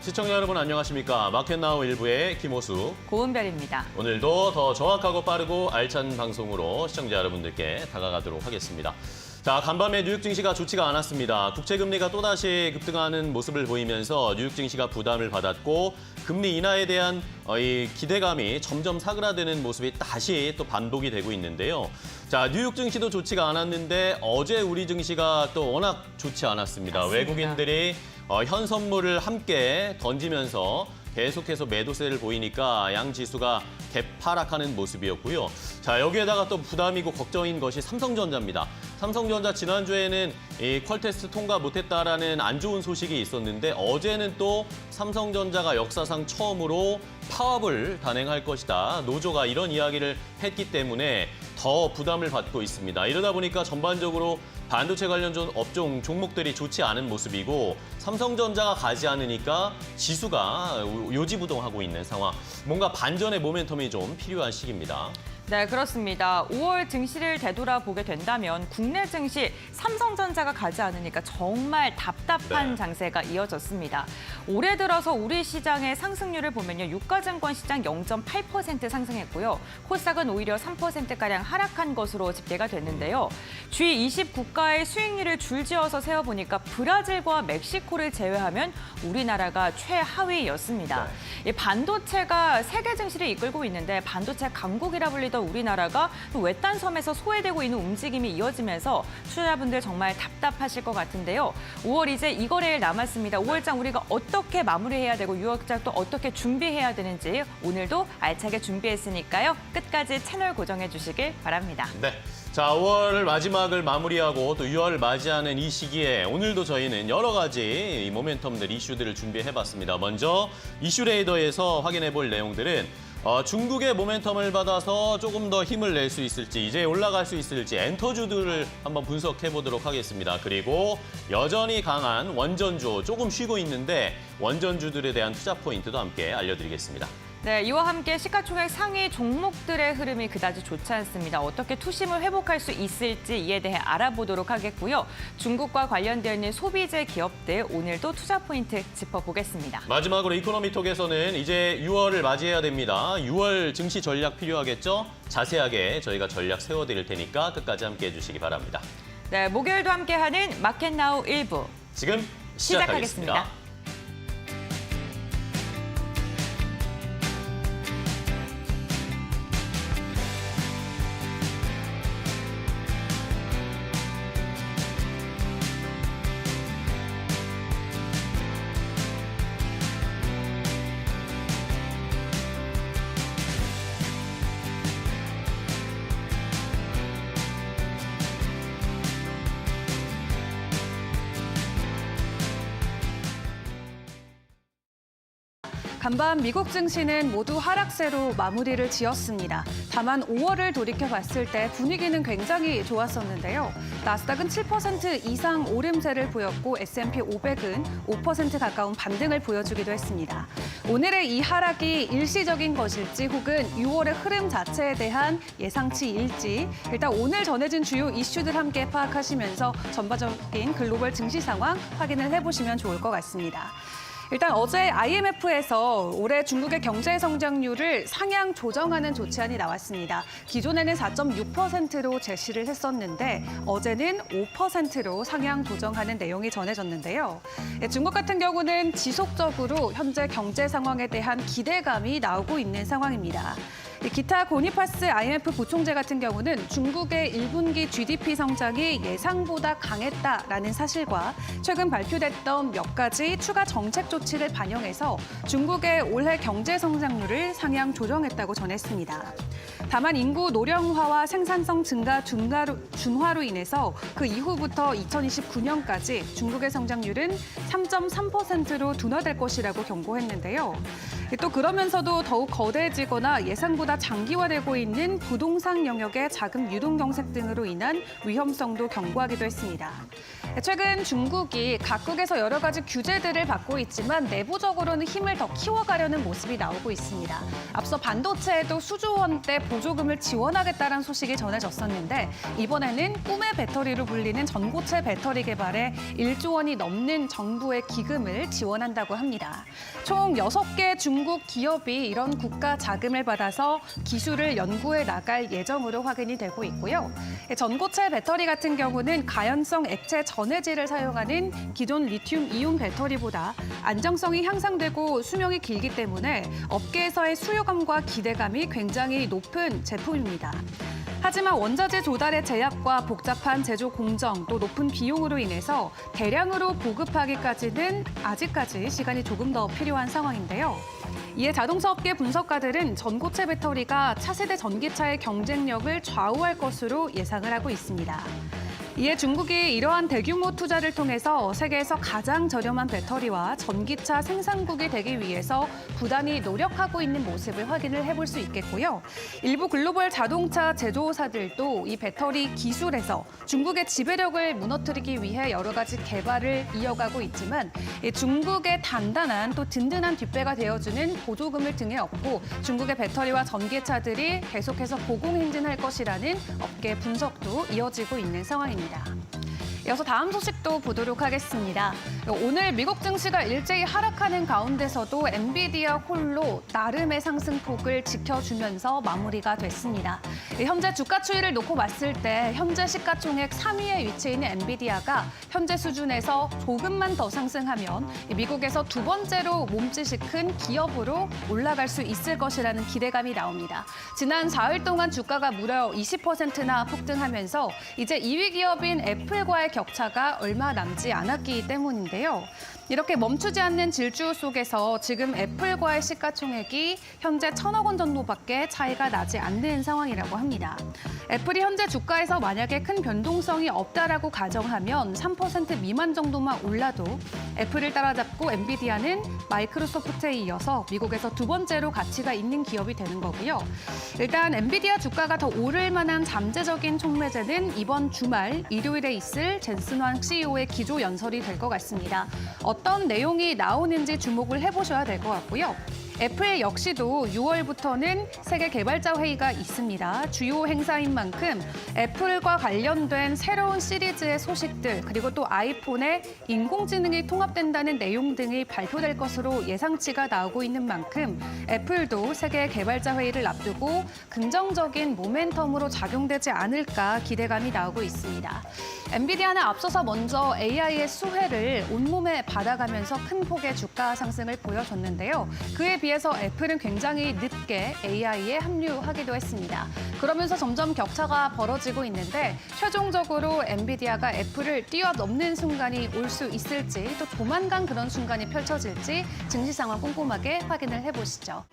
시청자 여러분 안녕하십니까. 마켓나우 일부의 김호수, 고은별입니다. 오늘도 더 정확하고 빠르고 알찬 방송으로 시청자 여러분들께 다가가도록 하겠습니다. 자, 간밤에 뉴욕 증시가 좋지가 않았습니다. 국채 금리가 또다시 급등하는 모습을 보이면서 뉴욕 증시가 부담을 받았고 금리 인하에 대한 이 기대감이 점점 사그라드는 모습이 다시 또 반복이 되고 있는데요. 자, 뉴욕 증시도 좋지가 않았는데 어제 우리 증시가 또 워낙 좋지 않았습니다. 맞습니다. 외국인들이 현 선물을 함께 던지면서 계속해서 매도세를 보이니까 양 지수가 개파락하는 모습이었고요. 자, 여기에다가 또 부담이고 걱정인 것이 삼성전자입니다. 삼성전자 지난주에는 이 퀄테스트 통과 못했다라는 안 좋은 소식이 있었는데 어제는 또 삼성전자가 역사상 처음으로 파업을 단행할 것이다. 노조가 이런 이야기를 했기 때문에 더 부담을 받고 있습니다. 이러다 보니까 전반적으로 반도체 관련 업종 종목들이 좋지 않은 모습이고 삼성전자가 가지 않으니까 지수가 요지부동하고 있는 상황. 뭔가 반전의 모멘텀이 좀 필요한 시기입니다. 네, 그렇습니다. 5월 증시를 되돌아보게 된다면 국내 증시 삼성전자가 가지 않으니까 정말 답답한 장세가 이어졌습니다. 올해 들어서 우리 시장의 상승률을 보면요. 유가증권 시장 0.8% 상승했고요. 코스닥은 오히려 3%가량 하락한 것으로 집계가 됐는데요. G20 국가의 수익률을 줄지어서 세어보니까 브라질과 멕시코를 제외하면 우리나라가 최하위였습니다. 이 반도체가 세계 증시를 이끌고 있는데 반도체 강국이라 불리던 우리나라가 외딴 섬에서 소외되고 있는 움직임이 이어지면서 투자자분들 정말 답답하실 것 같은데요. 5월 이제 이 거래일 남았습니다. 5월장 우리가 어떻게 마무리해야 되고 6월장 또 어떻게 준비해야 되는지 오늘도 알차게 준비했으니까요. 끝까지 채널 고정해 주시길 바랍니다. 네. 자, 5월 마지막을 마무리하고 또 6월을 맞이하는 이 시기에 오늘도 저희는 여러 가지 이 모멘텀들, 이슈들을 준비해봤습니다. 먼저 이슈레이더에서 확인해볼 내용들은 중국의 모멘텀을 받아서 조금 더 힘을 낼 수 있을지, 이제 올라갈 수 있을지 엔터주들을 한번 분석해보도록 하겠습니다. 그리고 여전히 강한 원전주, 조금 쉬고 있는데 원전주들에 대한 투자 포인트도 함께 알려드리겠습니다. 네, 이와 함께 시가총액 상위 종목들의 흐름이 그다지 좋지 않습니다. 어떻게 투심을 회복할 수 있을지 이에 대해 알아보도록 하겠고요. 중국과 관련되어 있는 소비재 기업들 오늘도 투자 포인트 짚어보겠습니다. 마지막으로 이코노미톡에서는 이제 6월을 맞이해야 됩니다. 6월 증시 전략 필요하겠죠? 자세하게 저희가 전략 세워드릴 테니까 끝까지 함께해 주시기 바랍니다. 네, 목요일도 함께하는 마켓나우 1부. 지금 시작하겠습니다. 간밤 미국 증시는 모두 하락세로 마무리를 지었습니다. 다만 5월을 돌이켜봤을 때 분위기는 굉장히 좋았었는데요. 나스닥은 7% 이상 오름세를 보였고 S&P 500은 5% 가까운 반등을 보여주기도 했습니다. 오늘의 이 하락이 일시적인 것일지 혹은 6월의 흐름 자체에 대한 예상치일지 일단 오늘 전해진 주요 이슈들 함께 파악하시면서 전반적인 글로벌 증시 상황 확인을 해보시면 좋을 것 같습니다. 일단 어제 IMF에서 올해 중국의 경제 성장률을 상향 조정하는 조치안이 나왔습니다. 기존에는 4.6%로 제시를 했었는데 어제는 5%로 상향 조정하는 내용이 전해졌는데요. 중국 같은 경우는 지속적으로 현재 경제 상황에 대한 기대감이 나오고 있는 상황입니다. 기타 고니파스 IMF 부총재 같은 경우는 중국의 1분기 GDP 성장이 예상보다 강했다라는 사실과 최근 발표됐던 몇 가지 추가 정책 조치를 반영해서 중국의 올해 경제 성장률을 상향 조정했다고 전했습니다. 다만 인구 노령화와 생산성 증가 준화로 인해서 그 이후부터 2029년까지 중국의 성장률은 3.3%로 둔화될 것이라고 경고했는데요. 또 그러면서도 더욱 거대해지거나 예상보다 장기화되고 있는 부동산 영역의 자금 유동 경색 등으로 인한 위험성도 경고하기도 했습니다. 최근 중국이 각국에서 여러 가지 규제들을 받고 있지만 내부적으로는 힘을 더 키워가려는 모습이 나오고 있습니다. 앞서 반도체에도 수조 원대 보조금을 지원하겠다는 소식이 전해졌었는데 이번에는 꿈의 배터리로 불리는 전고체 배터리 개발에 1조 원이 넘는 정부의 기금을 지원한다고 합니다. 총 6개 중국 기업이 이런 국가 자금을 받아서 기술을 연구해 나갈 예정으로 확인이 되고 있고요. 전고체 배터리 같은 경우는 가연성 액체 전해질을 사용하는 기존 리튬 이온 배터리보다 안정성이 향상되고 수명이 길기 때문에 업계에서의 수요감과 기대감이 굉장히 높은 제품입니다. 하지만 원자재 조달의 제약과 복잡한 제조 공정 또 높은 비용으로 인해서 대량으로 보급하기까지는 아직까지 시간이 조금 더 필요한 상황인데요. 이에 자동차 업계 분석가들은 전고체 배터리가 차세대 전기차의 경쟁력을 좌우할 것으로 예상을 하고 있습니다. 이에 중국이 이러한 대규모 투자를 통해서 세계에서 가장 저렴한 배터리와 전기차 생산국이 되기 위해서 부단히 노력하고 있는 모습을 확인을 해볼 수 있겠고요. 일부 글로벌 자동차 제조사들도 이 배터리 기술에서 중국의 지배력을 무너뜨리기 위해 여러 가지 개발을 이어가고 있지만 중국의 단단한 또 든든한 뒷배가 되어주는 보조금을 등에 업고 중국의 배터리와 전기차들이 계속해서 고공행진할 것이라는 업계 분석도 이어지고 있는 상황입니다. 이어서 다음 소식도 보도록 하겠습니다. 오늘 미국 증시가 일제히 하락하는 가운데서도 엔비디아 홀로 나름의 상승폭을 지켜주면서 마무리가 됐습니다. 현재 주가 추이를 놓고 봤을 때 현재 시가총액 3위에 위치해 있는 엔비디아가 현재 수준에서 조금만 더 상승하면 미국에서 두 번째로 몸짓이 큰 기업으로 올라갈 수 있을 것이라는 기대감이 나옵니다. 지난 4일 동안 주가가 무려 20%나 폭등하면서 이제 2위 기업인 애플과의 격차가 얼마 남지 않았기 때문인데요. 이렇게 멈추지 않는 질주 속에서 지금 애플과의 시가총액이 현재 1,000억 원 정도밖에 차이가 나지 않는 상황이라고 합니다. 애플이 현재 주가에서 만약에 큰 변동성이 없다라고 가정하면 3% 미만 정도만 올라도 애플을 따라잡고 엔비디아는 마이크로소프트에 이어서 미국에서 두 번째로 가치가 있는 기업이 되는 거고요. 일단 엔비디아 주가가 더 오를 만한 잠재적인 촉매제는 이번 주말 일요일에 있을 젠슨 황 CEO의 기조 연설이 될 것 같습니다. 어떤 내용이 나오는지 주목을 해보셔야 될 것 같고요. 애플 역시도 6월부터는 세계 개발자 회의가 있습니다. 주요 행사인 만큼 애플과 관련된 새로운 시리즈의 소식들 그리고 또 아이폰에 인공지능이 통합된다는 내용 등이 발표될 것으로 예상치가 나오고 있는 만큼 애플도 세계 개발자 회의를 앞두고 긍정적인 모멘텀으로 작용되지 않을까 기대감이 나오고 있습니다. 엔비디아는 앞서서 먼저 AI의 수혜를 온몸에 받아가면서 큰 폭의 주가 상승을 보여줬는데요. 그에 비해서 애플은 굉장히 늦게 AI에 합류하기도 했습니다. 그러면서 점점 격차가 벌어지고 있는데 최종적으로 엔비디아가 애플을 뛰어넘는 순간이 올 수 있을지 또 조만간 그런 순간이 펼쳐질지 증시 상황 꼼꼼하게 확인을 해보시죠.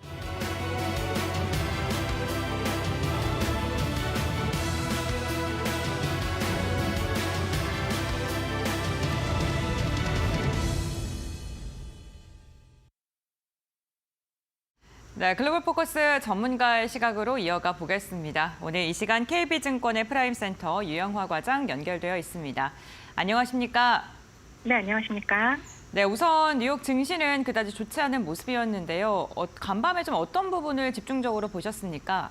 네, 글로벌 포커스 전문가의 시각으로 이어가 보겠습니다. 오늘 이 시간 KB증권의 프라임센터 유영화 과장 연결되어 있습니다. 안녕하십니까? 네, 안녕하십니까? 네, 우선 뉴욕 증시는 그다지 좋지 않은 모습이었는데요. 간밤에 좀 어떤 부분을 집중적으로 보셨습니까?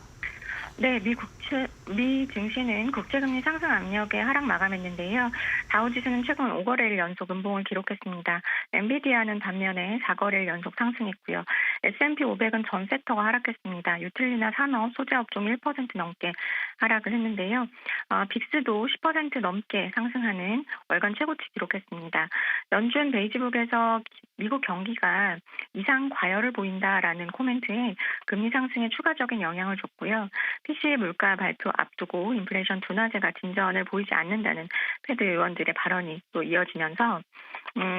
네, 미 증시는 국제금리 상승 압력에 하락 마감했는데요. 다우지수는 최근 5거래일 연속 음봉을 기록했습니다. 엔비디아는 반면에 4거래일 연속 상승했고요. S&P 500은 전 섹터가 하락했습니다. 유틸리나 산업, 소재업종 1% 넘게 하락을 했는데요. 빅스도 10% 넘게 상승하는 월간 최고치 기록했습니다. 연준 베이지북에서 미국 경기가 이상 과열을 보인다라는 코멘트에 금리 상승에 추가적인 영향을 줬고요. PCE 물가 발표 앞두고 인플레이션 둔화세가 진전을 보이지 않는다는 패드 의원들의 발언이 또 이어지면서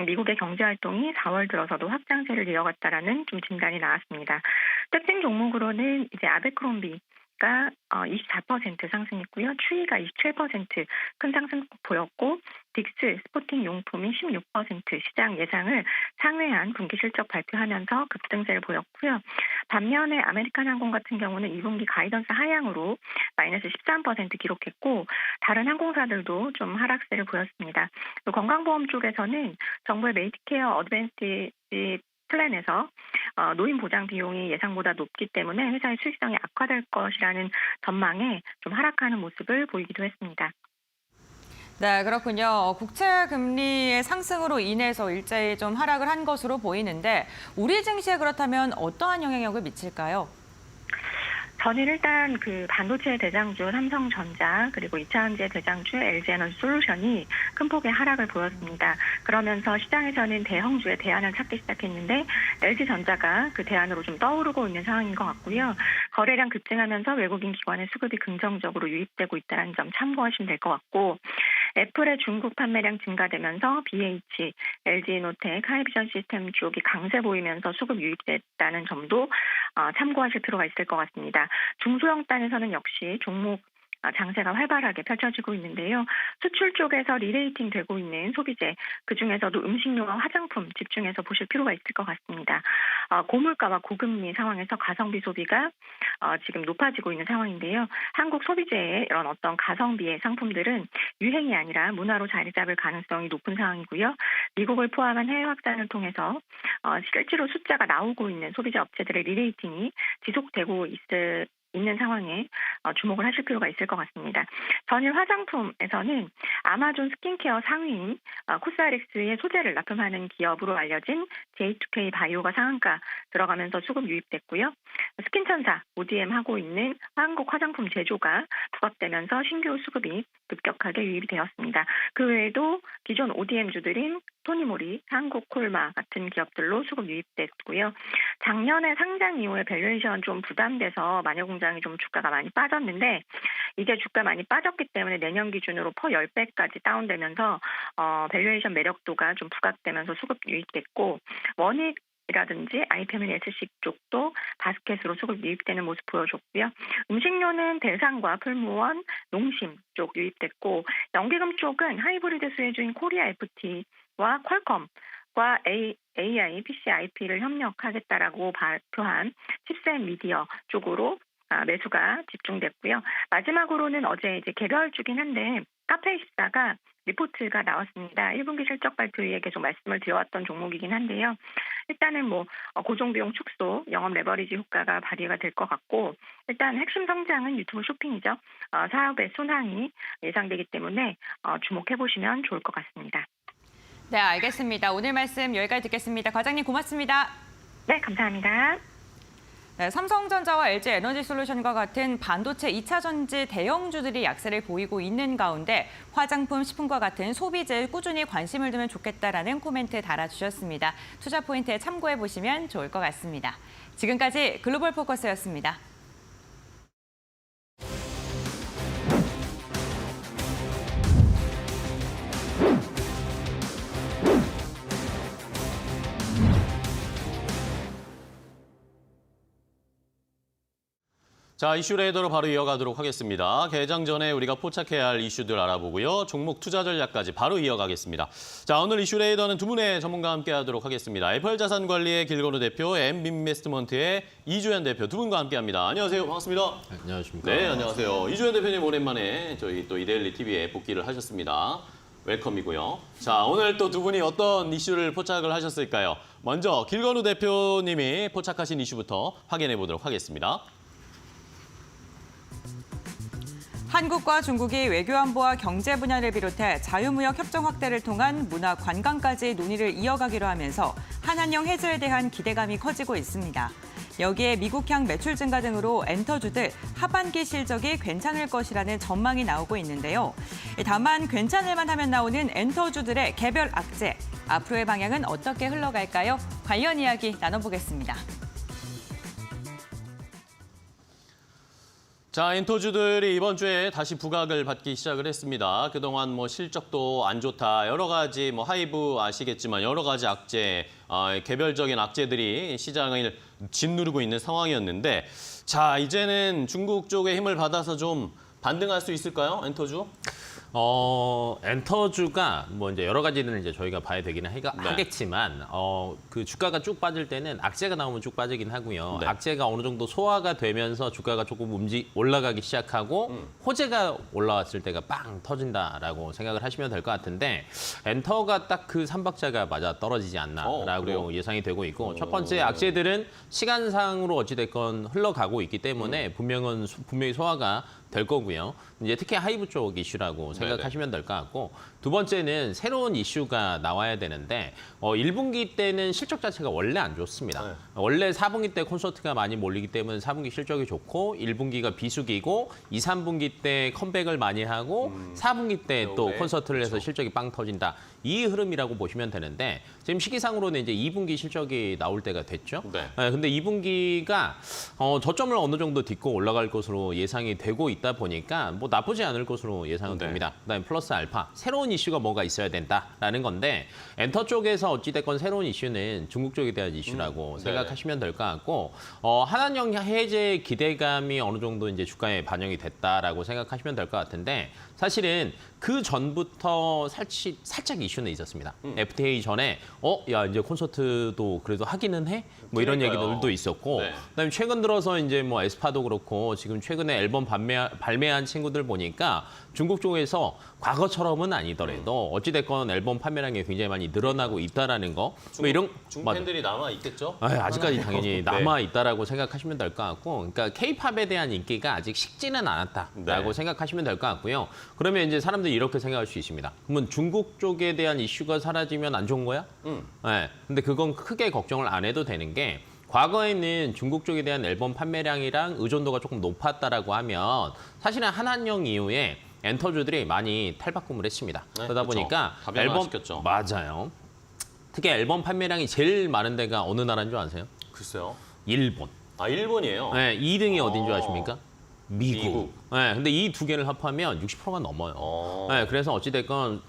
미국의 경제 활동이 4월 들어서도 확장세를 이어갔다라는 좀 진단이 나왔습니다. 특징 종목으로는 이제 아베크롬비 주가가 24% 상승했고요. 추이가 27% 큰 상승 보였고 딕스 스포팅 용품이 16% 시장 예상을 상회한 분기 실적 발표하면서 급등세를 보였고요. 반면에 아메리칸 항공 같은 경우는 2분기 가이던스 하향으로 마이너스 13% 기록했고 다른 항공사들도 좀 하락세를 보였습니다. 또 건강보험 쪽에서는 정부의 메디케어 어드밴티지 플랜에서 노인 보장 비용이 예상보다 높기 때문에 회사의 수익성이 악화될 것이라는 전망에 좀 하락하는 모습을 보이기도 했습니다. 네, 그렇군요. 국채 금리의 상승으로 인해서 일제히 좀 하락을 한 것으로 보이는데 우리 증시에 그렇다면 어떠한 영향력을 미칠까요? 저는 일단 그 반도체 대장주 삼성전자 그리고 2차 전지 대장주 LG에너지솔루션이 큰 폭의 하락을 보였습니다. 그러면서 시장에서는 대형주의 대안을 찾기 시작했는데 LG전자가 그 대안으로 좀 떠오르고 있는 상황인 것 같고요. 거래량 급증하면서 외국인 기관의 수급이 긍정적으로 유입되고 있다는 점 참고하시면 될 것 같고 애플의 중국 판매량 증가되면서 BH, LG노텍, 하이비전 시스템 쪽이 강세 보이면서 수급 유입됐다는 점도 참고하실 필요가 있을 것 같습니다. 중소형 단에서는 역시 종목 장세가 활발하게 펼쳐지고 있는데요. 수출 쪽에서 리레이팅 되고 있는 소비재, 그중에서도 음식료와 화장품 집중해서 보실 필요가 있을 것 같습니다. 고물가와 고금리 상황에서 가성비 소비가 지금 높아지고 있는 상황인데요. 한국 소비재의 이런 어떤 가성비의 상품들은 유행이 아니라 문화로 자리 잡을 가능성이 높은 상황이고요. 미국을 포함한 해외 확산을 통해서 실제로 숫자가 나오고 있는 소비재 업체들의 리레이팅이 지속되고 있는 상황에 주목을 하실 필요가 있을 것 같습니다. 전일 화장품에서는 아마존 스킨케어 상위인 코스알엑스의 소재를 납품하는 기업으로 알려진 J2K 바이오가 상한가 들어가면서 수급 유입됐고요. 스킨천사 ODM 하고 있는 한국 화장품 제조가 부각되면서 신규 수급이 급격하게 유입이 되었습니다. 그 외에도 기존 ODM주들인 토니모리, 한국콜마 같은 기업들로 수급 유입됐고요. 작년에 상장 이후에 밸류에이션 좀 부담돼서 마녀공장이 좀 주가가 많이 빠졌는데 이게 주가 많이 빠졌기 때문에 내년 기준으로 퍼 10배까지 다운되면서 밸류에이션 매력도가 좀 부각되면서 수급 유입됐고 원익이라든지 IPM&SC 쪽도 바스켓으로 수급 유입되는 모습 보여줬고요. 음식료는 대상과 풀무원, 농심 쪽 유입됐고 연기금 쪽은 하이브리드 수혜주인 코리아 FT와 퀄컴과 AI, PC, IP를 협력하겠다라고 발표한 칩셋 미디어 쪽으로 매수가 집중됐고요. 마지막으로는 어제 이제 개별주긴 한데 카페24가 리포트가 나왔습니다. 1분기 실적 발표에 계속 말씀을 드려왔던 종목이긴 한데요. 일단은 고정비용 축소, 영업 레버리지 효과가 발휘가 될 것 같고 일단 핵심 성장은 유튜브 쇼핑이죠. 사업의 순항이 예상되기 때문에 주목해보시면 좋을 것 같습니다. 네, 알겠습니다. 오늘 말씀 여기까지 듣겠습니다. 과장님 고맙습니다. 네, 감사합니다. 네, 삼성전자와 LG에너지솔루션과 같은 반도체 2차 전지 대형주들이 약세를 보이고 있는 가운데 화장품, 식품과 같은 소비재에 꾸준히 관심을 두면 좋겠다라는 코멘트 달아주셨습니다. 투자 포인트에 참고해 보시면 좋을 것 같습니다. 지금까지 글로벌 포커스였습니다. 자, 이슈 레이더로 바로 이어가도록 하겠습니다. 개장 전에 우리가 포착해야 할 이슈들 알아보고요. 종목 투자 전략까지 바로 이어가겠습니다. 자, 오늘 이슈 레이더는 두 분의 전문가와 함께하도록 하겠습니다. 애플 자산관리의 길건우 대표, 엠인베스트먼트의 이주연 대표 두 분과 함께합니다. 안녕하세요. 반갑습니다. 네, 안녕하십니까. 네, 안녕하세요. 이주연 대표님 오랜만에 저희 또 이데일리 TV에 복귀를 하셨습니다. 웰컴이고요. 자, 오늘 또 두 분이 어떤 이슈를 포착을 하셨을까요? 먼저 길건우 대표님이 포착하신 이슈부터 확인해 보도록 하겠습니다. 한국과 중국이 외교안보와 경제 분야를 비롯해 자유무역 협정 확대를 통한 문화 관광까지 논의를 이어가기로 하면서 한한령 해제에 대한 기대감이 커지고 있습니다. 여기에 미국향 매출 증가 등으로 엔터주들 하반기 실적이 괜찮을 것이라는 전망이 나오고 있는데요. 다만 괜찮을만 하면 나오는 엔터주들의 개별 악재, 앞으로의 방향은 어떻게 흘러갈까요? 관련 이야기 나눠보겠습니다. 자, 엔터주들이 이번 주에 다시 부각을 받기 시작을 했습니다. 그동안 뭐 실적도 안 좋다, 여러 가지 뭐 하이브 아시겠지만 여러 가지 악재, 개별적인 악재들이 시장을 짓누르고 있는 상황이었는데, 자, 이제는 중국 쪽의 힘을 받아서 좀 반등할 수 있을까요, 엔터주? 엔터주가 뭐 이제 여러 가지는 이제 저희가 봐야 되기는 네. 하겠지만, 그 주가가 쭉 빠질 때는 악재가 나오면 쭉 빠지긴 하고요. 네. 악재가 어느 정도 소화가 되면서 주가가 조금 올라가기 시작하고 호재가 올라왔을 때가 빵 터진다라고 생각을 하시면 될 것 같은데, 엔터가 딱 그 3박자가 맞아 떨어지지 그래요? 않나라고 예상이 되고 있고, 첫 번째 악재들은 시간상으로 어찌됐건 흘러가고 있기 때문에 분명히 소화가 될 거고요. 이제 특히 하이브 쪽 이슈라고 생각하시면 될 것 같고, 두 번째는 새로운 이슈가 나와야 되는데, 1분기 때는 실적 자체가 원래 안 좋습니다. 네. 원래 4분기 때 콘서트가 많이 몰리기 때문에 4분기 실적이 좋고, 1분기가 비수기고, 2, 3분기 때 컴백을 많이 하고, 4분기 때 또 겨울에. 콘서트를 해서 그렇죠. 실적이 빵 터진다. 이 흐름이라고 보시면 되는데, 지금 시기상으로는 이제 2분기 실적이 나올 때가 됐죠. 네. 근데 2분기가 저점을 어느 정도 딛고 올라갈 것으로 예상이 되고 있다 보니까 뭐 나쁘지 않을 것으로 예상은 네. 됩니다. 그다음에 플러스 알파, 새로운 이슈가 뭐가 있어야 된다라는 건데, 엔터 쪽에서 어찌됐건 새로운 이슈는 중국 쪽에 대한 이슈라고 네. 생각하시면 될 것 같고, 한한령 해제 기대감이 어느 정도 이제 주가에 반영이 됐다라고 생각하시면 될 것 같은데, 사실은 그 전부터 살짝 이슈는 있었습니다. FTA 전에 야 이제 콘서트도 그래도 하기는 해? 뭐 이런 그러니까요. 얘기들도 있었고, 네. 그다음에 최근 들어서 이제 뭐 에스파도 그렇고 지금 최근에 앨범 발매한 친구들 보니까 중국 쪽에서 과거처럼은 아니더라도 어찌됐건 앨범 판매량이 굉장히 많이 늘어나고 있다라는 거. 뭐 이런 중국 맞아. 팬들이 남아 있겠죠? 아직까지 당연히 네. 남아 있다라고 생각하시면 될 것 같고, 그러니까 K-팝에 대한 인기가 아직 식지는 않았다라고 네. 생각하시면 될 것 같고요. 그러면 이제 사람들이 이렇게 생각할 수 있습니다. 그러면 중국 쪽에 대한 이슈가 사라지면 안 좋은 거야? 네. 근데 그건 크게 걱정을 안 해도 되는 게, 과거에는 중국 쪽에 대한 앨범 판매량이랑 의존도가 조금 높았다라고 하면 사실은 한한령 이후에 엔터주들이 많이 탈바꿈을 했습니다. 네, 그러다 그렇죠. 보니까 다 변화시켰죠. 맞아요. 특히 앨범 판매량이 제일 많은 데가 어느 나라인 줄 아세요? 글쎄요. 일본. 아, 일본이에요? 네, 2등이 어딘 줄 아십니까? 미국. 미국. 네, 근데 이 두 개를 합하면 60%가 넘어요. 네, 그래서 어찌됐건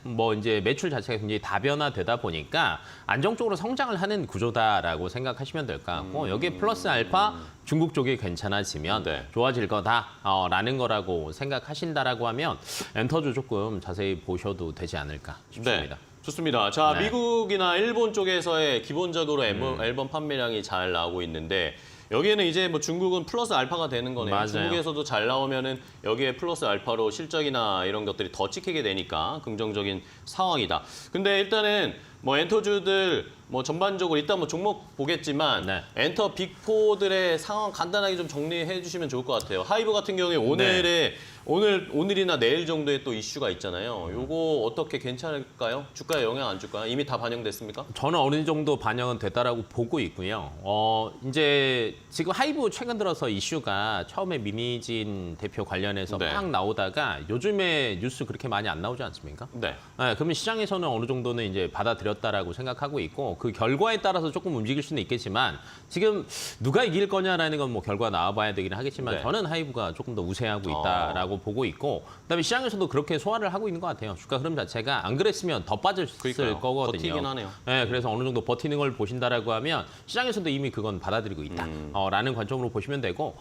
뭐 이제 매출 자체가 굉장히 다변화되다 보니까 안정적으로 성장을 하는 구조다라고 생각하시면 될 것 같고, 여기에 플러스 알파 중국 쪽이 괜찮아지면 네. 좋아질 거다라는 거라고 생각하신다라고 하면 엔터주 조금 자세히 보셔도 되지 않을까 싶습니다. 네. 좋습니다. 자, 네. 미국이나 일본 쪽에서의 기본적으로 앨범 판매량이 잘 나오고 있는데, 여기에는 이제 뭐 중국은 플러스 알파가 되는 거네요. 맞아요. 중국에서도 잘 나오면은 여기에 플러스 알파로 실적이나 이런 것들이 더 찍히게 되니까 긍정적인 상황이다. 근데 일단은 뭐 엔터주들 뭐 전반적으로 일단 뭐 종목 보겠지만, 네. 엔터 빅4들의 상황 간단하게 좀 정리해 주시면 좋을 것 같아요. 하이브 같은 경우에 네. 오늘이나 내일 정도에 또 이슈가 있잖아요. 요거 어떻게 괜찮을까요? 주가에 영향 안 줄까요? 이미 다 반영됐습니까? 저는 어느 정도 반영은 됐다라고 보고 있고요. 이제 지금 하이브 최근 들어서 이슈가 처음에 민희진 대표 관련해서 네. 막 나오다가 요즘에 뉴스 그렇게 많이 안 나오지 않습니까? 네. 네, 그러면 시장에서는 어느 정도는 이제 받아들였다라고 생각하고 있고, 그 결과에 따라서 조금 움직일 수는 있겠지만, 지금 누가 이길 거냐라는 건 뭐 결과 나와봐야 되긴 하겠지만, 네. 저는 하이브가 조금 더 우세하고 있다라고 보고 있고, 그다음에 시장에서도 그렇게 소화를 하고 있는 것 같아요. 주가 흐름 자체가 안 그랬으면 더 빠졌을 그러니까요. 거거든요. 버티긴 하네요. 네, 그래서 어느 정도 버티는 걸 보신다라고 하면 시장에서도 이미 그건 받아들이고 있다라는 관점으로 보시면 되고,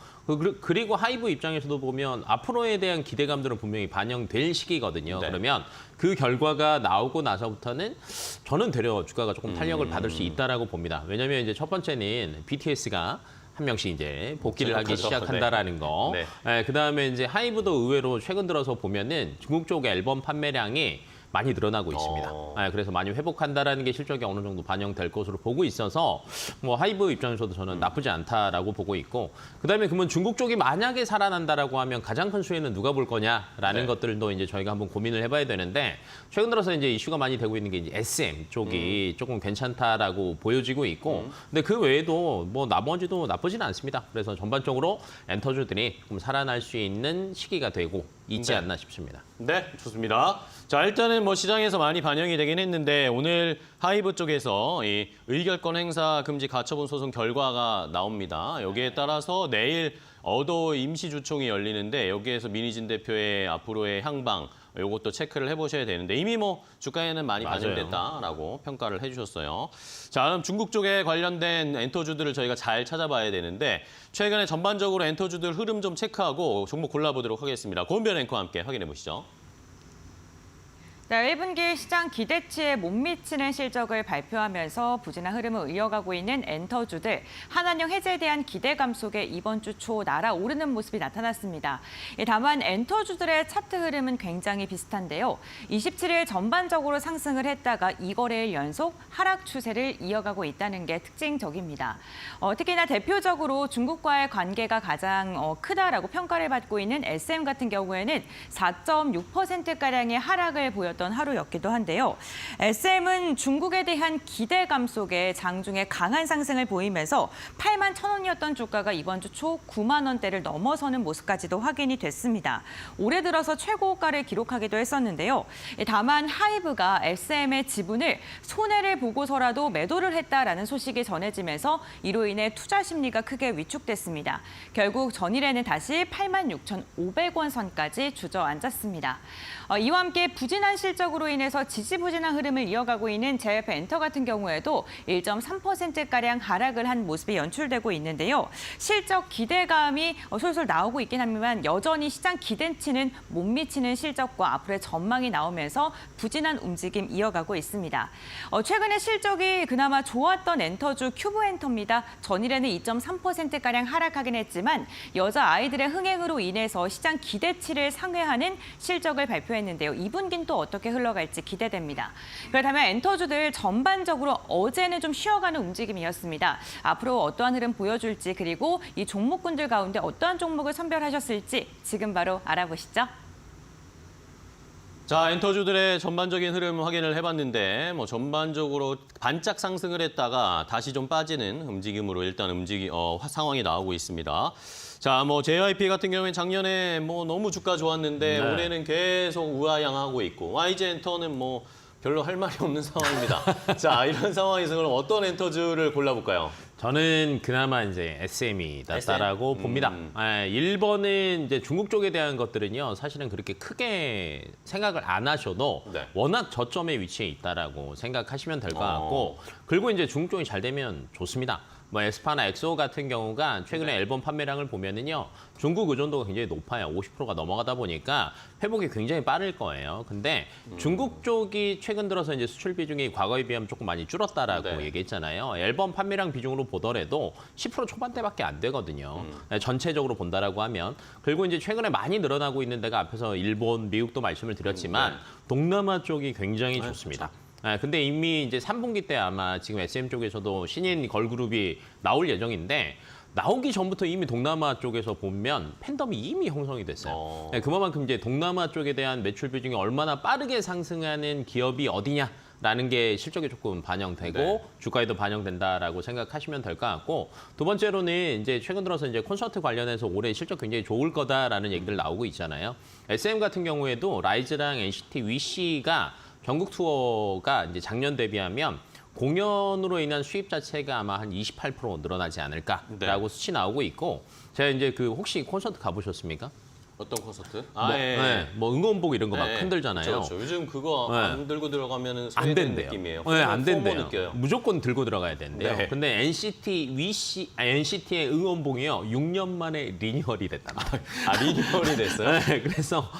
그리고 하이브 입장에서도 보면 앞으로에 대한 기대감들은 분명히 반영될 시기거든요. 네. 그러면 그 결과가 나오고 나서부터는 저는 되려 주가가 조금 탄력을 받을 수 있다라고 봅니다. 왜냐하면 이제 첫 번째는 BTS가 한 명씩 이제 복귀를 하기 그렇죠. 시작한다라는 거. 네. 네, 그다음에 이제 하이브도 의외로 최근 들어서 보면은 중국 쪽 앨범 판매량이 많이 늘어나고 있습니다. 네, 그래서 많이 회복한다라는 게 실적에 어느 정도 반영될 것으로 보고 있어서 뭐 하이브 입장에서도 저는 나쁘지 않다라고 보고 있고, 그다음에 그러면 중국 쪽이 만약에 살아난다라고 하면 가장 큰 수혜는 누가 볼 거냐라는 네. 것들도 이제 저희가 한번 고민을 해봐야 되는데, 최근 들어서 이제 이슈가 많이 되고 있는 게 이제 SM 쪽이 조금 괜찮다라고 보여지고 있고, 근데 그 외에도 뭐 나머지도 나쁘지는 않습니다. 그래서 전반적으로 엔터주들이 조금 살아날 수 있는 시기가 되고 있지 네. 않나 싶습니다. 네, 좋습니다. 자, 일단은 뭐 시장에서 많이 반영이 되긴 했는데 오늘 하이브 쪽에서 이 의결권 행사 금지 가처분 소송 결과가 나옵니다. 여기에 따라서 내일 어도 임시주총이 열리는데 여기에서 민희진 대표의 앞으로의 향방 요것도 체크를 해보셔야 되는데 이미 뭐 주가에는 많이 맞아요. 반영됐다라고 평가를 해주셨어요. 자, 그럼 중국 쪽에 관련된 엔터주들을 저희가 잘 찾아봐야 되는데 최근에 전반적으로 엔터주들 흐름 좀 체크하고 종목 골라보도록 하겠습니다. 고은별 앵커와 함께 확인해 보시죠. 네, 1분기 시장 기대치에 못 미치는 실적을 발표하면서 부진한 흐름을 이어가고 있는 엔터주들. 한한령 해제에 대한 기대감 속에 이번 주 초 날아오르는 모습이 나타났습니다. 다만 엔터주들의 차트 흐름은 굉장히 비슷한데요. 27일 전반적으로 상승을 했다가 2거래일 연속 하락 추세를 이어가고 있다는 게 특징적입니다. 특히나 대표적으로 중국과의 관계가 가장 크다라고 평가를 받고 있는 SM 같은 경우에는 4.6%가량의 하락을 보였던 하루였기도 한데요. SM은 중국에 대한 기대감 속에 장중에 강한 상승을 보이면서 8만 1,000원이었던 주가가 이번 주 초 9만 원대를 넘어서는 모습까지도 확인이 됐습니다. 올해 들어서 최고가를 기록하기도 했었는데요. 다만 하이브가 SM의 지분을 손해를 보고서라도 매도를 했다라는 소식이 전해지면서 이로 인해 투자 심리가 크게 위축됐습니다. 결국 전일에는 다시 86,500원 선까지 주저앉았습니다. 이와 함께 부진한 실적으로 인해서 지지부진한 흐름을 이어가고 있는 JF 엔터 같은 경우에도 1.3%가량 하락을 한 모습이 연출되고 있는데요. 실적 기대감이 솔솔 나오고 있긴 합니다만 여전히 시장 기대치는 못 미치는 실적과 앞으로의 전망이 나오면서 부진한 움직임 이어가고 있습니다. 최근에 실적이 그나마 좋았던 엔터주 큐브 엔터입니다. 전일에는 2.3%가량 하락하긴 했지만 여자 아이들의 흥행으로 인해서 시장 기대치를 상회하는 실적을 발표했는데요. 2분기는 또 어떻게 흘러갈지 기대됩니다. 그렇다면 엔터주들 전반적으로 어제는 좀 쉬어가는 움직임이었습니다. 앞으로 어떠한 흐름 보여줄지 그리고 이 종목군들 가운데 어떠한 종목을 선별하셨을지 지금 바로 알아보시죠. 자, 엔터주들의 전반적인 흐름 확인을 해봤는데 뭐 전반적으로 반짝 상승을 했다가 다시 좀 빠지는 움직임으로 일단 상황이 나오고 있습니다. 자, 뭐 JYP 같은 경우에는 작년에 뭐 너무 주가 좋았는데 네. 올해는 계속 우하향하고 있고 YG엔터는 뭐 별로 할 말이 없는 상황입니다. 자, 이런 상황에서 그럼 어떤 엔터주를 골라볼까요? 저는 그나마 이제 SM이 낫다라고 SM? 봅니다. 1번은 이제 중국 쪽에 대한 것들은요, 사실은 그렇게 크게 생각을 안 하셔도 네. 워낙 저점에 위치해 있다라고 생각하시면 될 것 같고, 그리고 이제 중국 쪽이 잘 되면 좋습니다. 뭐 에스파나 엑소 같은 경우가 최근에 앨범 판매량을 보면은요, 중국 의존도가 굉장히 높아요. 50%가 넘어가다 보니까 회복이 굉장히 빠를 거예요. 근데 중국 쪽이 최근 들어서 이제 수출 비중이 과거에 비하면 조금 많이 줄었다라고 네. 얘기했잖아요. 앨범 판매량 비중으로 보더라도 10% 초반대밖에 안 되거든요. 전체적으로 본다라고 하면. 그리고 이제 최근에 많이 늘어나고 있는 데가 앞에서 일본, 미국도 말씀을 드렸지만 동남아 쪽이 굉장히 좋습니다. 근데 이미 이제 3분기 때 아마 지금 SM 쪽에서도 신인 걸그룹이 나올 예정인데 나오기 전부터 이미 동남아 쪽에서 보면 팬덤이 이미 형성이 됐어요. 그만큼 이제 동남아 쪽에 대한 매출 비중이 얼마나 빠르게 상승하는 기업이 어디냐라는 게 실적에 조금 반영되고 네. 주가에도 반영된다라고 생각하시면 될 것 같고 두 번째로는 이제 최근 들어서 이제 콘서트 관련해서 올해 실적 굉장히 좋을 거다라는 얘기들 나오고 있잖아요. SM 같은 경우에도 라이즈랑 NCT 위시가 전국 투어가 이제 작년 대비하면 공연으로 인한 수입 자체가 아마 한 28% 늘어나지 않을까라고 수치 나오고 있고 제가 이제 그 혹시 콘서트 가보셨습니까? 어떤 콘서트? 뭐 응원복 이런 거 막 흔들잖아요. 그렇죠. 요즘 그거 네. 안 들고 들어가면은 안 소외되는 된대요. 느낌이에요. 네, 안 포모 된대요. 느껴요. 무조건 들고 들어가야 된대요. 네. 근데 NCT의 응원봉이요. 6년 만에 리뉴얼이 됐답니다. 리뉴얼이 됐어요? 네, 그래서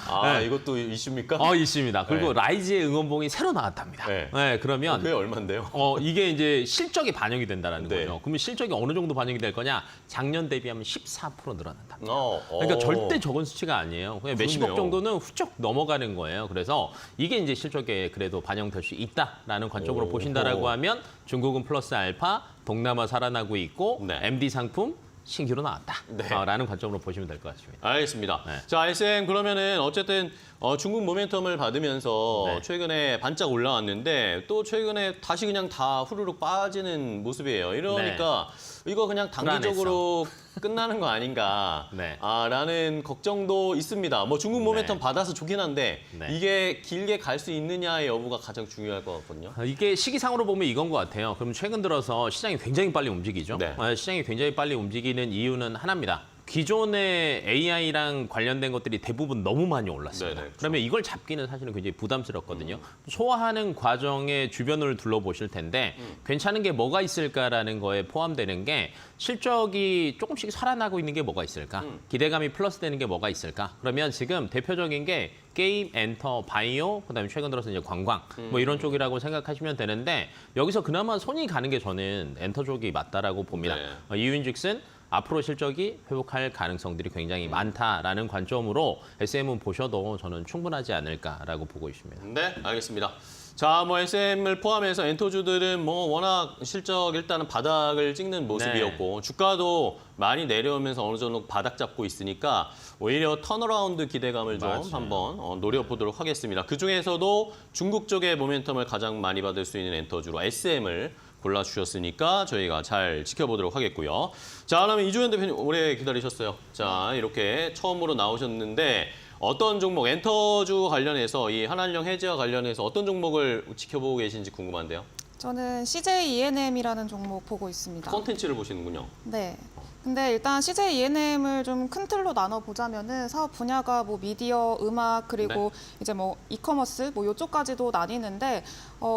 이것도 이슈입니까? 있습니다. 그리고 네. 라이즈의 응원봉이 새로 나왔답니다. 네. 그러면 그게 얼만데요? 이게 이제 실적이 반영이 된다라는 네. 거죠. 그러면 실적이 어느 정도 반영이 될 거냐? 작년 대비하면 14% 늘어난다. 그러니까 어. 절대 적은 수치가 아니에요. 그냥 몇십억 그렇네요. 정도는 훌쩍 넘어가는 거예요. 그래서 이게 이제 실적에 그래도 반영될 수 있다라는 관점으로 오. 보신다라고 하면 중국은 플러스 알파, 동남아 살아나고 있고 네. MD 상품 신규로 나왔다. 네. 라는 관점으로 보시면 될 것 같습니다. 알겠습니다. 네. 자, SM 그러면은 어쨌든 중국 모멘텀을 받으면서 네. 최근에 반짝 올라왔는데 또 최근에 다시 그냥 다 후루룩 빠지는 모습이에요. 이러니까 이거 그냥 단기적으로 끝나는 거 아닌가 네. 라는 걱정도 있습니다. 뭐 중국 모멘텀 네. 받아서 좋긴 한데 네. 이게 길게 갈 수 있느냐의 여부가 가장 중요할 것 같거든요. 이게 시기상으로 보면 이건 것 같아요. 그럼 최근 들어서 시장이 굉장히 빨리 움직이죠. 네. 시장이 굉장히 빨리 움직이는 이유는 하나입니다. 기존의 AI랑 관련된 것들이 대부분 너무 많이 올랐습니다. 네네, 그렇죠. 그러면 이걸 잡기는 사실은 굉장히 부담스럽거든요. 소화하는 과정에 주변을 둘러보실 텐데 괜찮은 게 뭐가 있을까라는 거에 포함되는 게 실적이 조금씩 살아나고 있는 게 뭐가 있을까? 기대감이 플러스되는 게 뭐가 있을까? 그러면 지금 대표적인 게 게임, 엔터, 바이오, 그다음에 최근 들어서 이제 관광 뭐 이런 쪽이라고 생각하시면 되는데 여기서 그나마 손이 가는 게 저는 엔터 쪽이 맞다라고 봅니다. 네. 이유인즉슨 앞으로 실적이 회복할 가능성들이 굉장히 많다라는 관점으로 SM은 보셔도 저는 충분하지 않을까라고 보고 있습니다. 네, 알겠습니다. 자, 뭐 SM을 포함해서 엔터주들은 뭐 워낙 실적 일단은 바닥을 찍는 모습이었고 주가도 많이 내려오면서 어느 정도 바닥 잡고 있으니까 오히려 턴어라운드 기대감을 좀 맞아요. 한번 노려보도록 하겠습니다. 그중에서도 중국 쪽의 모멘텀을 가장 많이 받을 수 있는 엔터주로 SM을 골라주셨으니까 저희가 잘 지켜보도록 하겠고요. 자, 그러면 이주연 대표님 오래 기다리셨어요. 자, 이렇게 처음으로 나오셨는데 어떤 종목, 엔터주 관련해서 이 한한령 해지와 관련해서 어떤 종목을 지켜보고 계신지 궁금한데요. 저는 CJ ENM이라는 종목 보고 있습니다. 콘텐츠를 보시는군요. 네. 근데 일단 CJ ENM을 좀 큰 틀로 나눠 보자면은 사업 분야가 뭐 미디어, 음악 그리고 이제 뭐 이커머스 뭐 이쪽까지도 나뉘는데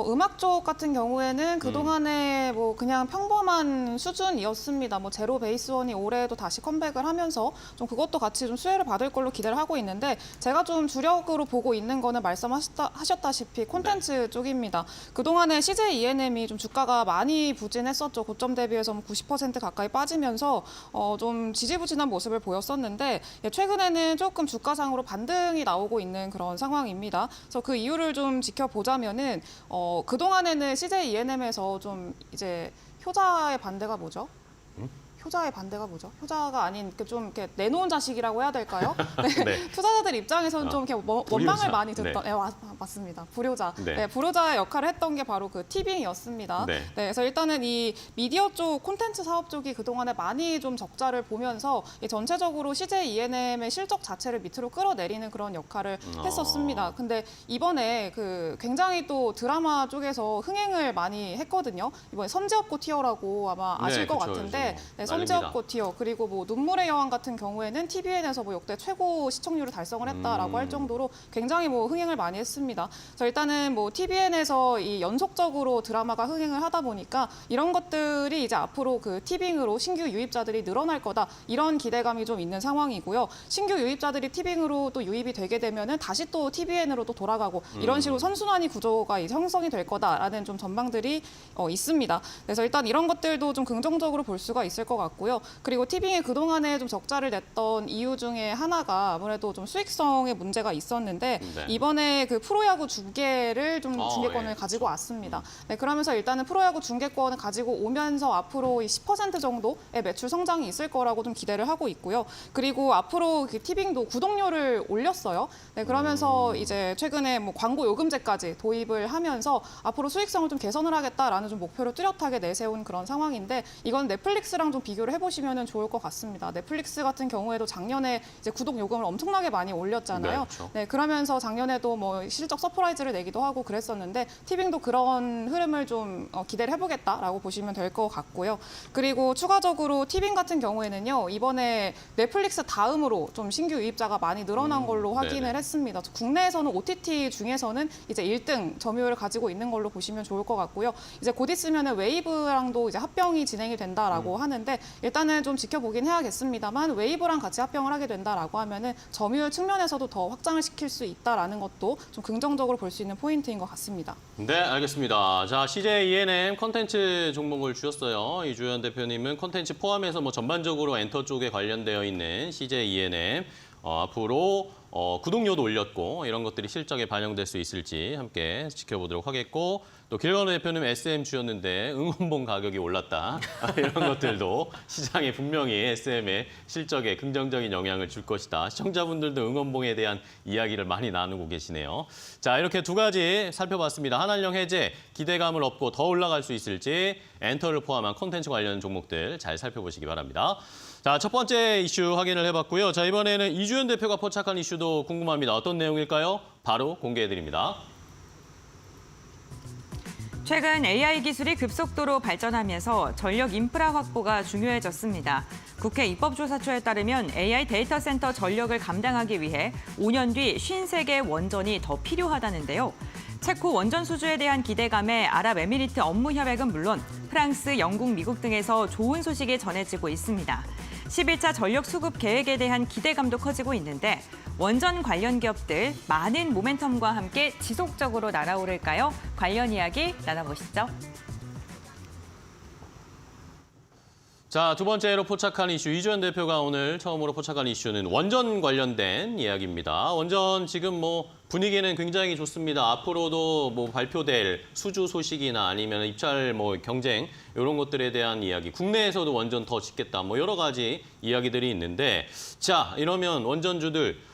음악 쪽 같은 경우에는 그동안에 뭐 그냥 평범한 수준이었습니다. 뭐 제로 베이스원이 올해도 다시 컴백을 하면서 좀 그것도 같이 좀 수혜를 받을 걸로 기대를 하고 있는데 제가 좀 주력으로 보고 있는 거는 말씀하셨다시피 콘텐츠 쪽입니다. 그동안에 CJ ENM이 좀 주가가 많이 부진했었죠. 고점 대비해서 90% 가까이 빠지면서 좀 지지부진한 모습을 보였었는데 최근에는 조금 주가상으로 반등이 나오고 있는 그런 상황입니다. 그래서 그 이유를 좀 지켜보자면은 그동안에는 CJ ENM에서 좀 이제 효자의 반대가 뭐죠? 효자의 반대가 뭐죠? 효자가 아닌 좀 이렇게 내놓은 자식이라고 해야 될까요? 네. 네. 투자자들 입장에서는 좀 이렇게 불효자. 원망을 많이 듣던, 네. 맞습니다. 불효자. 네. 네, 불효자의 역할을 했던 게 바로 그 티빙이었습니다. 네. 그래서 일단은 이 미디어 쪽 콘텐츠 사업 쪽이 그동안에 많이 좀 적자를 보면서 전체적으로 CJ ENM의 실적 자체를 밑으로 끌어내리는 그런 역할을 했었습니다. 근데 이번에 그 굉장히 또 드라마 쪽에서 흥행을 많이 했거든요. 이번에 섬지업고 티어라고 아마 아실 네, 것 그쵸, 같은데 그쵸. 네, 난립니다. 섬지업고 티어 그리고 뭐 눈물의 여왕 같은 경우에는 TVN에서 뭐 역대 최고 시청률을 달성을 했다라고 할 정도로 굉장히 뭐 흥행을 많이 했습니다. 그래서 일단은 뭐 TVN에서 이 연속적으로 드라마가 흥행을 하다 보니까 이런 것들이 이제 앞으로 그 티빙으로 신규 유입자들이 늘어날 거다 이런 기대감이 좀 있는 상황이고요. 신규 유입자들이 티빙으로 또 유입이 되게 되면은 다시 또 TVN으로 또 돌아가고 이런 식으로 선순환이 구조가 이제 형성이 될 거다라는 좀 전망들이 있습니다. 그래서 일단 이런 것들도 좀 긍정적으로 볼 수가 있을 것 같고요. 그리고 티빙이 그동안에 좀 적자를 냈던 이유 중에 하나가 아무래도 좀 수익성의 문제가 있었는데 네. 이번에 그 프로야구 중계를 좀 중계권을 예. 가지고 왔습니다. 네, 그러면서 일단은 프로야구 중계권을 가지고 오면서 앞으로 이 10% 정도의 매출 성장이 있을 거라고 좀 기대를 하고 있고요. 그리고 앞으로 그 티빙도 구독료를 올렸어요. 네, 그러면서 이제 최근에 뭐 광고 요금제까지 도입을 하면서 앞으로 수익성을 좀 개선을 하겠다라는 좀 목표를 뚜렷하게 내세운 그런 상황인데 이건 넷플릭스랑 좀 비교를 해보시면 좋을 것 같습니다. 넷플릭스 같은 경우에도 작년에 이제 구독 요금을 엄청나게 많이 올렸잖아요. 네, 그렇죠. 네, 그러면서 작년에도 뭐 실적 서프라이즈를 내기도 하고 그랬었는데 티빙도 그런 흐름을 좀 기대를 해보겠다라고 보시면 될 것 같고요. 그리고 추가적으로 티빙 같은 경우에는요 이번에 넷플릭스 다음으로 좀 신규 유입자가 많이 늘어난 걸로 확인을 네네. 했습니다. 국내에서는 OTT 중에서는 이제 1등 점유율을 가지고 있는 걸로 보시면 좋을 것 같고요. 이제 곧 있으면은 웨이브랑도 이제 합병이 진행이 된다라고 하는데 일단은 좀 지켜보긴 해야겠습니다만 웨이브랑 같이 합병을 하게 된다라고 하면은 점유율 측면에서도 더 확장을 시킬 수 있다라는 것도 좀 긍정적으로 볼 수 있는 포인트인 것 같습니다. 네, 알겠습니다. 자, CJ ENM 콘텐츠 종목을 주셨어요. 이주연 대표님은 콘텐츠 포함해서 뭐 전반적으로 엔터 쪽에 관련되어 있는 CJ ENM 앞으로 구독료도 올렸고 이런 것들이 실적에 반영될 수 있을지 함께 지켜보도록 하겠고 또 길건우 대표는 SM 주였는데 응원봉 가격이 올랐다. 이런 것들도 시장에 분명히 SM의 실적에 긍정적인 영향을 줄 것이다. 시청자분들도 응원봉에 대한 이야기를 많이 나누고 계시네요. 자, 이렇게 두 가지 살펴봤습니다. 한한령 해제, 기대감을 얻고 더 올라갈 수 있을지 엔터를 포함한 콘텐츠 관련 종목들 잘 살펴보시기 바랍니다. 자, 첫 번째 이슈 확인을 해봤고요. 자, 이번에는 이주연 대표가 포착한 이슈도 궁금합니다. 어떤 내용일까요? 바로 공개해드립니다. 최근 AI 기술이 급속도로 발전하면서 전력 인프라 확보가 중요해졌습니다. 국회 입법조사처에 따르면 AI 데이터 센터 전력을 감당하기 위해 5년 뒤 53개 원전이 더 필요하다는데요. 체코 원전 수주에 대한 기대감에 아랍에미리트 업무 협약은 물론 프랑스, 영국, 미국 등에서 좋은 소식이 전해지고 있습니다. 11차 전력 수급 계획에 대한 기대감도 커지고 있는데 원전 관련 기업들 많은 모멘텀과 함께 지속적으로 날아오를까요? 관련 이야기 나눠보시죠. 자, 두 번째로 포착한 이슈, 이주연 대표가 오늘 처음으로 포착한 이슈는 원전 관련된 이야기입니다. 원전 지금 분위기는 굉장히 좋습니다. 앞으로도 발표될 수주 소식이나 아니면 입찰 경쟁 이런 것들에 대한 이야기, 국내에서도 원전 더 짓겠다 여러 가지 이야기들이 있는데, 자, 이러면 원전주들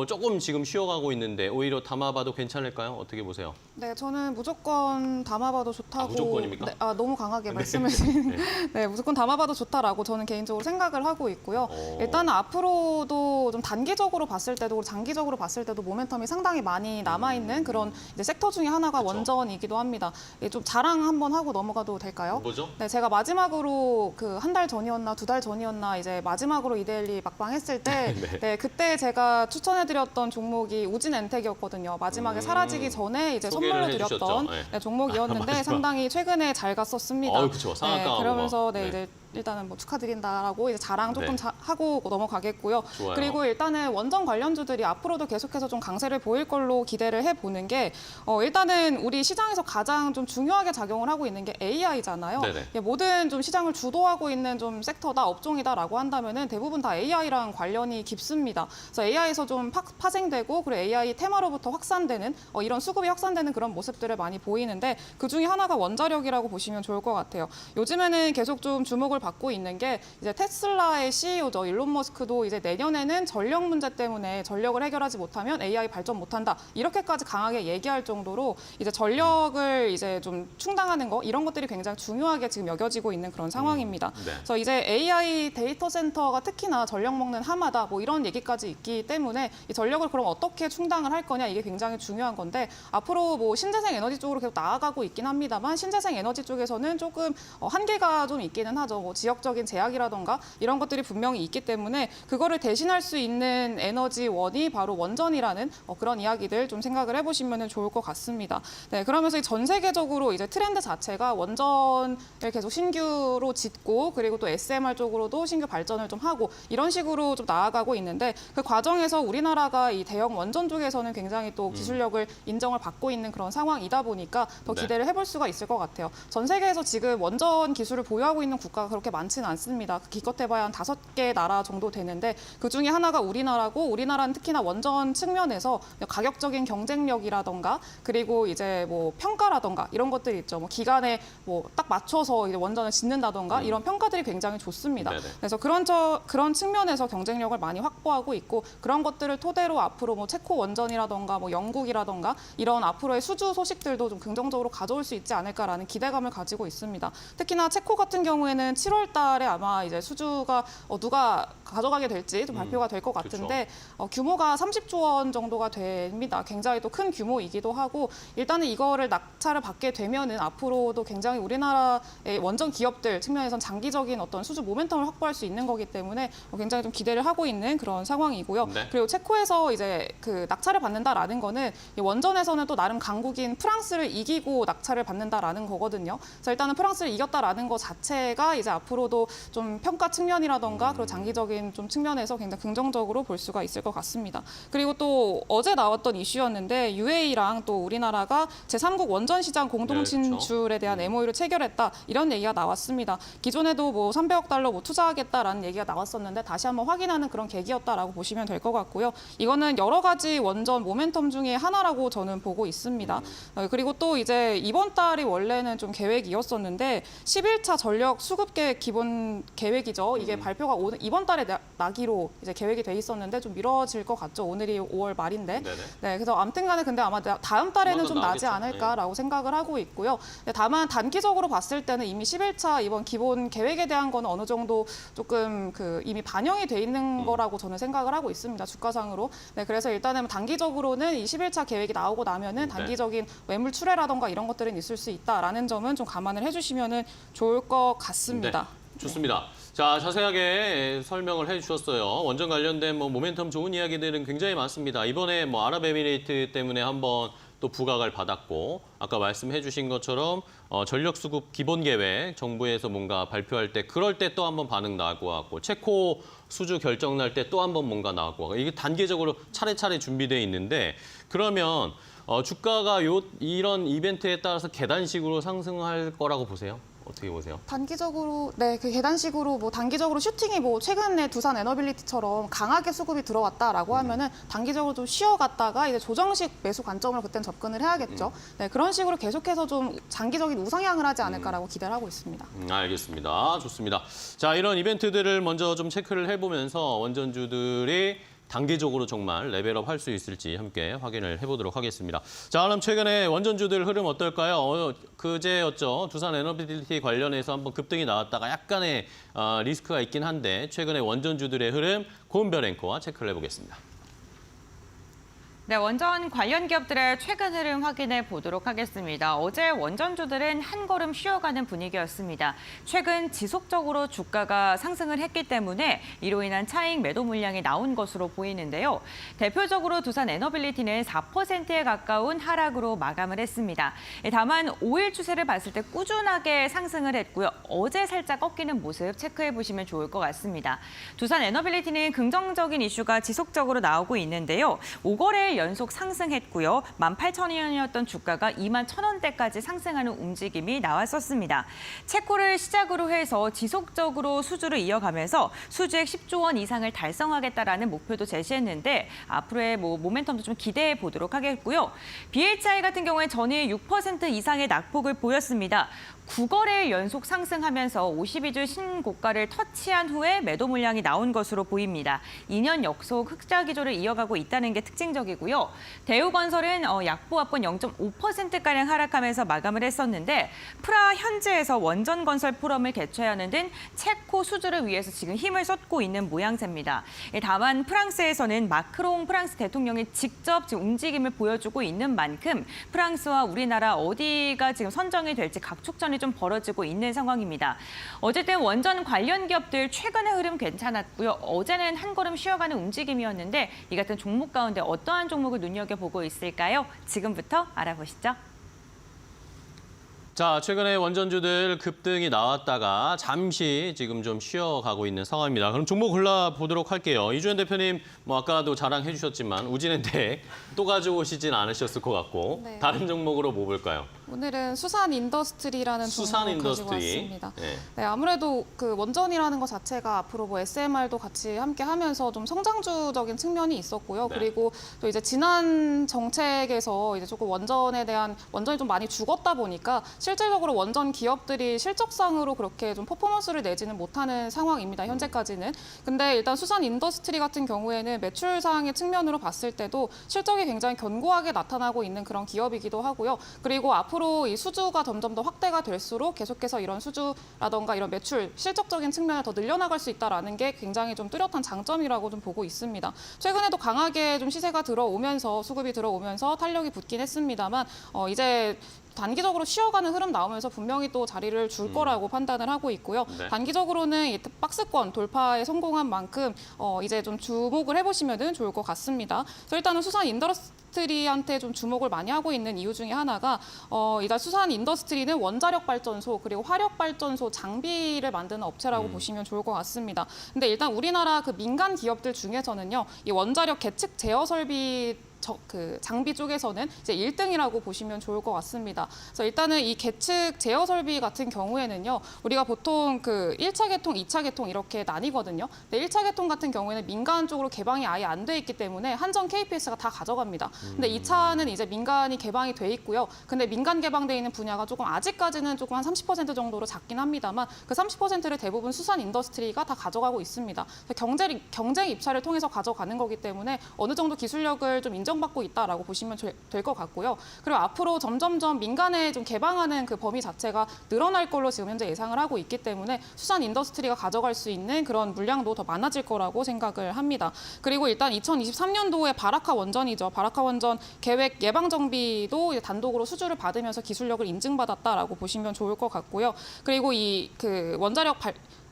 조금 지금 쉬어가고 있는데 오히려 담아봐도 괜찮을까요? 어떻게 보세요? 네, 저는 무조건 담아봐도 좋다고. 무조건입니까? 네, 너무 강하게 말씀을 주시는. 네, 무조건 담아봐도 좋다라고 저는 개인적으로 생각을 하고 있고요. 일단은 앞으로도 좀 단기적으로 봤을 때도 장기적으로 봤을 때도 모멘텀이 상당히 많이 남아있는 그런 이제 섹터 중에 하나가 그렇죠. 원전이기도 합니다. 좀 자랑 한번 하고 넘어가도 될까요? 뭐죠? 네, 제가 마지막으로 그 한 달 전이었나 두 달 전이었나 이제 마지막으로 이데일리 막방 했을 때 네, 그때 제가 추천해드렸던 종목이 우진엔텍이었거든요. 마지막에 사라지기 전에 이제 선물로 드렸던 네, 종목이었는데 상당히 최근에 잘 갔었습니다. 그렇죠. 상한가. 그러면서 이제 일단은 축하드린다라고 이제 자랑 조금 하고 넘어가겠고요. 좋아요. 그리고 일단은 원전 관련주들이 앞으로도 계속해서 좀 강세를 보일 걸로 기대를 해보는 게 일단은 우리 시장에서 가장 좀 중요하게 작용을 하고 있는 게 AI잖아요. 모든 좀 시장을 주도하고 있는 좀 섹터다, 업종이다라고 한다면은 대부분 다 AI랑 관련이 깊습니다. 그래서 AI에서 좀 파생되고 그리고 AI 테마로부터 확산되는 이런 수급이 확산되는 그런 모습들을 많이 보이는데 그 중에 하나가 원자력이라고 보시면 좋을 것 같아요. 요즘에는 계속 좀 주목을 받고 있는 게 이제 테슬라의 CEO죠. 일론 머스크도 이제 내년에는 전력 문제 때문에 전력을 해결하지 못하면 AI 발전 못한다. 이렇게까지 강하게 얘기할 정도로 이제 전력을 이제 좀 충당하는 거 이런 것들이 굉장히 중요하게 지금 여겨지고 있는 그런 상황입니다. 그래서 이제 AI 데이터 센터가 특히나 전력 먹는 하마다 이런 얘기까지 있기 때문에 이 전력을 그럼 어떻게 충당을 할 거냐 이게 굉장히 중요한 건데 앞으로 신재생 에너지 쪽으로 계속 나아가고 있긴 합니다만 신재생 에너지 쪽에서는 조금 한계가 좀 있기는 하죠. 지역적인 제약이라던가 이런 것들이 분명히 있기 때문에 그거를 대신할 수 있는 에너지원이 바로 원전이라는 그런 이야기들 좀 생각을 해보시면 좋을 것 같습니다. 네, 그러면서 전 세계적으로 이제 트렌드 자체가 원전을 계속 신규로 짓고 그리고 또 SMR 쪽으로도 신규 발전을 좀 하고 이런 식으로 좀 나아가고 있는데 그 과정에서 우리나라가 이 대형 원전 쪽에서는 굉장히 또 기술력을 인정을 받고 있는 그런 상황이다 보니까 더 기대를 해볼 수가 있을 것 같아요. 전 세계에서 지금 원전 기술을 보유하고 있는 국가가 그렇게 많지는 않습니다. 기껏해봐야 한 5개 나라 정도 되는데 그중에 하나가 우리나라고 우리나라는 특히나 원전 측면에서 가격적인 경쟁력이라던가 그리고 이제 평가라던가 이런 것들이 있죠. 기간에 딱 맞춰서 이제 원전을 짓는다던가 이런 평가들이 굉장히 좋습니다. 그래서 그런 측면에서 경쟁력을 많이 확보하고 있고 그런 것들을 토대로 앞으로 체코 원전이라던가 영국이라던가 이런 앞으로의 수주 소식들도 좀 긍정적으로 가져올 수 있지 않을까라는 기대감을 가지고 있습니다. 특히나 체코 같은 경우에는 7월 달에 아마 이제 수주가 누가 가져가게 될지 좀 발표가 될 것 같은데 규모가 30조 원 정도가 됩니다. 굉장히 또 큰 규모이기도 하고 일단은 이거를 낙찰을 받게 되면은 앞으로도 굉장히 우리나라의 원전 기업들 측면에선 장기적인 어떤 수주 모멘텀을 확보할 수 있는 거기 때문에 굉장히 좀 기대를 하고 있는 그런 상황이고요. 그리고 체코에서 이제 그 낙찰을 받는다라는 거는 원전에서는 또 나름 강국인 프랑스를 이기고 낙찰을 받는다라는 거거든요. 그래서 일단은 프랑스를 이겼다라는 거 자체가 이제 앞으로도 좀 평가 측면이라던가 그리고 장기적인 좀 측면에서 굉장히 긍정적으로 볼 수가 있을 것 같습니다. 그리고 또 어제 나왔던 이슈였는데 UAE랑 또 우리나라가 제3국 원전 시장 공동 네, 진출에 대한 MOU를 체결했다 이런 얘기가 나왔습니다. 기존에도 뭐 300억 달러 뭐 투자하겠다라는 얘기가 나왔었는데 다시 한번 확인하는 그런 계기였다라고 보시면 될 것 같고요. 이거는 여러 가지 원전 모멘텀 중에 하나라고 저는 보고 있습니다. 그리고 또 이제 이번 달이 원래는 좀 계획이었었는데 11차 전력 수급 계획 기본 계획이죠. 이게 발표가 이번 달에 나기로 이제 계획이 돼 있었는데 좀 미뤄질 것 같죠. 오늘이 5월 말인데. 네네. 네, 그래서 아무튼간에 근데 아마 다음 달에는 좀 나지 나오겠죠. 않을까라고 생각을 하고 있고요. 다만 단기적으로 봤을 때는 이미 11차 이번 기본 계획에 대한 거는 어느 정도 조금 이미 반영이 돼 있는 거라고 저는 생각을 하고 있습니다. 주가상으로. 네, 그래서 일단은 단기적으로는 이 11차 계획이 나오고 나면은 단기적인 매물 출회라던가 이런 것들은 있을 수 있다라는 점은 좀 감안을 해주시면은 좋을 것 같습니다. 네, 좋습니다. 자, 자세하게 설명을 해주셨어요. 원전 관련된 모멘텀 좋은 이야기들은 굉장히 많습니다. 이번에 아랍에미레이트 때문에 한번 또 부각을 받았고, 아까 말씀해주신 것처럼 전력 수급 기본 계획 정부에서 뭔가 발표할 때 그럴 때 또 한번 반응 나고 왔고, 체코 수주 결정 날 때 또 한번 뭔가 나고, 이게 단계적으로 차례차례 준비되어 있는데, 그러면 주가가 이런 이벤트에 따라서 계단식으로 상승할 거라고 보세요? 어떻게 보세요? 단기적으로 그 계단식으로 단기적으로 슈팅이 최근에 두산 에너빌리티처럼 강하게 수급이 들어왔다라고 하면은 단기적으로 좀 쉬어갔다가 이제 조정식 매수 관점으로 그땐 접근을 해야겠죠. 네, 그런 식으로 계속해서 좀 장기적인 우상향을 하지 않을까라고 기대를 하고 있습니다. 알겠습니다. 좋습니다. 자, 이런 이벤트들을 먼저 좀 체크를 해보면서 원전주들이 단계적으로 정말 레벨업 할 수 있을지 함께 확인을 해보도록 하겠습니다. 자, 그럼 최근에 원전주들 흐름 어떨까요? 그제였죠. 두산 에너빌리티 관련해서 한번 급등이 나왔다가 약간의 리스크가 있긴 한데 최근에 원전주들의 흐름 고은별 앵커와 체크를 해보겠습니다. 네, 원전 관련 기업들의 최근 흐름 확인해 보도록 하겠습니다. 어제 원전주들은 한 걸음 쉬어가는 분위기였습니다. 최근 지속적으로 주가가 상승을 했기 때문에 이로 인한 차익 매도 물량이 나온 것으로 보이는데요. 대표적으로 두산 에너빌리티는 4%에 가까운 하락으로 마감을 했습니다. 다만 5일 추세를 봤을 때 꾸준하게 상승을 했고요. 어제 살짝 꺾이는 모습 체크해 보시면 좋을 것 같습니다. 두산 에너빌리티는 긍정적인 이슈가 지속적으로 나오고 있는데요. 5거래일 연속 상승했고요. 18,000원이었던 주가가 21,000원대까지 상승하는 움직임이 나왔었습니다. 체코를 시작으로 해서 지속적으로 수주를 이어가면서 수주액 10조 원 이상을 달성하겠다라는 목표도 제시했는데 앞으로의 모멘텀도 좀 기대해 보도록 하겠고요. BHI 같은 경우에 전일 6% 이상의 낙폭을 보였습니다. 9거래일 연속 상승하면서 52주 신고가를 터치한 후에 매도 물량이 나온 것으로 보입니다. 2년 역속 흑자 기조를 이어가고 있다는 게 특징적이고요. 대우건설은 약보합권 0.5%가량 하락하면서 마감을 했었는데 프라하 현지에서 원전건설 포럼을 개최하는 등 체코 수주를 위해서 지금 힘을 쏟고 있는 모양새입니다. 다만 프랑스에서는 마크롱 프랑스 대통령이 직접 지금 움직임을 보여주고 있는 만큼 프랑스와 우리나라 어디가 지금 선정이 될지 각축전이 좀 벌어지고 있는 상황입니다. 어쨌든 원전 관련 기업들 최근의 흐름 괜찮았고요. 어제는 한 걸음 쉬어가는 움직임이었는데 이 같은 종목 가운데 어떠한 종목을 눈여겨보고 있을까요? 지금부터 알아보시죠. 자, 최근에 원전주들 급등이 나왔다가 잠시 지금 좀 쉬어가고 있는 상황입니다. 그럼 종목 골라보도록 할게요. 이주연 대표님, 아까도 자랑해 주셨지만 우진엔텍 또 가져오시진 않으셨을 것 같고 네. 다른 종목으로 뭐 볼까요? 오늘은 수산 인더스트리라는 수산 종목을 가지고 인더스트리. 왔습니다. 네. 네, 아무래도 원전이라는 것 자체가 앞으로 SMR도 같이 함께 하면서 좀 성장주적인 측면이 있었고요. 네. 그리고 또 이제 지난 정책에서 이제 조금 원전이 좀 많이 죽었다 보니까 실질적으로 원전 기업들이 실적상으로 그렇게 좀 퍼포먼스를 내지는 못하는 상황입니다. 현재까지는. 근데 일단 수산 인더스트리 같은 경우에는 매출상의 측면으로 봤을 때도 실적이 굉장히 견고하게 나타나고 있는 그런 기업이기도 하고요. 그리고 앞으로 이 수주가 점점 더 확대가 될수록 계속해서 이런 수주라던가 이런 매출, 실적적인 측면을 더 늘려나갈 수 있다라는 게 굉장히 좀 뚜렷한 장점이라고 좀 보고 있습니다. 최근에도 강하게 좀 시세가 들어오면서 수급이 들어오면서 탄력이 붙긴 했습니다만 이제 단기적으로 쉬어가는 흐름 나오면서 분명히 또 자리를 줄 거라고 판단을 하고 있고요. 네. 단기적으로는 이 박스권 돌파에 성공한 만큼 이제 좀 주목을 해보시면 좋을 것 같습니다. 그래서 일단은 수산 인더스트리한테 좀 주목을 많이 하고 있는 이유 중에 하나가 일단 수산 인더스트리는 원자력 발전소 그리고 화력 발전소 장비를 만드는 업체라고 보시면 좋을 것 같습니다. 근데 일단 우리나라 그 민간 기업들 중에서는요, 이 원자력 계측 제어 설비 그 장비 쪽에서는 이제 1등이라고 보시면 좋을 것 같습니다. 그래서 일단은 이 계측 제어 설비 같은 경우에는요, 우리가 보통 그 1차 계통, 2차 계통 이렇게 나뉘거든요. 근데 1차 계통 같은 경우에는 민간 쪽으로 개방이 아예 안 돼 있기 때문에 한전 KPS가 다 가져갑니다. 근데 2차는 이제 민간이 개방이 돼 있고요. 근데 민간 개방돼 있는 분야가 조금 아직까지는 조금 한 30% 정도로 작긴 합니다만 그 30%를 대부분 수산 인더스트리가 다 가져가고 있습니다. 경쟁 입찰을 통해서 가져가는 거기 때문에 어느 정도 기술력을 좀 인정받고 있다라고 보시면 될 것 같고요. 그리고 앞으로 점점점 민간에 좀 개방하는 그 범위 자체가 늘어날 걸로 지금 현재 예상을 하고 있기 때문에 수산 인더스트리가 가져갈 수 있는 그런 물량도 더 많아질 거라고 생각을 합니다. 그리고 일단 2023년도에 바라카 원전이죠. 바라카 원전 계획 예방 정비도 단독으로 수주를 받으면서 기술력을 인증받았다라고 보시면 좋을 것 같고요. 그리고 이 그 원자력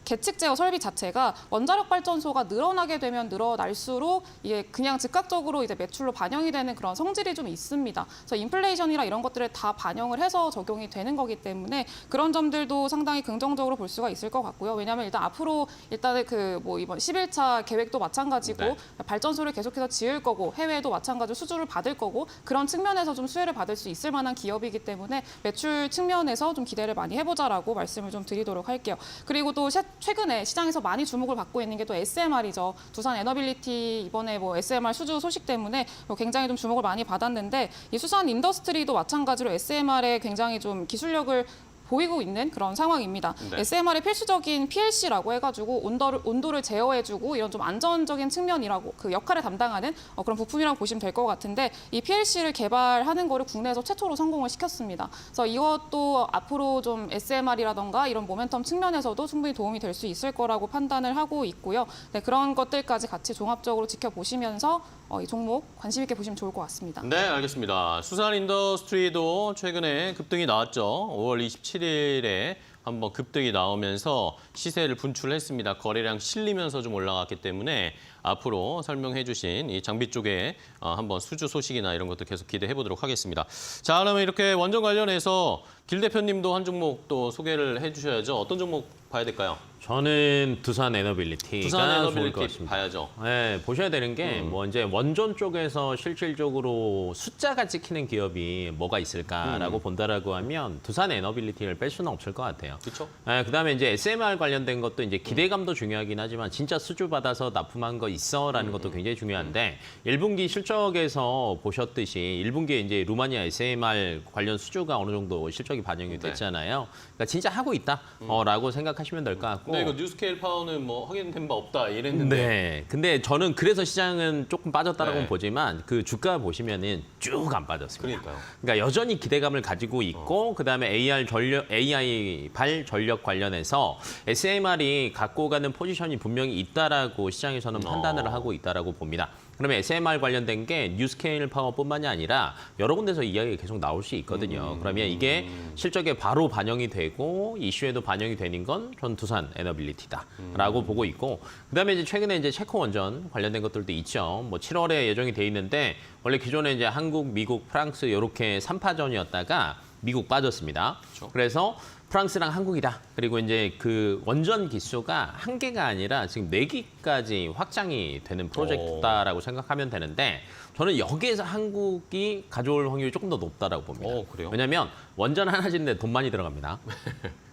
계측 제어 설비 자체가 원자력 발전소가 늘어나게 되면 늘어날수록 이게 그냥 즉각적으로 이제 매출로 반영이 되는 그런 성질이 좀 있습니다. 그래서 인플레이션이나 이런 것들을 다 반영을 해서 적용이 되는 거기 때문에 그런 점들도 상당히 긍정적으로 볼 수가 있을 것 같고요. 왜냐하면 일단 앞으로 일단은 그 뭐 이번 11차 계획도 마찬가지고 네. 발전소를 계속해서 지을 거고 해외에도 마찬가지로 수주를 받을 거고 그런 측면에서 좀 수혜를 받을 수 있을 만한 기업이기 때문에 매출 측면에서 좀 기대를 많이 해보자라고 말씀을 좀 드리도록 할게요. 그리고 또 최근에 시장에서 많이 주목을 받고 있는 게 또 SMR이죠. 두산 에너빌리티 이번에 뭐 SMR 수주 소식 때문에 굉장히 좀 주목을 많이 받았는데 이 수산 인더스트리도 마찬가지로 SMR에 굉장히 좀 기술력을 보이고 있는 그런 상황입니다. 네. SMR의 필수적인 PLC라고 해가지고 온도를 제어해주고 이런 좀 안전적인 측면이라고 그 역할을 담당하는 그런 부품이라고 보시면 될 것 같은데 이 PLC를 개발하는 거를 국내에서 최초로 성공을 시켰습니다. 그래서 이것도 앞으로 좀 SMR이라던가 이런 모멘텀 측면에서도 충분히 도움이 될 수 있을 거라고 판단을 하고 있고요. 네, 그런 것들까지 같이 종합적으로 지켜보시면서 이 종목 관심 있게 보시면 좋을 것 같습니다. 네, 알겠습니다. 수산 인더스트리도 최근에 급등이 나왔죠. 5월 27일에 한번 급등이 나오면서 시세를 분출했습니다. 거래량 실리면서 좀 올라갔기 때문에 앞으로 설명해 주신 이 장비 쪽에 한번 수주 소식이나 이런 것도 계속 기대해 보도록 하겠습니다. 자, 그러면 이렇게 원전 관련해서 길 대표님도 한 종목 또 소개를 해 주셔야죠. 어떤 종목 봐야 될까요? 저는 두산 에너빌리티가 두산 좋을 것 에너빌리티 같습니다. 봐야죠. 네, 보셔야 되는 게 뭐 이제 원전 쪽에서 실질적으로 숫자가 찍히는 기업이 뭐가 있을까라고 본다라고 하면 두산 에너빌리티를 뺄 수는 없을 것 같아요. 그렇죠? 네, 그다음에 이제 SMR 관련된 것도 이제 기대감도 중요하긴 하지만 진짜 수주 받아서 납품한 거 있어라는 것도 굉장히 중요한데 1분기 실적에서 보셨듯이 1분기에 이제 루마니아 SMR 관련 수주가 어느 정도 실적이 반영이 됐잖아요. 그러니까 진짜 하고 있다라고 생각하시면 될 것 같고. 근데 이거 뉴스케일 파워는 뭐 확인된 바 없다 이랬는데. 네. 근데 저는 그래서 시장은 조금 빠졌다라고 네. 보지만 그 주가 보시면은 쭉 안 빠졌습니다. 그러니까요. 그러니까 여전히 기대감을 가지고 있고 그다음에 AI 발 전력 관련해서 SMR이 갖고 가는 포지션이 분명히 있다라고 시장에서는 판단을 하고 있다라고 봅니다. 그러면 SMR 관련된 게 뉴스케일 파워뿐만이 아니라 여러 군데서 이야기가 계속 나올 수 있거든요. 그러면 이게 실적에 바로 반영이 되고 이슈에도 반영이 되는 건 전 두산 에너빌리티다라고 보고 있고 그다음에 이제 최근에 이제 체코 원전 관련된 것들도 있죠. 뭐 7월에 예정이 돼 있는데 원래 기존에 이제 한국, 미국, 프랑스 이렇게 3파전이었다가 미국 빠졌습니다. 그렇죠. 그래서 프랑스랑 한국이다. 그리고 이제 그 원전 기수가 한 개가 아니라 지금 4기까지 확장이 되는 프로젝트다라고 생각하면 되는데 저는 여기에서 한국이 가져올 확률이 조금 더 높다라고 봅니다. 그래요? 왜냐하면 원전 하나 짓는데 돈 많이 들어갑니다.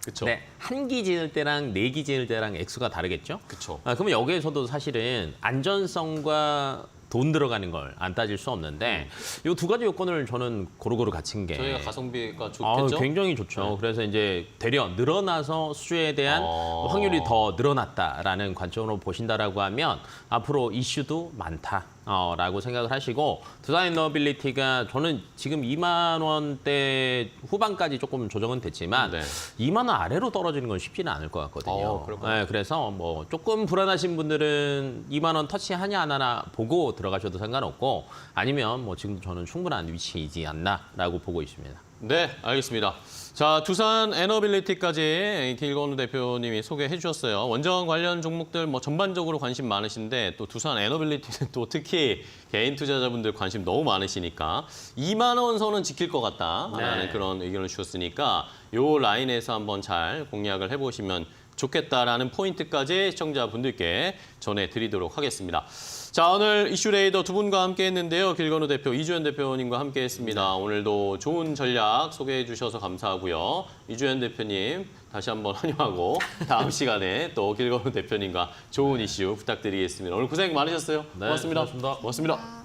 그렇죠. 네, 한 기 지을 때랑 4기 지을 때랑 액수가 다르겠죠? 그렇죠. 그러면 여기에서도 사실은 안전성과 돈 들어가는 걸 안 따질 수 없는데 이 두 가지 요건을 저는 고루고루 갖춘 게 저희가 가성비가 좋겠죠? 굉장히 좋죠. 네. 그래서 이제 되려 늘어나서 수주에 대한 확률이 더 늘어났다라는 관점으로 보신다라고 하면 앞으로 이슈도 많다라고 생각을 하시고 두산 에너빌리티가 저는 지금 2만 원대 후반까지 조금 조정은 됐지만 네. 2만 원 아래로 떨어지는 건 쉽지는 않을 것 같거든요. 그렇군요. 네, 그래서 뭐 조금 불안하신 분들은 2만 원 터치하냐 안 하나 보고 들어가셔도 상관없고 아니면 뭐 지금 저는 충분한 위치이지 않나라고 보고 있습니다. 네, 알겠습니다. 자, 두산 에너빌리티까지 길건우 대표님이 소개해 주셨어요. 원정 관련 종목들 뭐 전반적으로 관심 많으신데 또 두산 에너빌리티는 또 특히 개인 투자자분들 관심 너무 많으시니까 2만 원 선은 지킬 것 같다라는 네. 그런 의견을 주셨으니까 요 라인에서 한번 잘 공략을 해보시면 좋겠다라는 포인트까지 시청자분들께 전해드리도록 하겠습니다. 자, 오늘 이슈레이더 두 분과 함께 했는데요. 길건우 대표, 이주연 대표님과 함께 했습니다. 오늘도 좋은 전략 소개해 주셔서 감사하고요. 이주연 대표님 다시 한번 환영하고 다음 시간에 또 길건우 대표님과 좋은 이슈 부탁드리겠습니다. 오늘 고생 많으셨어요. 네, 고맙습니다. 고맙습니다. 고맙습니다.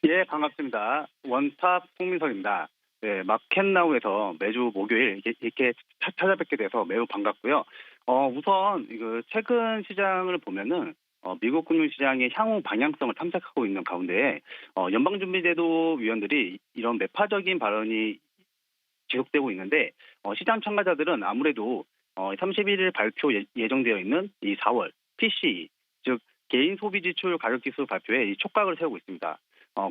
예, 반갑습니다. 원탑 송민석입니다. 네, 마켓나우에서 매주 목요일 이렇게 찾아뵙게 돼서 매우 반갑고요. 우선 최근 시장을 보면은 미국 금융시장의 향후 방향성을 탐색하고 있는 가운데 연방준비제도 위원들이 이런 매파적인 발언이 지속되고 있는데 시장 참가자들은 아무래도 31일 발표 예정되어 있는 이 4월 PCE, 즉 개인 소비 지출 가격 지수 발표에 이 촉각을 세우고 있습니다.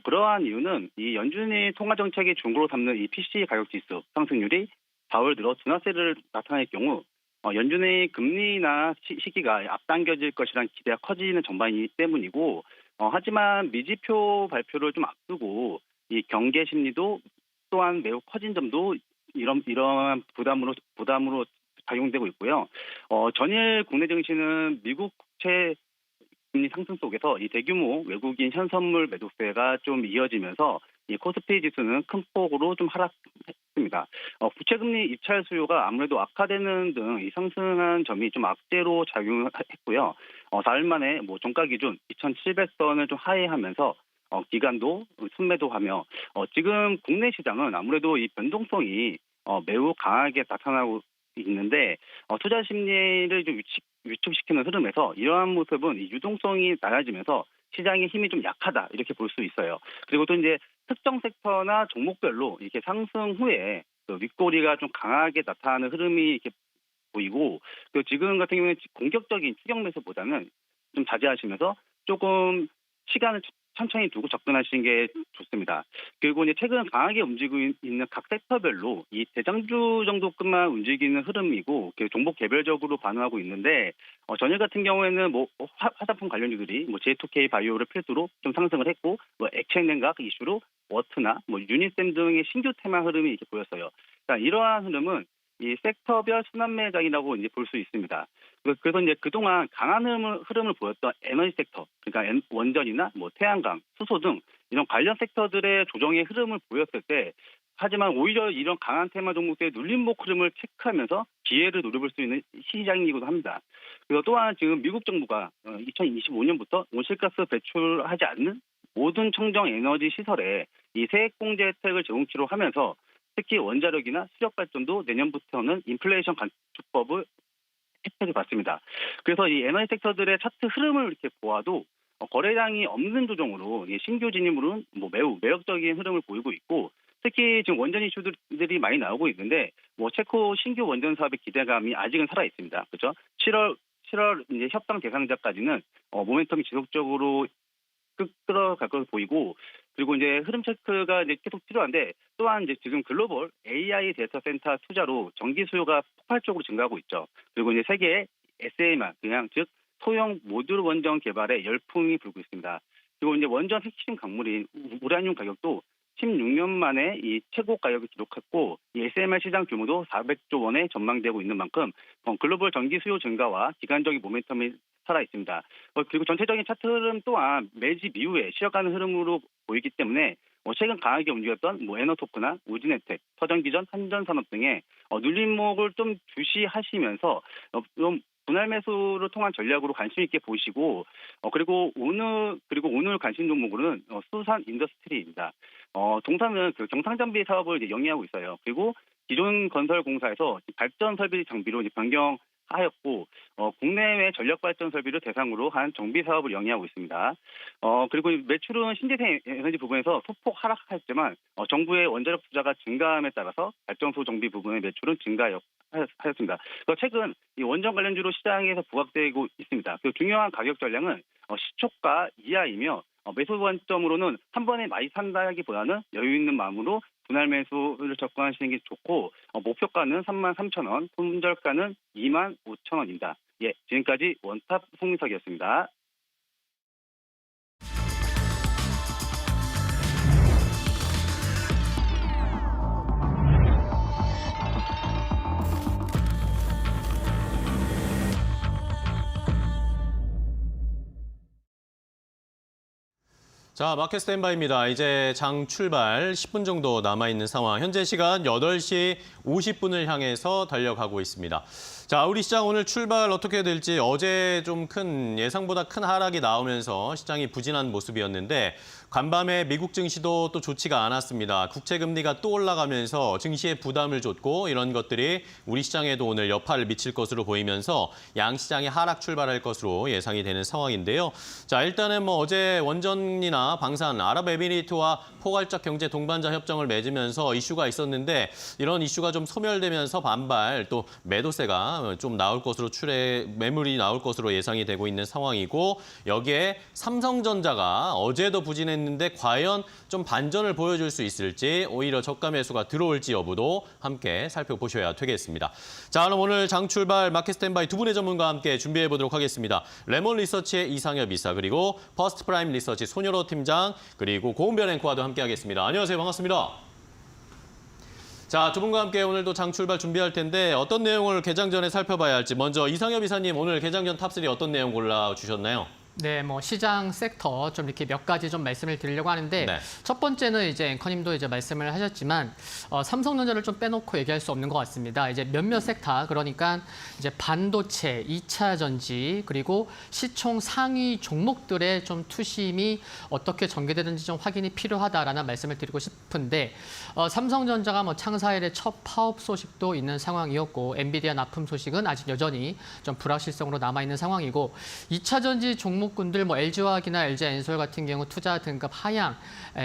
그러한 이유는 이 연준이 통화 정책의 중고로 삼는 이 PC 가격 지수 상승률이 4월 들어 둔화세를 나타낼 경우 연준의 금리나 시기가 앞당겨질 것이라는 기대가 커지는 전반이기 때문이고 하지만 미지표 발표를 좀 앞두고 이 경계 심리도 또한 매우 커진 점도 이러한 부담으로 작용되고 있고요. 전일 국내 증시는 미국 국채 금리 상승 속에서 이 대규모 외국인 현선물 매도세가 좀 이어지면서 이 코스피 지수는 큰 폭으로 좀 하락했습니다. 국채금리 입찰 수요가 아무래도 악화되는 등 이 상승한 점이 좀 악재로 작용했고요. 4일 만에 종가 기준 2,700선을 좀 하회하면서 기간도 순매도하며 지금 국내 시장은 아무래도 이 변동성이 매우 강하게 나타나고 있는데 투자 심리를 좀 위축시키는 흐름에서 이러한 모습은 이 유동성이 낮아지면서 시장의 힘이 좀 약하다 이렇게 볼 수 있어요. 그리고 또 이제 특정 섹터나 종목별로 이렇게 상승 후에 윗꼬리가 좀 강하게 나타나는 흐름이 이렇게 보이고 또 지금 같은 경우는 공격적인 추격 매수보다는 좀 자제하시면서 조금 시간을 천천히 두고 접근하시는 게 좋습니다. 그리고 이제 최근 강하게 움직이고 있는 각 섹터별로 이 대장주 정도급만 움직이는 흐름이고 종목 개별적으로 반응하고 있는데 전일 같은 경우에는 화장품 관련주들이 J2K 바이오를 필두로 좀 상승을 했고 액체 냉각 이슈로 워트나 유니셈 등의 신규 테마 흐름이 이렇게 보였어요. 그러니까 이러한 흐름은 이 섹터별 순환 매장이라고 이제 볼 수 있습니다. 그래서 이제 그동안 강한 흐름을 보였던 에너지 섹터, 그러니까 원전이나 태양광, 수소 등 이런 관련 섹터들의 조정의 흐름을 보였을 때, 하지만 오히려 이런 강한 테마 종목들의 눌림목 흐름을 체크하면서 기회를 노려볼 수 있는 시장이기도 합니다. 그리고 또한 지금 미국 정부가 2025년부터 온실가스 배출하지 않는 모든 청정 에너지 시설에 이 세액공제 혜택을 제공키로 하면서 특히 원자력이나 수력 발전도 내년부터는 인플레이션 감축법을 혜택을 받습니다. 그래서 이 에너지 섹터들의 차트 흐름을 이렇게 보아도 거래량이 없는 조정으로 신규 진입으로는 매우 매력적인 흐름을 보이고 있고 특히 지금 원전 이슈들이 많이 나오고 있는데 체코 신규 원전 사업의 기대감이 아직은 살아 있습니다. 그렇죠? 7월 이제 협상 대상자까지는 모멘텀이 지속적으로 끌어갈 것으로 보이고 그리고 이제 흐름 체크가 이제 계속 필요한데 또한 이제 지금 글로벌 AI 데이터 센터 투자로 전기 수요가 폭발적으로 증가하고 있죠. 그리고 이제 세계 SA만 그냥 즉 소형 모듈 원전 개발에 열풍이 불고 있습니다. 그리고 이제 원전 핵심 광물인 우라늄 가격도 16년 만에 이 최고 가격을 기록했고 이 SMR 시장 규모도 400조 원에 전망되고 있는 만큼 글로벌 전기 수요 증가와 기간적인 모멘텀이 살아 있습니다. 그리고 전체적인 차트 흐름 또한 매집 이후에 쉬어가는 흐름으로 보이기 때문에 최근 강하게 움직였던 에너토크나 우진혜택, 서전기전, 한전산업 등의 눌림목을 좀 주시하시면서 좀 분할 매수를 통한 전략으로 관심 있게 보시고 그리고 오늘 관심 종목으로는 수산 인더스트리입니다. 동사는 경상장비 사업을 이제 영위하고 있어요. 그리고 기존 건설공사에서 발전 설비 장비로 이제 변경 하였고 국내외 전력발전 설비를 대상으로 한 정비 사업을 영위하고 있습니다. 그리고 매출은 신재생 에너지 부분에서 소폭 하락하였지만 정부의 원자력 투자가 증가함에 따라서 발전소 정비 부분의 매출은 증가하였습니다. 최근 이 원전 관련주로 시장에서 부각되고 있습니다. 그 중요한 가격 전략은 시초가 이하이며 매수 관점으로는 한 번에 많이 산다기보다는 여유 있는 마음으로 분할 매수를 접근하시는 게 좋고 목표가는 33,000원, 손절가는 25,000원입니다. 예, 지금까지 원탑 송민석이었습니다. 자, 마켓 스탠바이입니다. 이제 장 출발 10분 정도 남아있는 상황. 현재 시간 8시 50분을 향해서 달려가고 있습니다. 자, 우리 시장 오늘 출발 어떻게 될지 어제 좀 예상보다 큰 하락이 나오면서 시장이 부진한 모습이었는데 간밤에 미국 증시도 또 좋지가 않았습니다. 국채 금리가 또 올라가면서 증시에 부담을 줬고 이런 것들이 우리 시장에도 오늘 여파를 미칠 것으로 보이면서 양시장이 하락 출발할 것으로 예상이 되는 상황인데요. 자, 일단은 어제 원전이나 방산, 아랍에미리트와 포괄적 경제 동반자 협정을 맺으면서 이슈가 있었는데 이런 이슈가 좀 소멸되면서 반발 또 매도세가 좀 나올 것으로 매물이 나올 것으로 예상이 되고 있는 상황이고 여기에 삼성전자가 어제도 부진했는데 과연 좀 반전을 보여줄 수 있을지 오히려 저가 매수가 들어올지 여부도 함께 살펴보셔야 되겠습니다. 자, 그럼 오늘 장 출발 마켓 스탠바이 두 분의 전문가와 함께 준비해 보도록 하겠습니다. 레몬 리서치의 이상엽 이사 그리고 퍼스트 프라임 리서치 손여로 팀장 그리고 고은별 앵커와도 함께하겠습니다. 안녕하세요. 반갑습니다. 자, 두 분과 함께 오늘도 장 출발 준비할 텐데 어떤 내용을 개장 전에 살펴봐야 할지 먼저 이상엽 이사님 오늘 개장 전 탑3 어떤 내용 골라주셨나요? 네, 시장 섹터 좀 이렇게 몇 가지 좀 말씀을 드리려고 하는데 네. 첫 번째는 이제 앵커님도 이제 말씀을 하셨지만 삼성전자를 좀 빼놓고 얘기할 수 없는 것 같습니다. 이제 몇몇 섹터 그러니까 이제 반도체, 2차 전지 그리고 시총 상위 종목들의 좀 투심이 어떻게 전개되는지 좀 확인이 필요하다라는 말씀을 드리고 싶은데 삼성전자가 창사 이래 첫 파업 소식도 있는 상황이었고 엔비디아 납품 소식은 아직 여전히 좀 불확실성으로 남아 있는 상황이고 2차 전지 종목 군들 LG화학이나 LG엔솔 같은 경우 투자 등급 하향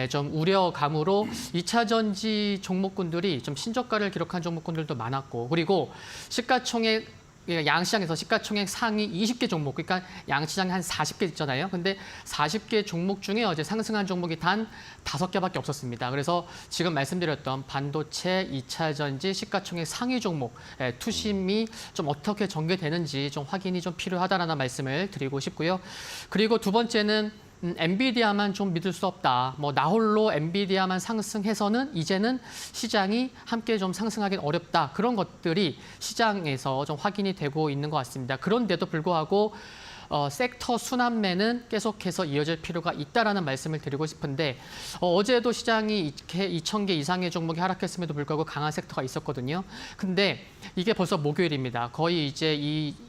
좀 우려감으로 2차 전지 종목군들이 좀 신저가를 기록한 종목군들도 많았고 그리고 시가총액 양시장에서 시가총액 상위 20개 종목, 그러니까 양시장에 한 40개 있잖아요. 근데 40개 종목 중에 어제 상승한 종목이 단 5개밖에 없었습니다. 그래서 지금 말씀드렸던 반도체, 2차 전지, 시가총액 상위 종목 투심이 좀 어떻게 전개되는지 좀 확인이 좀 필요하다라는 말씀을 드리고 싶고요. 그리고 두 번째는 엔비디아만 좀 믿을 수 없다. 나홀로 엔비디아만 상승해서는 이제는 시장이 함께 좀 상승하기는 어렵다. 그런 것들이 시장에서 좀 확인이 되고 있는 것 같습니다. 그런데도 불구하고 섹터 순환매는 계속해서 이어질 필요가 있다라는 말씀을 드리고 싶은데 어제도 시장이 2,000개 이상의 종목이 하락했음에도 불구하고 강한 섹터가 있었거든요. 근데 이게 벌써 목요일입니다. 거의 이제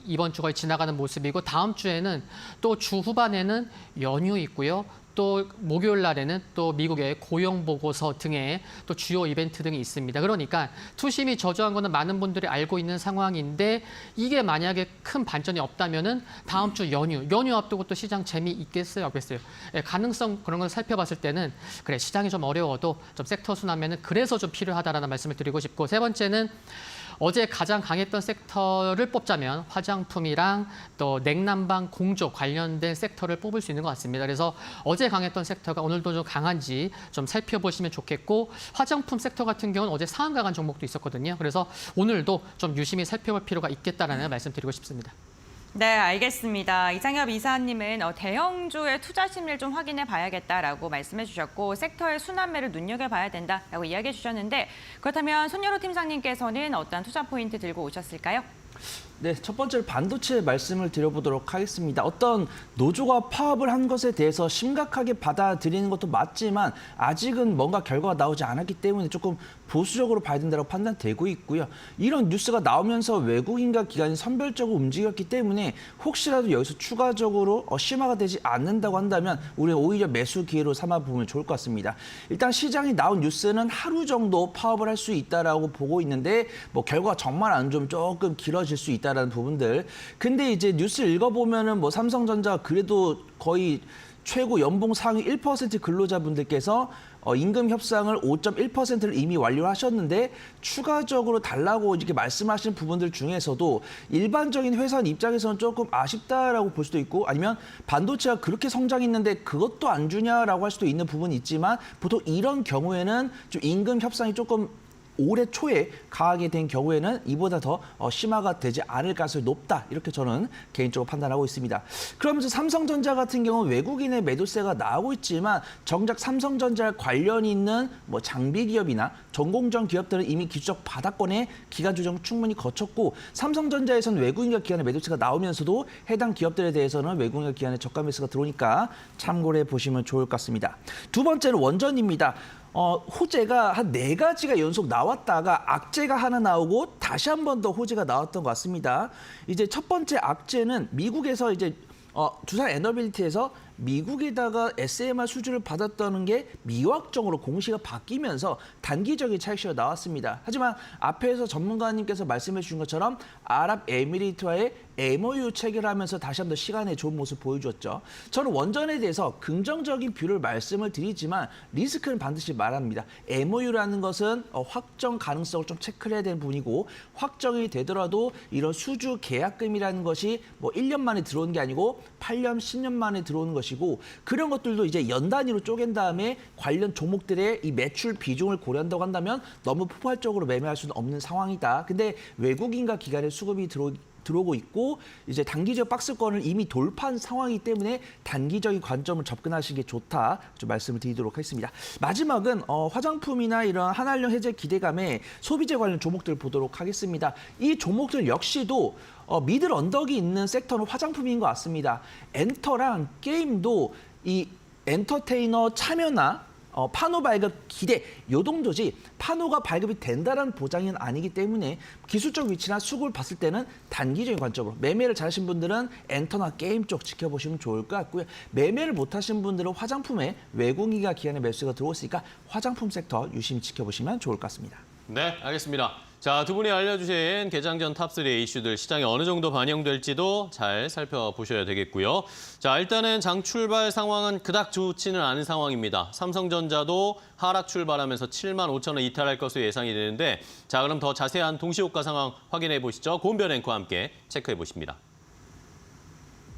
이번 주 거의 지나가는 모습이고 다음 주에는 또 주 후반에는 연휴 있고요. 또 목요일 날에는 또 미국의 고용 보고서 등의 또 주요 이벤트 등이 있습니다. 그러니까 투심이 저조한 거는 많은 분들이 알고 있는 상황인데 이게 만약에 큰 반전이 없다면은 다음 주 연휴 앞두고 또 시장 재미 있겠어요, 없겠어요? 가능성 그런 걸 살펴봤을 때는 그래 시장이 좀 어려워도 좀 섹터 순환면은 그래서 좀 필요하다라는 말씀을 드리고 싶고 세 번째는 어제 가장 강했던 섹터를 뽑자면 화장품이랑 또 냉난방 공조 관련된 섹터를 뽑을 수 있는 것 같습니다. 그래서 어제 강했던 섹터가 오늘도 좀 강한지 좀 살펴보시면 좋겠고 화장품 섹터 같은 경우는 어제 상한 강한 종목도 있었거든요. 그래서 오늘도 좀 유심히 살펴볼 필요가 있겠다라는 말씀드리고 싶습니다. 네, 알겠습니다. 이상엽 이사님은 대형주의 투자 심리를 좀 확인해 봐야겠다라고 말씀해 주셨고 섹터의 순환매를 눈여겨봐야 된다라고 이야기해 주셨는데 그렇다면 손여로 팀장님께서는 어떤 투자 포인트 들고 오셨을까요? 네, 첫 번째로 반도체 말씀을 드려보도록 하겠습니다. 어떤 노조가 파업을 한 것에 대해서 심각하게 받아들이는 것도 맞지만 아직은 뭔가 결과가 나오지 않았기 때문에 조금 보수적으로 봐야 된다고 판단되고 있고요. 이런 뉴스가 나오면서 외국인과 기관이 선별적으로 움직였기 때문에 혹시라도 여기서 추가적으로 심화가 되지 않는다고 한다면 우리는 오히려 매수 기회로 삼아보면 좋을 것 같습니다. 일단 시장이 나온 뉴스는 하루 정도 파업을 할 수 있다라고 보고 있는데 결과가 정말 안 좋으면 조금 길어질 어려워질 수 있다라는 부분들. 근데 이제 뉴스 읽어보면은 뭐 삼성전자 그래도 거의 최고 연봉 상위 1% 근로자분들께서 임금 협상을 5.1%를 이미 완료하셨는데 추가적으로 달라고 이렇게 말씀하시는 부분들 중에서도 일반적인 회사원 입장에서는 조금 아쉽다라고 볼 수도 있고 아니면 반도체가 그렇게 성장했는데 그것도 안 주냐라고 할 수도 있는 부분이 있지만 보통 이런 경우에는 좀 임금 협상이 조금 올해 초에 가하게 된 경우에는 이보다 더 심화가 되지 않을 가능성이 높다. 이렇게 저는 개인적으로 판단하고 있습니다. 그러면서 삼성전자 같은 경우는 외국인의 매도세가 나오고 있지만 정작 삼성전자 관련이 있는 뭐 장비 기업이나 전공정 기업들은 이미 기술적 바닥권에 기간 조정 충분히 거쳤고 삼성전자에서는 외국인과 기관의 매도세가 나오면서도 해당 기업들에 대해서는 외국인과 기관의 저가 매수가 들어오니까 참고를 해보시면 좋을 것 같습니다. 두 번째는 원전입니다. 호재가 한 4가지가 연속 나왔다가 악재가 하나 나오고 다시 한 번 더 호재가 나왔던 것 같습니다. 이제 첫 번째 악재는 미국에서 이제 두산 에너빌리티에서 미국에다가 SMR 수주를 받았다는 게 미확정으로 공시가 바뀌면서 단기적인 차익시가 나왔습니다. 하지만 앞에서 전문가님께서 말씀해 주신 것처럼 아랍에미리트와의 MOU 체결하면서 다시 한번 시간에 좋은 모습 보여주었죠. 저는 원전에 대해서 긍정적인 뷰를 말씀을 드리지만 리스크는 반드시 말합니다. MOU라는 것은 확정 가능성을 좀 체크를 해야 되는 부분이고 확정이 되더라도 이런 수주 계약금이라는 것이 뭐 1년 만에 들어오는 게 아니고 8년, 10년 만에 들어오는 것이고 그런 것들도 이제 연 단위로 쪼갠 다음에 관련 종목들의 이 매출 비중을 고려한다고 한다면 너무 폭발적으로 매매할 수는 없는 상황이다. 근데 외국인과 기관의 수급이 들어오고 있고 이제 단기적 박스권을 이미 돌파한 상황이기 때문에 단기적인 관점을 접근하시는 게 좋다. 좀 말씀을 드리도록 하겠습니다. 마지막은 화장품이나 이런 한한령 해제 기대감에 소비재 관련 종목들을 보도록 하겠습니다. 이 종목들 역시도 미들 언덕이 있는 섹터는 화장품인 것 같습니다. 엔터랑 게임도 이 엔터테이너 참여나 파노 발급 기대 요 정도지 파노가 발급이 된다는 보장은 아니기 때문에 기술적 위치나 수급을 봤을 때는 단기적인 관점으로 매매를 잘하신 분들은 엔터나 게임 쪽 지켜보시면 좋을 것 같고요. 매매를 못하신 분들은 화장품에 외국인과 기관의 매수가 들어왔으니까 화장품 섹터 유심히 지켜보시면 좋을 것 같습니다. 네, 알겠습니다. 자, 두 분이 알려주신 개장 전 탑3 이슈들 시장에 어느 정도 반영될지도 잘 살펴보셔야 되겠고요. 자, 일단은 장 출발 상황은 그닥 좋지는 않은 상황입니다. 삼성전자도 하락 출발하면서 7만 5천 원 이탈할 것으로 예상이 되는데 자, 그럼 더 자세한 동시효과 상황 확인해 보시죠. 고은별 앵커와 함께 체크해 보십니다.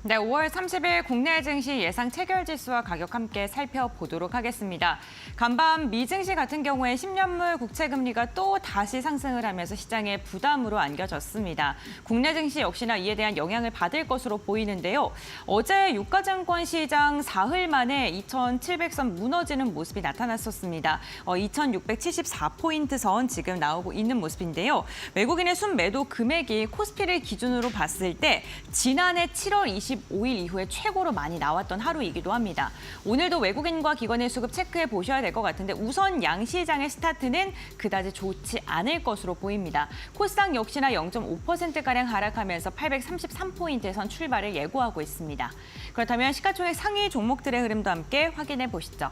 네, 5월 30일 국내 증시 예상 체결 지수와 가격 함께 살펴보도록 하겠습니다. 간밤 미 증시 같은 경우에 10년물 국채 금리가 또 다시 상승을 하면서 시장에 부담으로 안겨졌습니다. 국내 증시 역시나 이에 대한 영향을 받을 것으로 보이는데요. 어제 유가증권 시장 사흘 만에 2,700선 무너지는 모습이 나타났었습니다. 2,674포인트 선 지금 나오고 있는 모습인데요. 외국인의 순매도 금액이 코스피를 기준으로 봤을 때 지난해 7월 25일 이후에 최고로 많이 나왔던 하루이기도 합니다. 오늘도 외국인과 기관의 수급 체크해 보셔야 될 것 같은데 우선 양시장의 스타트는 그다지 좋지 않을 것으로 보입니다. 코스닥 역시나 0.5%가량 하락하면서 833포인트에 선 출발을 예고하고 있습니다. 그렇다면 시가총액 상위 종목들의 흐름도 함께 확인해 보시죠.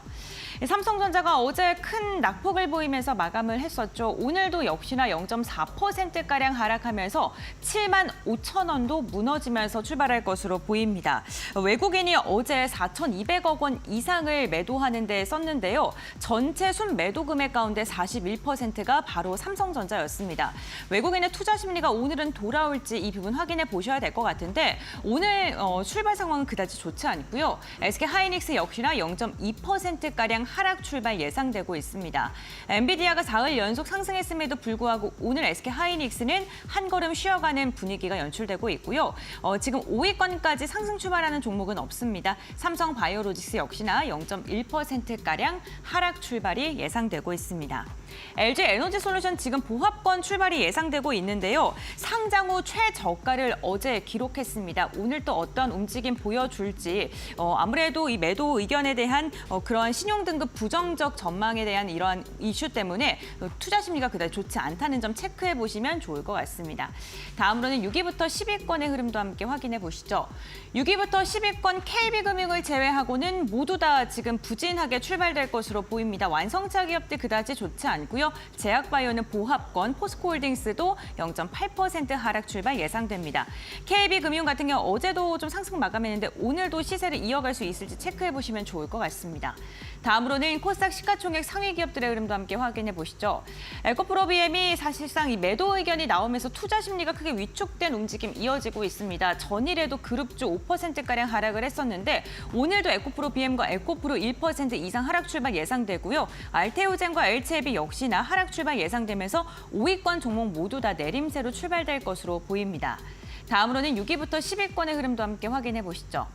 삼성전자가 어제 큰 낙폭을 보이면서 마감을 했었죠. 오늘도 역시나 0.4%가량 하락하면서 7만 5천 원도 무너지면서 출발할 것으로 보입니다. 외국인이 어제 4,200억 원 이상을 매도하는 데 썼는데요. 전체 순매도 금액 가운데 41%가 바로 삼성전자였습니다. 외국인의 투자 심리가 오늘은 돌아올지 이 부분 확인해 보셔야 될 것 같은데 오늘 출발 상황은 그다지 좋지 않고요. SK하이닉스 역시나 0.2%가량 하락 출발 예상되고 있습니다. 엔비디아가 4일 연속 상승했음에도 불구하고 오늘 SK하이닉스는 한 걸음 쉬어가는 분위기가 연출되고 있고요. 지금 5위권까지 상승 출발하는 종목은 없습니다. 삼성바이오로직스 역시나 0.1%가량 하락 출발이 예상되고 있습니다. LG에너지솔루션 지금 보합권 출발이 예상되고 있는데요. 상장 후 최저가를 어제 기록했습니다. 오늘 또 어떠한 움직임 보여줄지 아무래도 이 매도 의견에 대한 그러한 신용등급 부정적 전망에 대한 이러한 이슈 때문에 투자 심리가 그다지 좋지 않다는 점 체크해 보시면 좋을 것 같습니다. 다음으로는 6위부터 10위권의 흐름도 함께 확인해 보시죠. 6위부터 10위권 KB금융을 제외하고는 모두 다 지금 부진하게 출발될 것으로 보입니다. 완성차 기업들 그다지 좋지 않고요. 제약바이오는 보합권, 포스코홀딩스도 0.8% 하락 출발 예상됩니다. KB금융 같은 경우 어제도 좀 상승 마감했는데 오늘도 시세를 이어갈 수 있을지 체크해 보시면 좋을 것 같습니다. 다음으로는 코스닥 시가총액 상위 기업들의 흐름도 함께 확인해 보시죠. 에코프로비엠이 사실상 이 매도 의견이 나오면서 투자 심리가 크게 위축된 움직임 이어지고 있습니다. 전일에도 그룹주 5%가량 하락을 했었는데 오늘도 에코프로비엠과 에코프로 1% 이상 하락 출발 예상되고요. 알테오젠과 엘체비 역시나 하락 출발 예상되면서 5위권 종목 모두 다 내림세로 출발될 것으로 보입니다. 다음으로는 6위부터 10위권의 흐름도 함께 확인해 보시죠.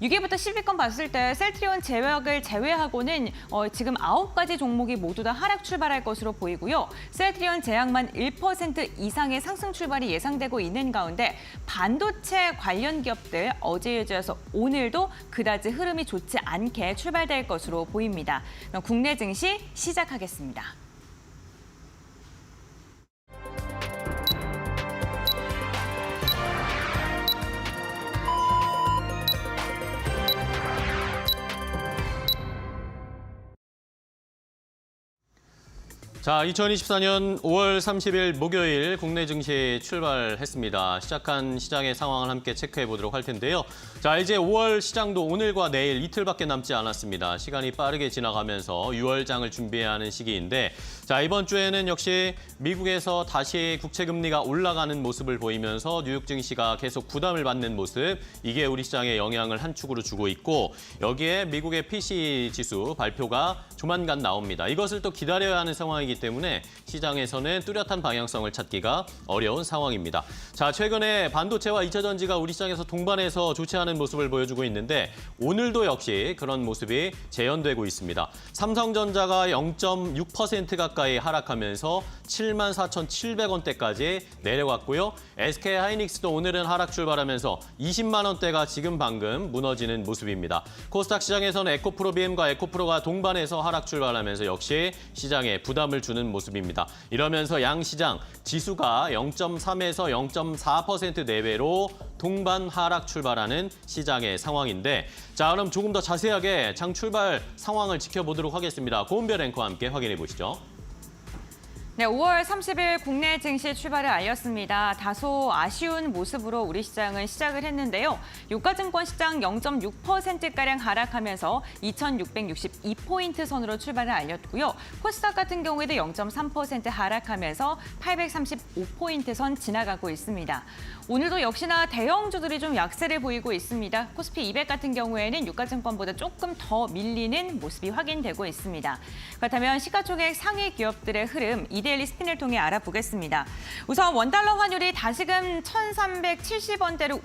6위부터 10위권 봤을 때 셀트리온 제약을 제외하고는 지금 9가지 종목이 모두 다 하락 출발할 것으로 보이고요. 셀트리온 제약만 1% 이상의 상승 출발이 예상되고 있는 가운데 반도체 관련 기업들 어제에 이어서 오늘도 그다지 흐름이 좋지 않게 출발될 것으로 보입니다. 그럼 국내 증시 시작하겠습니다. 자, 2024년 5월 30일 목요일 국내 증시 출발했습니다. 시작한 시장의 상황을 함께 체크해 보도록 할 텐데요. 자, 이제 5월 시장도 오늘과 내일 이틀밖에 남지 않았습니다. 시간이 빠르게 지나가면서 6월장을 준비해야 하는 시기인데 자, 이번 주에는 역시 미국에서 다시 국채 금리가 올라가는 모습을 보이면서 뉴욕 증시가 계속 부담을 받는 모습, 이게 우리 시장에 영향을 한 축으로 주고 있고 여기에 미국의 PCE 지수 발표가 조만간 나옵니다. 이것을 또 기다려야 하는 상황이기 때문에 시장에서는 뚜렷한 방향성을 찾기가 어려운 상황입니다. 자, 최근에 반도체와 2차 전지가 우리 시장에서 동반해서 좋지 않은 모습을 보여주고 있는데 오늘도 역시 그런 모습이 재현되고 있습니다. 삼성전자가 0.6% 가까이 하락하면서 74,700원대까지 내려갔고요. SK하이닉스도 오늘은 하락 출발하면서 20만 원대가 지금 방금 무너지는 모습입니다. 코스닥 시장에서는 에코프로비엠과 에코프로가 동반해서 하락 출발하면서 역시 시장에 부담을 주는 모습입니다. 이러면서 양시장 지수가 0.3에서 0.4% 내외로 동반 하락 출발하는 시장의 상황인데 자, 그럼 조금 더 자세하게 장 출발 상황을 지켜보도록 하겠습니다. 고은별 앵커와 함께 확인해 보시죠. 네, 5월 30일 국내 증시 출발을 알렸습니다. 다소 아쉬운 모습으로 우리 시장은 시작을 했는데요. 유가증권 시장 0.6%가량 하락하면서 2,662포인트 선으로 출발을 알렸고요. 코스닥 같은 경우에도 0.3% 하락하면서 835포인트 선 지나가고 있습니다. 오늘도 역시나 대형주들이 좀 약세를 보이고 있습니다. 코스피 200 같은 경우에는 유가증권보다 조금 더 밀리는 모습이 확인되고 있습니다. 그렇다면 시가총액 상위 기업들의 흐름 이데일리 스핀을 통해 알아보겠습니다. 우선 원달러 환율이 다시금 1,370원대로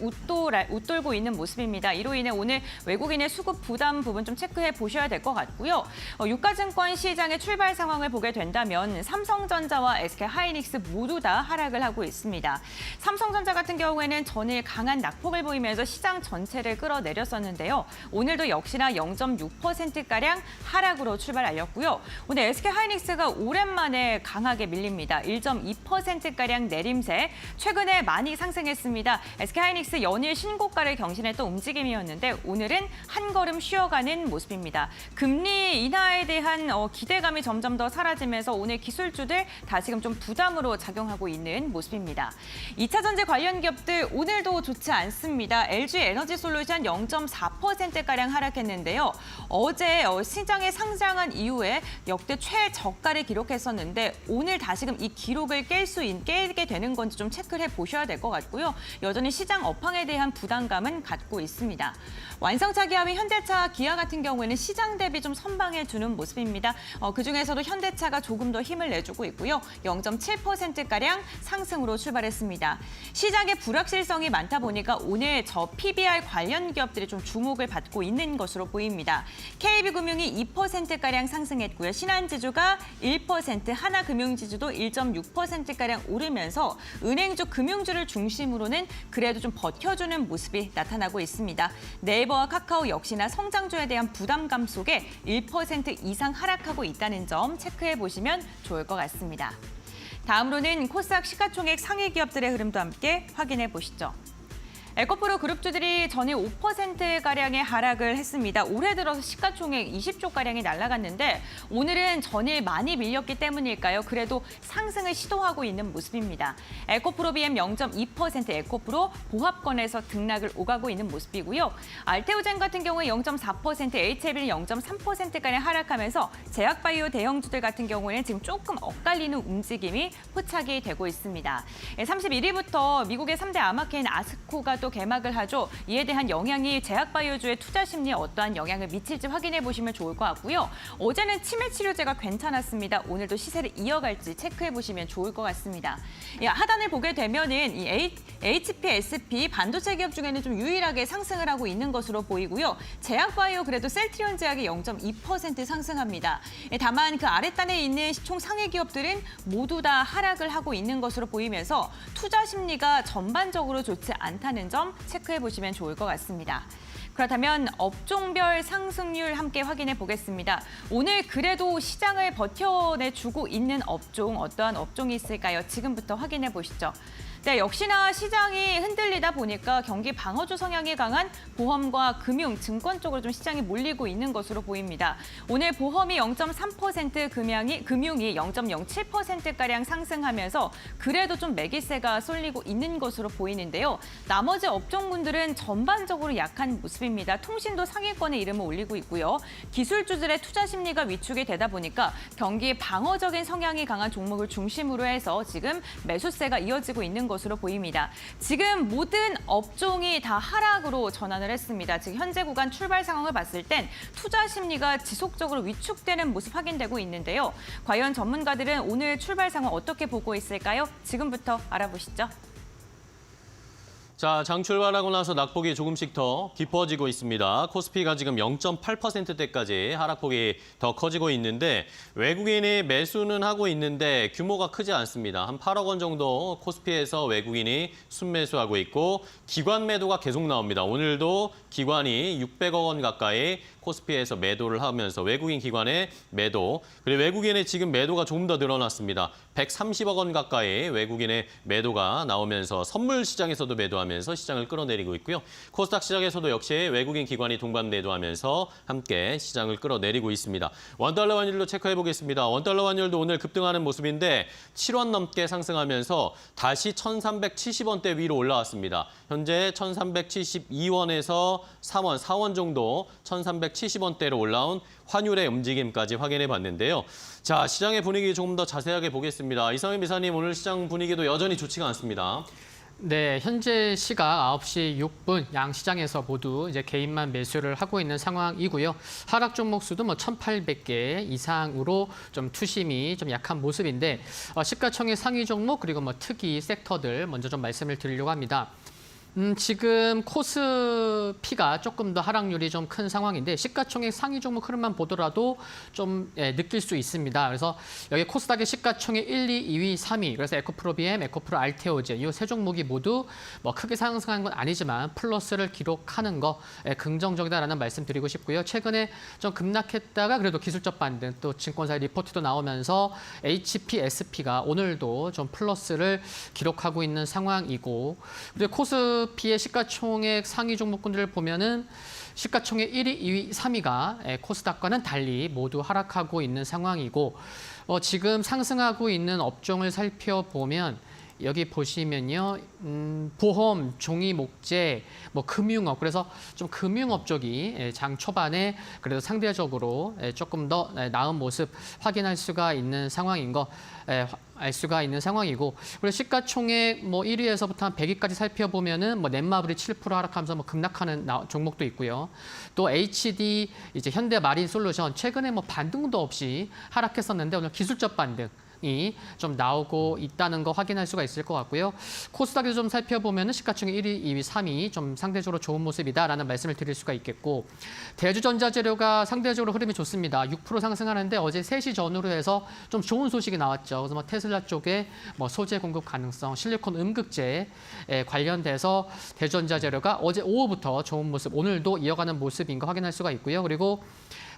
웃돌고 있는 모습입니다. 이로 인해 오늘 외국인의 수급 부담 부분 좀 체크해 보셔야 될 것 같고요. 유가증권 시장의 출발 상황을 보게 된다면 삼성전자와 SK하이닉스 모두 다 하락을 하고 있습니다. 삼성전자 같은 경우에는 전일 강한 낙폭을 보이면서 시장 전체를 끌어내렸었는데요. 오늘도 역시나 0.6%가량 하락으로 출발 알렸고요. 오늘 SK하이닉스가 오랜만에 강하게 밀립니다. 1.2%가량 내림세, 최근에 많이 상승했습니다. SK하이닉스 연일 신고가를 경신했던 움직임이었는데 오늘은 한 걸음 쉬어가는 모습입니다. 금리 인하에 대한 기대감이 점점 더 사라지면서 오늘 기술주들 다시금 좀 부담으로 작용하고 있는 모습입니다. 2차 전지 관련 기업들 오늘도 좋지 않습니다. LG에너지솔루션 0.4%가량 하락했는데요. 어제 시장에 상장한 이후에 역대 최저가를 기록했었는데 오늘 다시금 이 기록을 깨게 되는 건지 좀 체크를 해보셔야 될 것 같고요. 여전히 시장 업황에 대한 부담감은 갖고 있습니다. 완성차 기업인 현대차, 기아 같은 경우에는 시장 대비 좀 선방해주는 모습입니다. 그중에서도 현대차가 조금 더 힘을 내주고 있고요. 0.7%가량 상승으로 출발했습니다. 시장의 불확실성이 많다 보니까 오늘 저 PBR 관련 기업들이 좀 주목을 받고 있는 것으로 보입니다. KB금융이 2%가량 상승했고요. 신한지주가 1%, 하나금융지주도 1.6%가량 오르면서 은행주, 금융주를 중심으로는 그래도 좀 버텨주는 모습이 나타나고 있습니다. 네이버와 카카오 역시나 성장주에 대한 부담감 속에 1% 이상 하락하고 있다는 점 체크해 보시면 좋을 것 같습니다. 다음으로는 코스닥 시가총액 상위 기업들의 흐름도 함께 확인해 보시죠. 에코프로 그룹주들이 전일 5%가량의 하락을 했습니다. 올해 들어서 시가총액 20조가량이 날아갔는데 오늘은 전일 많이 밀렸기 때문일까요? 그래도 상승을 시도하고 있는 모습입니다. 에코프로 BM 0.2%, 에코프로 보합권에서 등락을 오가고 있는 모습이고요. 알테오젠 같은 경우에 0.4%, HLB는 0.3%가량 하락하면서 제약바이오 대형주들 같은 경우에는 지금 조금 엇갈리는 움직임이 포착이 되고 있습니다. 31일부터 미국의 3대 아마케인 아스코가 또 개막을 하죠. 이에 대한 영향이 제약바이오주의 투자 심리에 어떠한 영향을 미칠지 확인해 보시면 좋을 것 같고요. 어제는 치매 치료제가 괜찮았습니다. 오늘도 시세를 이어갈지 체크해 보시면 좋을 것 같습니다. 하단을 보게 되면은 이 HPSP 반도체 기업 중에는 좀 유일하게 상승을 하고 있는 것으로 보이고요. 제약바이오 그래도 셀트리온 제약이 0.2% 상승합니다. 다만 그 아랫단에 있는 총 상위 기업들은 모두 다 하락을 하고 있는 것으로 보이면서 투자 심리가 전반적으로 좋지 않다는 점 체크해 보시면 좋을 것 같습니다. 그렇다면 업종별 상승률 함께 확인해 보겠습니다. 오늘 그래도 시장을 버텨내주고 있는 업종, 어떠한 업종이 있을까요? 지금부터 확인해 보시죠. 네, 역시나 시장이 흔들리다 보니까 경기 방어주 성향이 강한 보험과 금융, 증권 쪽으로 좀 시장이 몰리고 있는 것으로 보입니다. 오늘 보험이 0.3%, 금융이 0.07%가량 상승하면서 그래도 좀 매기세가 쏠리고 있는 것으로 보이는데요. 나머지 업종군들은 전반적으로 약한 모습입니다. 통신도 상위권에 이름을 올리고 있고요. 기술주들의 투자 심리가 위축이 되다 보니까 경기 방어적인 성향이 강한 종목을 중심으로 해서 지금 매수세가 이어지고 있는 것으로 보입니다. 지금 모든 업종이 다 하락으로 전환을 했습니다. 지금 현재 구간 출발 상황을 봤을 땐 투자 심리가 지속적으로 위축되는 모습 확인되고 있는데요. 과연 전문가들은 오늘 출발 상황 어떻게 보고 있을까요? 지금부터 알아보시죠. 자, 장 출발하고 나서 낙폭이 조금씩 더 깊어지고 있습니다. 코스피가 지금 0.8%대까지 하락폭이 더 커지고 있는데 외국인이 매수는 하고 있는데 규모가 크지 않습니다. 한 8억 원 정도 코스피에서 외국인이 순매수하고 있고 기관 매도가 계속 나옵니다. 오늘도 기관이 600억 원 가까이 코스피에서 매도를 하면서 외국인 기관의 매도, 그리고 외국인의 지금 매도가 조금 더 늘어났습니다. 130억 원 가까이 외국인의 매도가 나오면서 선물 시장에서도 매도하면서 시장을 끌어내리고 있고요. 코스닥 시장에서도 역시 외국인 기관이 동반 매도하면서 함께 시장을 끌어내리고 있습니다. 원달러 환율로 체크해 보겠습니다. 원달러 환율도 오늘 급등하는 모습인데 7원 넘게 상승하면서 다시 1,370원대 위로 올라왔습니다. 현재 1,372원에서 3원, 4원 정도 1,370원대로 올라온 환율의 움직임까지 확인해 봤는데요. 자, 시장의 분위기 조금 더 자세하게 보겠습니다. 이상현 이사님, 오늘 시장 분위기도 여전히 좋지가 않습니다. 네, 현재 시각 9시 6분 양 시장에서 모두 이제 개인만 매수를 하고 있는 상황이고요. 하락 종목 수도 1,800개 이상으로 좀 투심이 좀 약한 모습인데 시가총액 상위 종목 그리고 특이 섹터들 먼저 좀 말씀을 드리려고 합니다. 지금 코스피가 조금 더 하락률이 좀 큰 상황인데 시가총액 상위 종목 흐름만 보더라도 좀 느낄 수 있습니다. 그래서 여기 코스닥의 시가총액 1, 2, 2위, 3위 그래서 에코프로 BM, 에코프로 알테오젠 이 세 종목이 모두 크게 상승한 건 아니지만 플러스를 기록하는 거 긍정적이다라는 말씀 드리고 싶고요. 최근에 좀 급락했다가 그래도 기술적 반등 또 증권사의 리포트도 나오면서 HPSP가 오늘도 좀 플러스를 기록하고 있는 상황이고 그리고 코스피의 시가총액 상위 종목군들을 보면은 시가총액 1위, 2위, 3위가 코스닥과는 달리 모두 하락하고 있는 상황이고 지금 상승하고 있는 업종을 살펴보면 여기 보시면요, 보험, 종이 목재, 금융업 그래서 좀 금융업 쪽이 장 초반에 그래도 상대적으로 조금 더 나은 모습 확인할 수가 있는 상황인 거 알 수가 있는 상황이고 그리고 시가총액 1위에서부터 한 100위까지 살펴보면은 넷마블이 7% 하락하면서 급락하는 종목도 있고요. 또 HD 이제 현대마린솔루션 최근에 반등도 없이 하락했었는데 오늘 기술적 반등. 이 좀 나오고 있다는 거 확인할 수가 있을 것 같고요. 코스닥에서 좀 살펴보면 시가총액 1위, 2위, 3위 좀 상대적으로 좋은 모습이다라는 말씀을 드릴 수가 있겠고 대주전자재료가 상대적으로 흐름이 좋습니다. 6% 상승하는데 어제 3시 전후로 해서 좀 좋은 소식이 나왔죠. 그래서 테슬라 쪽에 소재 공급 가능성, 실리콘 음극재 관련돼서 대주전자재료가 어제 오후부터 좋은 모습, 오늘도 이어가는 모습인 거 확인할 수가 있고요. 그리고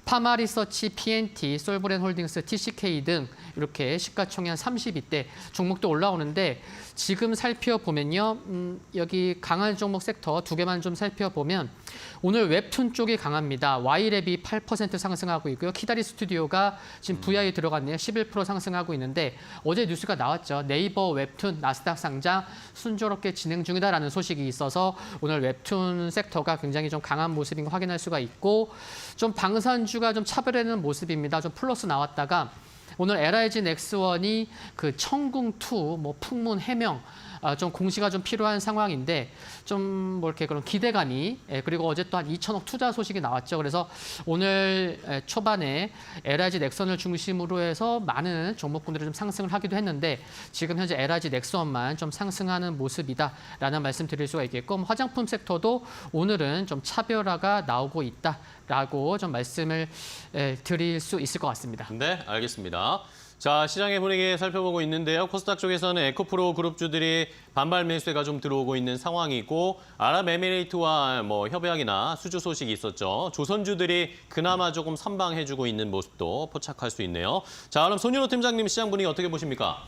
파마리서치, PNT, 솔브렌홀딩스, TCK 등 이렇게 시가총액 30위대 종목도 올라오는데 지금 살펴보면요. 여기 강한 종목 섹터 두 개만 좀 살펴보면 오늘 웹툰 쪽이 강합니다. Y랩이 8% 상승하고 있고요. 키다리 스튜디오가 지금 VI에 들어갔네요. 11% 상승하고 있는데 어제 뉴스가 나왔죠. 네이버 웹툰 나스닥 상장 순조롭게 진행 중이다라는 소식이 있어서 오늘 웹툰 섹터가 굉장히 좀 강한 모습인 거 확인할 수가 있고 좀 방산주가 좀 차별하는 모습입니다. 좀 플러스 나왔다가 오늘 LIG 넥스원이 그 청궁2, 뭐 풍문, 해명 좀 공시가 좀 필요한 상황인데 좀 뭐 이렇게 그런 기대감이 그리고 어제 또 한 2천억 투자 소식이 나왔죠. 그래서 오늘 초반에 LIG 넥슨을 중심으로 해서 많은 종목군들이 좀 상승을 하기도 했는데 지금 현재 LIG 넥슨만 좀 상승하는 모습이다라는 말씀 드릴 수가 있겠고 화장품 섹터도 오늘은 좀 차별화가 나오고 있다라고 좀 말씀을 드릴 수 있을 것 같습니다. 네, 알겠습니다. 자, 시장의 분위기 살펴보고 있는데요. 코스닥 쪽에서는 에코프로 그룹주들이 반발 매수세가 좀 들어오고 있는 상황이고 아랍에미레이트와 뭐 협약이나 수주 소식이 있었죠. 조선주들이 그나마 조금 선방해주고 있는 모습도 포착할 수 있네요. 자, 그럼 손윤호 팀장님 시장 분위기 어떻게 보십니까?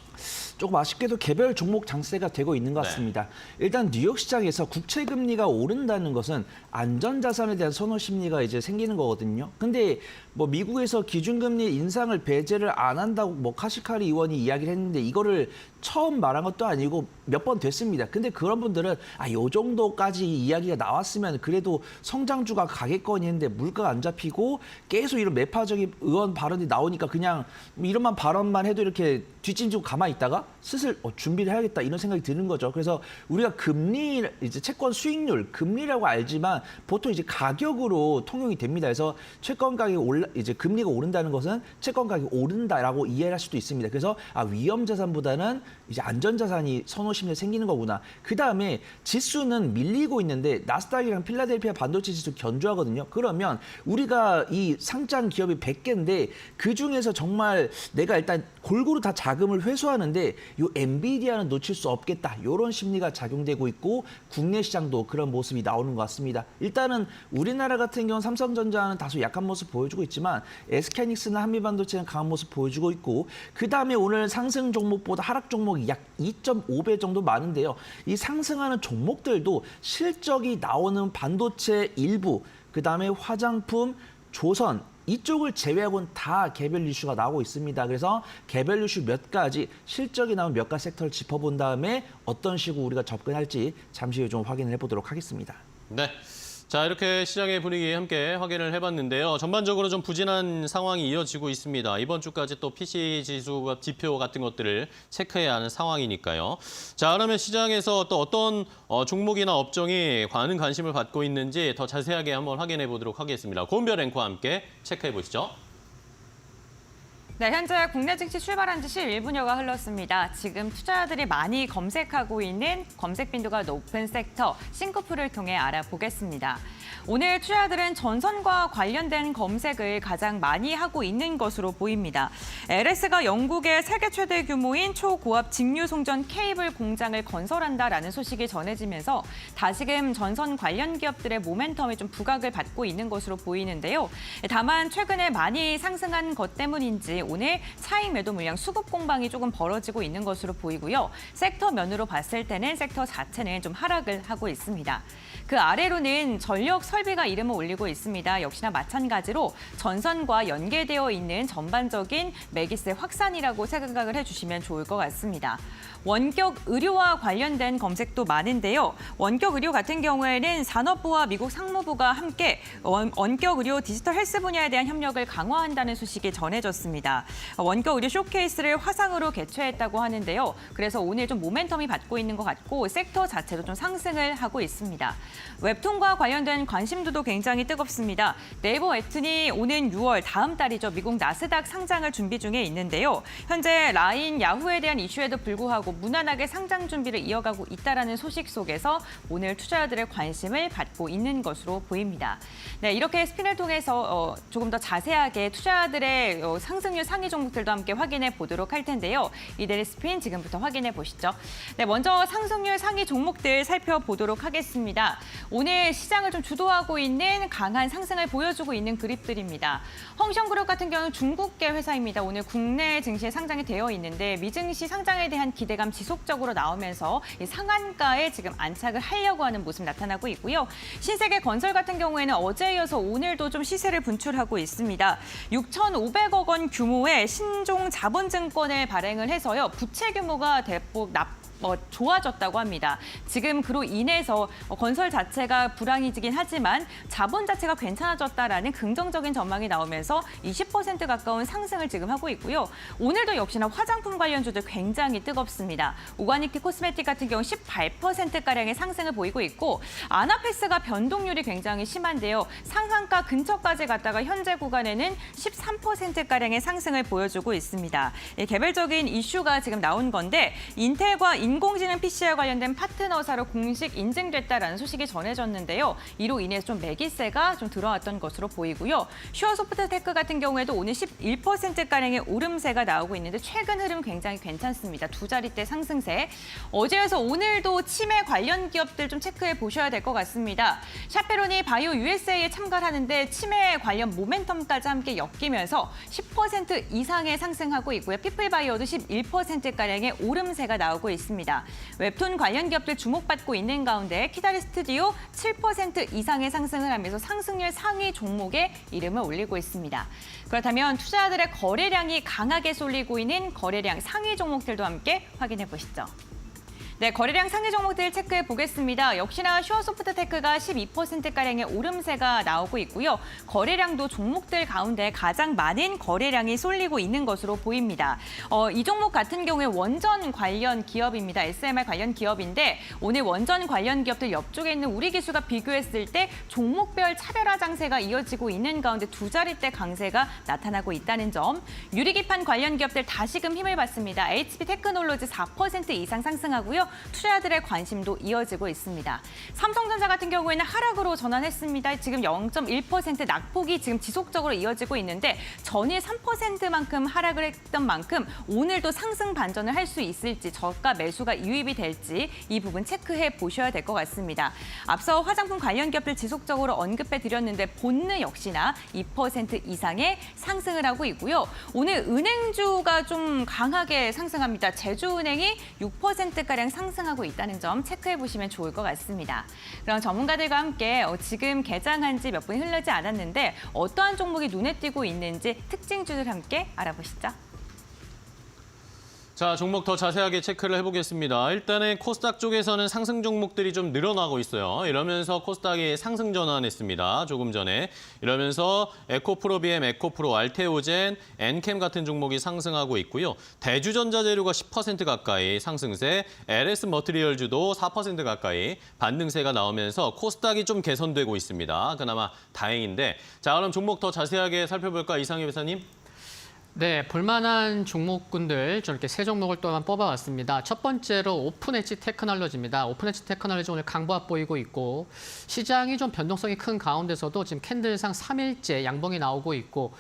조금 아쉽게도 개별 종목 장세가 되고 있는 것 같습니다. 일단 뉴욕 시장에서 국채 금리가 오른다는 것은 안전자산에 대한 선호 심리가 이제 생기는 거거든요. 근데 뭐 미국에서 기준금리 인상을 배제를 안 한다고 뭐 카시카리 의원이 이야기를 했는데 이거를 처음 말한 것도 아니고 몇 번 됐습니다. 근데 그런 분들은 요 정도까지 이야기가 나왔으면 그래도 성장주가 가겠거니 했는데 물가가 안 잡히고 계속 이런 매파적인 의원 발언이 나오니까 그냥 이런만 발언만 해도 이렇게 뒷짐지고 가만히 있다가 슬슬 준비를 해야겠다 이런 생각이 드는 거죠. 그래서 우리가 금리, 이제 채권 수익률, 금리라고 알지만 보통 이제 가격으로 통용이 됩니다. 그래서 채권 가격이 이제 금리가 오른다는 것은 채권 가격이 오른다라고 이해할 수도 있습니다. 그래서 위험 자산보다는 이제 안전 자산이 선호 심리 생기는 거구나. 그 다음에 지수는 밀리고 있는데 나스닥이랑 필라델피아 반도체 지수 견조하거든요. 그러면 우리가 이 상장 기업이 100개인데 그 중에서 정말 내가 일단 골고루 다 자금을 회수하는데 이 엔비디아는 놓칠 수 없겠다. 이런 심리가 작용되고 있고 국내 시장도 그런 모습이 나오는 것 같습니다. 일단은 우리나라 같은 경우는 삼성전자는 다소 약한 모습 보여주고 있지만 SK하이닉스나 한미반도체는 강한 모습 보여주고 있고 그 다음에 오늘 상승 종목보다 하락 종목이 약 2.5배 정도 많은데요. 이 상승하는 종목들도 실적이 나오는 반도체 일부, 그 다음에 화장품, 조선 이쪽을 제외하고는 다 개별 이슈가 나오고 있습니다. 그래서 개별 이슈 몇 가지, 실적이 나온 몇 가지 섹터를 짚어본 다음에 어떤 식으로 우리가 접근할지 잠시 후에 좀 확인을 해보도록 하겠습니다. 네. 자, 이렇게 시장의 분위기 함께 확인을 해봤는데요. 전반적으로 좀 부진한 상황이 이어지고 있습니다. 이번 주까지 또 PC 지수 지표 같은 것들을 체크해야 하는 상황이니까요. 자, 그러면 시장에서 또 어떤 종목이나 업종이 많은 관심을 받고 있는지 더 자세하게 한번 확인해 보도록 하겠습니다. 고은별 앵커와 함께 체크해 보시죠. 네, 현재 국내 증시 출발한 지 11분여가 흘렀습니다. 지금 투자자들이 많이 검색하고 있는 검색 빈도가 높은 섹터 싱크풀을 통해 알아보겠습니다. 오늘 투자자들은 전선과 관련된 검색을 가장 많이 하고 있는 것으로 보입니다. LS가 영국의 세계 최대 규모인 초고압 직류 송전 케이블 공장을 건설한다라는 소식이 전해지면서 다시금 전선 관련 기업들의 모멘텀이 좀 부각을 받고 있는 것으로 보이는데요. 다만 최근에 많이 상승한 것 때문인지 오늘 차익 매도 물량 수급 공방이 조금 벌어지고 있는 것으로 보이고요. 섹터 면으로 봤을 때는 섹터 자체는 좀 하락을 하고 있습니다. 그 아래로는 전력 설비가 이름을 올리고 있습니다. 역시나 마찬가지로 전선과 연계되어 있는 전반적인 매기세 확산이라고 생각을 해주시면 좋을 것 같습니다. 원격 의료와 관련된 검색도 많은데요. 원격 의료 같은 경우에는 산업부와 미국 상무부가 함께 원격 의료 디지털 헬스 분야에 대한 협력을 강화한다는 소식이 전해졌습니다. 원격 의료 쇼케이스를 화상으로 개최했다고 하는데요. 그래서 오늘 좀 모멘텀이 받고 있는 것 같고 섹터 자체도 좀 상승을 하고 있습니다. 웹툰과 관련된 관심도도 굉장히 뜨겁습니다. 네이버 웹툰이 오는 6월 다음 달이죠. 미국 나스닥 상장을 준비 중에 있는데요. 현재 라인, 야후에 대한 이슈에도 불구하고 무난하게 상장 준비를 이어가고 있다라는 소식 속에서 오늘 투자자들의 관심을 받고 있는 것으로 보입니다. 네, 이렇게 스핀을 통해서 조금 더 자세하게 투자자들의 상승률 상위 종목들도 함께 확인해 보도록 할 텐데요. 이데리 스핀 지금부터 확인해 보시죠. 네, 먼저 상승률 상위 종목들 살펴보도록 하겠습니다. 오늘 시장을 좀 주도하고 있는 강한 상승을 보여주고 있는 그룹들입니다. 헝션그룹 같은 경우는 중국계 회사입니다. 오늘 국내 증시에 상장이 되어 있는데 미증시 상장에 대한 기대감 지속적으로 나오면서 이 상한가에 지금 안착을 하려고 하는 모습 나타나고 있고요. 신세계 건설 같은 경우에는 어제에 이어서 오늘도 좀 시세를 분출하고 있습니다. 6,500억 원 규모의 신종 자본증권을 발행을 해서요. 부채 규모가 대폭 좋아졌다고 합니다. 지금 그로 인해서 건설 자체가 불황이긴 하지만 자본 자체가 괜찮아졌다라는 긍정적인 전망이 나오면서 20% 가까운 상승을 지금 하고 있고요. 오늘도 역시나 화장품 관련주들 굉장히 뜨겁습니다. 오가닉 코스메틱 같은 경우 18%가량의 상승을 보이고 있고 아나페스가 변동률이 굉장히 심한데요. 상한가 근처까지 갔다가 현재 구간에는 13%가량의 상승을 보여주고 있습니다. 개별적인 이슈가 지금 나온 건데 인텔과 인공지능 PC와 관련된 파트너사로 공식 인증됐다라는 소식이 전해졌는데요. 이로 인해서 좀 매기세가 좀 들어왔던 것으로 보이고요. 슈어소프트테크 같은 경우에도 오늘 11%가량의 오름세가 나오고 있는데 최근 흐름 굉장히 괜찮습니다. 두 자릿대 상승세. 어제에서 오늘도 치매 관련 기업들 좀 체크해 보셔야 될 것 같습니다. 샤페로니 바이오 USA에 참가를 하는데 치매 관련 모멘텀까지 함께 엮이면서 10% 이상의 상승하고 있고요. 피플바이오도 11%가량의 오름세가 나오고 있습니다. 웹툰 관련 기업들 주목받고 있는 가운데 키다리 스튜디오 7% 이상의 상승을 하면서 상승률 상위 종목에 이름을 올리고 있습니다. 그렇다면 투자자들의 거래량이 강하게 쏠리고 있는 거래량 상위 종목들도 함께 확인해 보시죠. 네, 거래량 상위 종목들 체크해 보겠습니다. 역시나 슈어소프트테크가 12%가량의 오름세가 나오고 있고요. 거래량도 종목들 가운데 가장 많은 거래량이 쏠리고 있는 것으로 보입니다. 이 종목 같은 경우에 원전 관련 기업입니다. SMR 관련 기업인데 오늘 원전 관련 기업들 옆쪽에 있는 우리 기수가 비교했을 때 종목별 차별화 장세가 이어지고 있는 가운데 두 자릿대 강세가 나타나고 있다는 점. 유리기판 관련 기업들 다시금 힘을 받습니다. HP 테크놀로지 4% 이상 상승하고요. 투자자들의 관심도 이어지고 있습니다. 삼성전자 같은 경우에는 하락으로 전환했습니다. 지금 0.1% 낙폭이 지금 지속적으로 이어지고 있는데 전일 3%만큼 하락을 했던 만큼 오늘도 상승 반전을 할 수 있을지 저가 매수가 유입이 될지 이 부분 체크해 보셔야 될 것 같습니다. 앞서 화장품 관련 기업들 지속적으로 언급해 드렸는데 본느 역시나 2% 이상의 상승을 하고 있고요. 오늘 은행주가 좀 강하게 상승합니다. 제주은행이 6%가량 상승하고 있다는 점 체크해 보시면 좋을 것 같습니다. 그럼 전문가들과 함께 지금 개장한 지 몇 분이 흐르지 않았는데 어떠한 종목이 눈에 띄고 있는지 특징주들 함께 알아보시죠. 자, 종목 더 자세하게 체크를 해보겠습니다. 일단은 코스닥 쪽에서는 상승 종목들이 좀 늘어나고 있어요. 이러면서 코스닥이 상승 전환했습니다. 조금 전에. 이러면서 에코프로비엠, 에코프로, 알테오젠, 엔캠 같은 종목이 상승하고 있고요. 대주전자재료가 10% 가까이 상승세, LS 머티리얼주도 4% 가까이 반등세가 나오면서 코스닥이 좀 개선되고 있습니다. 그나마 다행인데. 자, 그럼 종목 더 자세하게 살펴볼까, 이상희 회사님? 네, 볼만한 종목군들 저렇게 세 종목을 또한 뽑아왔습니다. 첫 번째로 오픈엣지 테크놀로지입니다. 오픈엣지 테크놀로지 오늘 강보합 보이고 있고 시장이 좀 변동성이 큰 가운데서도 지금 캔들상 3일째 양봉이 나오고 있고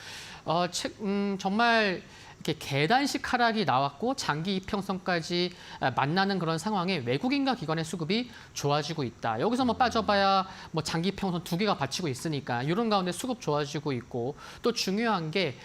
정말 이렇게 계단식 하락이 나왔고 장기 이평선까지 만나는 그런 상황에 외국인과 기관의 수급이 좋아지고 있다. 여기서 뭐 빠져봐야 뭐 장기 이평선 두 개가 받치고 있으니까 이런 가운데 수급 좋아지고 있고 또 중요한 게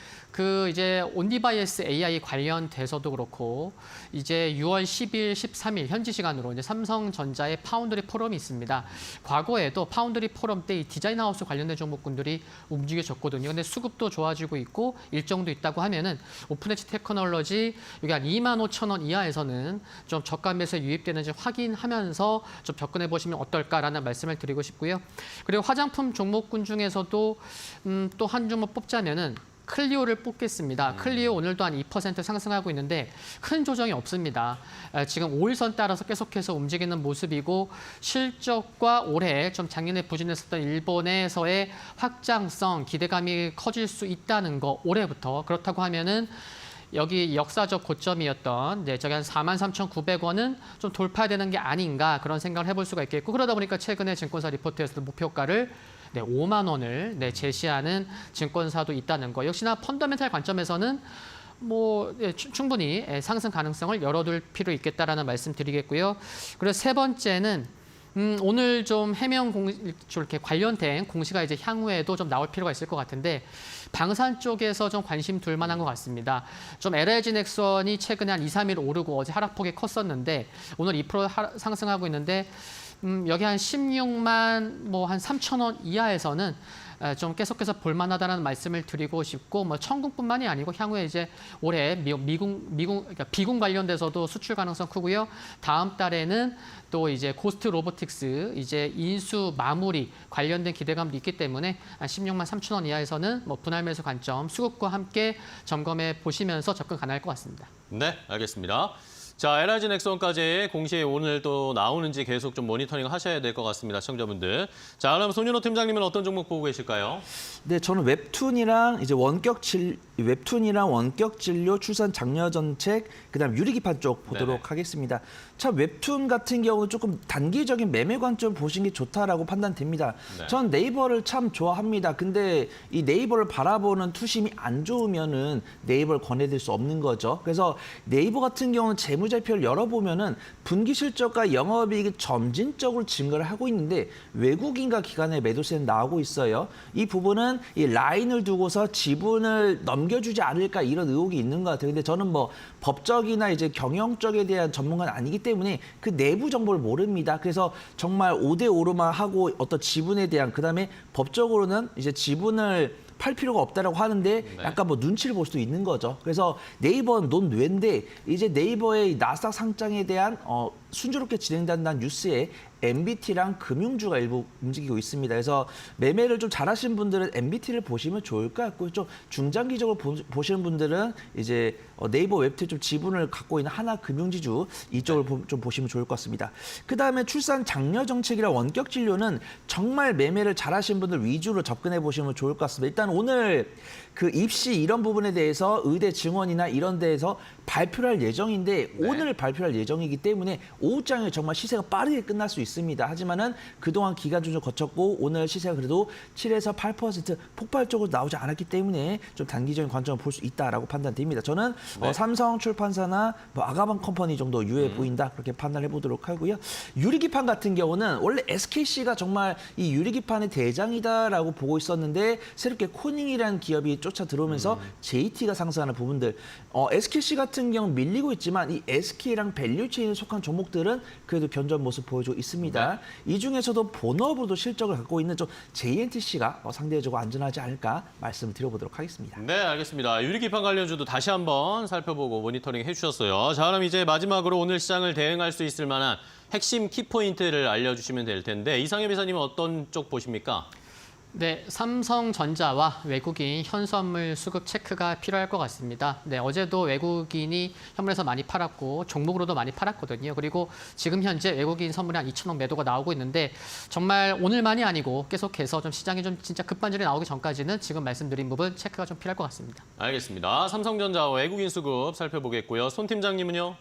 이제 온디바이스 AI 관련돼서도 그렇고 이제 6월 10일, 13일 현지 시간으로 이제 삼성전자의 파운드리 포럼이 있습니다. 과거에도 파운드리 포럼 때 이 디자인 하우스 관련된 종목군들이 움직여졌거든요. 근데 수급도 좋아지고 있고 일정도 있다고 하면은 오픈엣지 테크놀로지 여기 한 25,000원 이하에서는 좀 저가 매수에 유입되는지 확인하면서 좀 접근해 보시면 어떨까라는 말씀을 드리고 싶고요. 그리고 화장품 종목군 중에서도 또 한 종목 뽑자면은 클리오를 뽑겠습니다. 클리오 오늘도 한 2% 상승하고 있는데 큰 조정이 없습니다. 지금 5일선 따라서 계속해서 움직이는 모습이고 실적과 올해 좀 작년에 부진했었던 일본에서의 확장성, 기대감이 커질 수 있다는 거 올해부터. 그렇다고 하면은 여기 역사적 고점이었던 저기 한 43,900원은 좀 돌파되는 게 아닌가 그런 생각을 해볼 수가 있겠고 그러다 보니까 최근에 증권사 리포트에서도 목표가를 5만 원을 제시하는 증권사도 있다는 거. 역시나 펀더멘탈 관점에서는 충분히 상승 가능성을 열어둘 필요 있겠다라는 말씀 드리겠고요. 그리고 세 번째는 오늘 좀 해명 이렇게 관련된 공시가 이제 향후에도 좀 나올 필요가 있을 것 같은데 방산 쪽에서 좀 관심 둘 만한 것 같습니다. 좀 LIG 넥선이 최근에 한 2, 3일 오르고 어제 하락폭이 컸었는데 오늘 2% 상승하고 있는데 여기 한 16만 한 3천 원 이하에서는 좀 계속해서 볼만하다는 말씀을 드리고 싶고 천궁뿐만이 아니고 향후에 이제 올해 그러니까 비군 관련돼서도 수출 가능성 크고요. 다음 달에는 또 이제 고스트 로보틱스 이제 인수 마무리 관련된 기대감도 있기 때문에 16만 3천 원 이하에서는 분할 매수 관점 수급과 함께 점검해 보시면서 접근 가능할 것 같습니다. 네, 알겠습니다. 자, LIG 넥선까지 공시에 오늘 또 나오는지 계속 좀 모니터링 하셔야 될 것 같습니다, 시청자분들. 자, 그럼 손윤호 팀장님은 어떤 종목 보고 계실까요? 네, 저는 웹툰이랑 이제 원격 진료 출산 장려 정책, 그다음 유리기판 쪽 보도록 네네. 하겠습니다. 참 웹툰 같은 경우는 조금 단기적인 매매 관점 보시는 게 좋다라고 판단됩니다. 네. 전 네이버를 참 좋아합니다. 근데 이 네이버를 바라보는 투심이 안 좋으면은 네이버를 권해드릴 수 없는 거죠. 그래서 네이버 같은 경우는 재무제표를 열어보면은 분기 실적과 영업이익이 점진적으로 증가를 하고 있는데 외국인과 기관의 매도세는 나오고 있어요. 이 부분은 이 라인을 두고서 지분을 넘겨주지 않을까 이런 의혹이 있는 것 같아요. 근데 저는 법적이나 이제 경영적에 대한 전문가는 아니기 때문에 그 내부 정보를 모릅니다. 그래서 정말 5대5로만 하고 어떤 지분에 대한 그다음에 법적으로는 이제 지분을 팔 필요가 없다라고 하는데 약간 눈치를 볼 수도 있는 거죠. 그래서 네이버는 논외인데 이제 네이버의 나스닥 상장에 대한 순조롭게 진행된다는 뉴스에 MBT랑 금융주가 일부 움직이고 있습니다. 그래서 매매를 좀 잘하시는 분들은 MBT를 보시면 좋을 것 같고요. 좀 중장기적으로 보시는 분들은 이제 네이버 웹툰 좀 지분을 갖고 있는 하나금융지주 이쪽을 좀 보시면 좋을 것 같습니다. 그다음에 출산 장려 정책이랑 원격 진료는 정말 매매를 잘하시는 분들 위주로 접근해 보시면 좋을 것 같습니다. 일단 오늘 그 입시 이런 부분에 대해서 의대 증원이나 이런 데에서 발표를 할 예정인데 오늘 발표할 예정이기 때문에 오후장에 정말 시세가 빠르게 끝날 수 있습니다. 하지만은 그동안 기간 조정 거쳤고 오늘 시세가 그래도 7에서 8% 폭발적으로 나오지 않았기 때문에 좀 단기적인 관점을 볼 수 있다라고 판단됩니다. 저는 삼성 출판사나 아가방 컴퍼니 정도 유효해 보인다 그렇게 판단해 보도록 하고요. 유리기판 같은 경우는 원래 SKC가 정말 이 유리기판의 대장이다라고 보고 있었는데 새롭게 코닝이라는 기업이 쫓아 들어오면서 JT가 상승하는 부분들 SKC 같은 경우 밀리고 있지만 이 SK랑 밸류체인에 속한 종목들은 그래도 견조한 모습 보여주고 있습니다. 이 중에서도 본업으로도 실적을 갖고 있는 좀 JNTC가 상대적으로 안전하지 않을까 말씀을 드려보도록 하겠습니다. 네, 알겠습니다. 유리기판 관련주도 다시 한번 살펴보고 모니터링 해주셨어요. 자, 그럼 이제 마지막으로 오늘 시장을 대응할 수 있을 만한 핵심 키포인트를 알려주시면 될 텐데 이상엽 이사님은 어떤 쪽 보십니까? 네, 삼성전자와 외국인 현선물 수급 체크가 필요할 것 같습니다. 네, 어제도 외국인이 현물에서 많이 팔았고 종목으로도 많이 팔았거든요. 그리고 지금 현재 외국인 선물이 한 2천억 매도가 나오고 있는데 정말 오늘만이 아니고 계속해서 좀 시장이 좀 진짜 급반전이 나오기 전까지는 지금 말씀드린 부분 체크가 좀 필요할 것 같습니다. 알겠습니다. 삼성전자 외국인 수급 살펴보겠고요. 손 팀장님은요?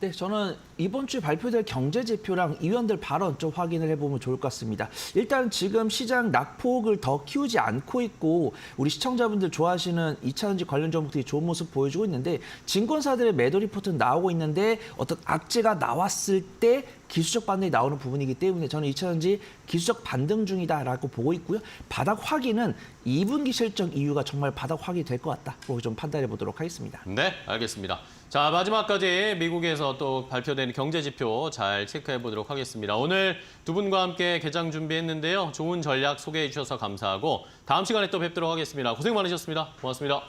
네, 저는 이번 주에 발표될 경제지표랑 의원들 발언 좀 확인을 해보면 좋을 것 같습니다. 일단 지금 시장 낙폭을 더 키우지 않고 있고 우리 시청자분들 좋아하시는 2차전지 관련 종목들이 좋은 모습 보여주고 있는데 증권사들의 매도 리포트는 나오고 있는데 어떤 악재가 나왔을 때 기술적 반등이 나오는 부분이기 때문에 저는 2차전지 기술적 반등 중이다라고 보고 있고요. 바닥 확인은 2분기 실적 이유가 정말 바닥 확인이 될 것 같다. 그거 좀 판단해 보도록 하겠습니다. 네, 알겠습니다. 자, 마지막까지 미국에서 또 발표된 경제지표 잘 체크해 보도록 하겠습니다. 오늘 두 분과 함께 개장 준비했는데요. 좋은 전략 소개해 주셔서 감사하고 다음 시간에 또 뵙도록 하겠습니다. 고생 많으셨습니다. 고맙습니다.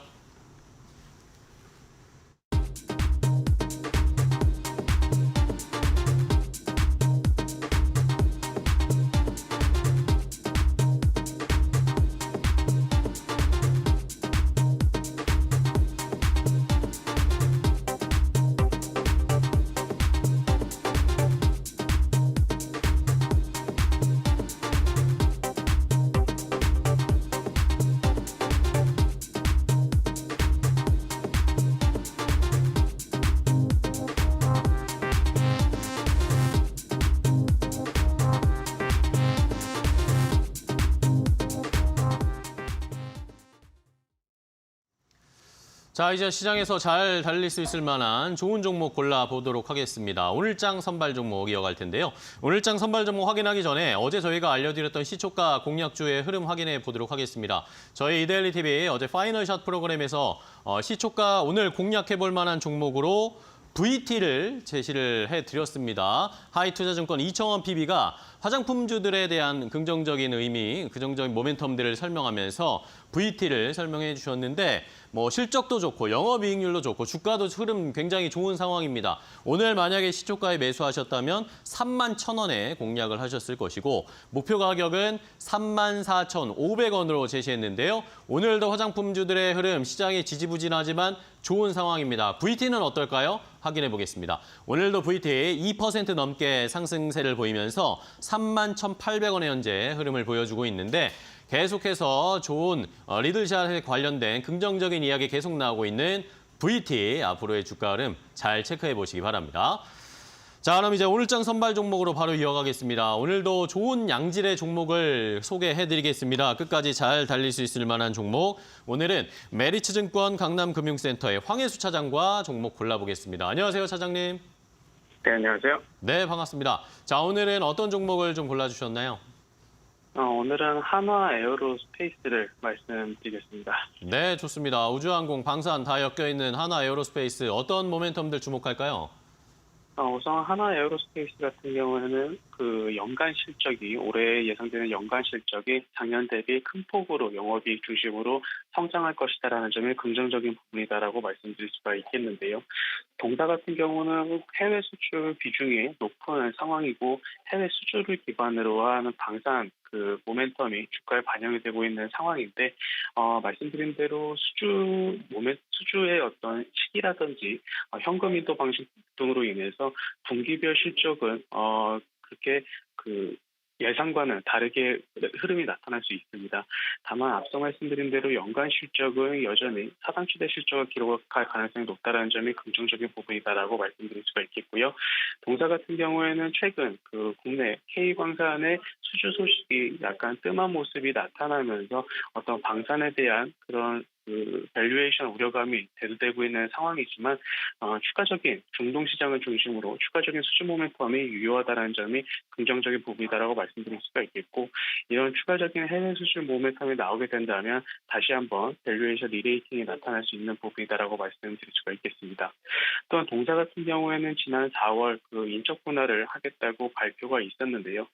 자, 이제 시장에서 잘 달릴 수 있을 만한 좋은 종목 골라보도록 하겠습니다. 오늘장 선발 종목 이어갈 텐데요. 오늘장 선발 종목 확인하기 전에 어제 저희가 알려드렸던 시초가 공략주의 흐름 확인해 보도록 하겠습니다. 저희 이데일리 TV 어제 파이널샷 프로그램에서 시초가 오늘 공략해 볼 만한 종목으로 VT를 제시를 해드렸습니다. 하이투자증권 이청원 PB가 화장품주들에 대한 긍정적인 의미, 긍정적인 모멘텀들을 설명하면서 VT를 설명해 주셨는데 실적도 좋고 영업이익률도 좋고 주가도 흐름 굉장히 좋은 상황입니다. 오늘 만약에 시초가에 매수하셨다면 31,000원에 공략을 하셨을 것이고 목표 가격은 34,500원으로 제시했는데요. 오늘도 화장품주들의 흐름 시장이 지지부진하지만 좋은 상황입니다. VT는 어떨까요? 확인해 보겠습니다. 오늘도 VT 2% 넘게 상승세를 보이면서 31,800원에 현재 흐름을 보여주고 있는데 계속해서 좋은 리들샷에 관련된 긍정적인 이야기 계속 나오고 있는 VT 앞으로의 주가 흐름 잘 체크해 보시기 바랍니다. 자, 그럼 이제 오늘장 선발 종목으로 바로 이어가겠습니다. 오늘도 좋은 양질의 종목을 소개해드리겠습니다. 끝까지 잘 달릴 수 있을 만한 종목. 오늘은 메리츠증권 강남금융센터의 황혜수 차장과 종목 골라보겠습니다. 안녕하세요, 차장님. 네, 안녕하세요. 네, 반갑습니다. 자, 오늘은 어떤 종목을 좀 골라주셨나요? 오늘은 한화 에어로스페이스를 말씀드리겠습니다. 네, 좋습니다. 우주항공, 방산 다 엮여있는 한화 에어로스페이스 어떤 모멘텀들 주목할까요? 우선 한화 에어로스페이스 같은 경우에는 그 연간 실적이 올해 예상되는 연간 실적이 작년 대비 큰 폭으로 영업이익 중심으로 성장할 것이다라는 점이 긍정적인 부분이다라고 말씀드릴 수가 있겠는데요. 동사 같은 경우는 해외 수출 비중이 높은 상황이고 해외 수출을 기반으로 하는 방산 그 모멘텀이 주가에 반영이 되고 있는 상황인데 말씀드린 대로 수주의 어떤 시기라든지 현금 인도 방식 등으로 인해서 분기별 실적은 그렇게 예상과는 다르게 흐름이 나타날 수 있습니다. 다만 앞서 말씀드린 대로 연간 실적은 여전히 사상 최대 실적을 기록할 가능성이 높다는 점이 긍정적인 부분이다라고 말씀드릴 수가 있겠고요. 동사 같은 경우에는 최근 국내 K광산의 수주 소식이 약간 뜸한 모습이 나타나면서 어떤 방산에 대한 그런 밸류에이션 우려감이 대두되고 있는 상황이지만 추가적인 중동 시장을 중심으로 추가적인 수주 모멘텀이 유효하다는 점이 긍정적인 부분이다라고 말씀드릴 수가 있겠고 이런 추가적인 해외 수출 모멘텀이 나오게 된다면 다시 한번 밸류에이션 리레이팅이 나타날 수 있는 부분이다라고 말씀드릴 수가 있겠습니다. 또한 동사 같은 경우에는 지난 4월 인적 분할을 하겠다고 발표가 있었는데요.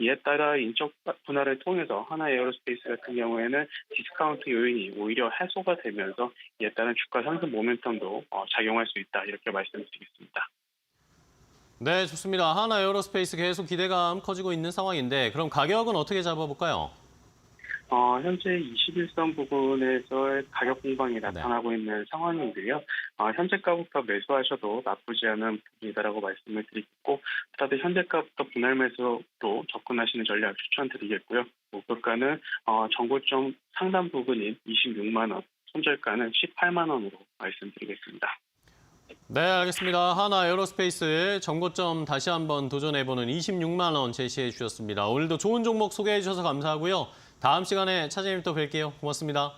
이에 따라 인적 분할을 통해서 하나 에어로스페이스 같은 경우에는 디스카운트 요인이 오히려 해소가 되면서 이에 따른 주가 상승 모멘텀도 작용할 수 있다 이렇게 말씀드리겠습니다. 네, 좋습니다. 하나 에어로스페이스 계속 기대감 커지고 있는 상황인데 그럼 가격은 어떻게 잡아볼까요? 현재 21선 부분에서 가격 공방이 나타나고 있는 상황인데요. 현재가부터 매수하셔도 나쁘지 않은 부분이다라고 말씀을 드리겠고 다들 현재가부터 분할 매수로 접근하시는 전략 추천드리겠고요. 목표가는 정고점 상단 부분인 26만 원, 손절가는 18만 원으로 말씀드리겠습니다. 네, 알겠습니다. 하나 에어로스페이스 정고점 다시 한번 도전해보는 26만 원 제시해 주셨습니다. 오늘도 좋은 종목 소개해 주셔서 감사하고요. 다음 시간에 차장님 또 뵐게요. 고맙습니다.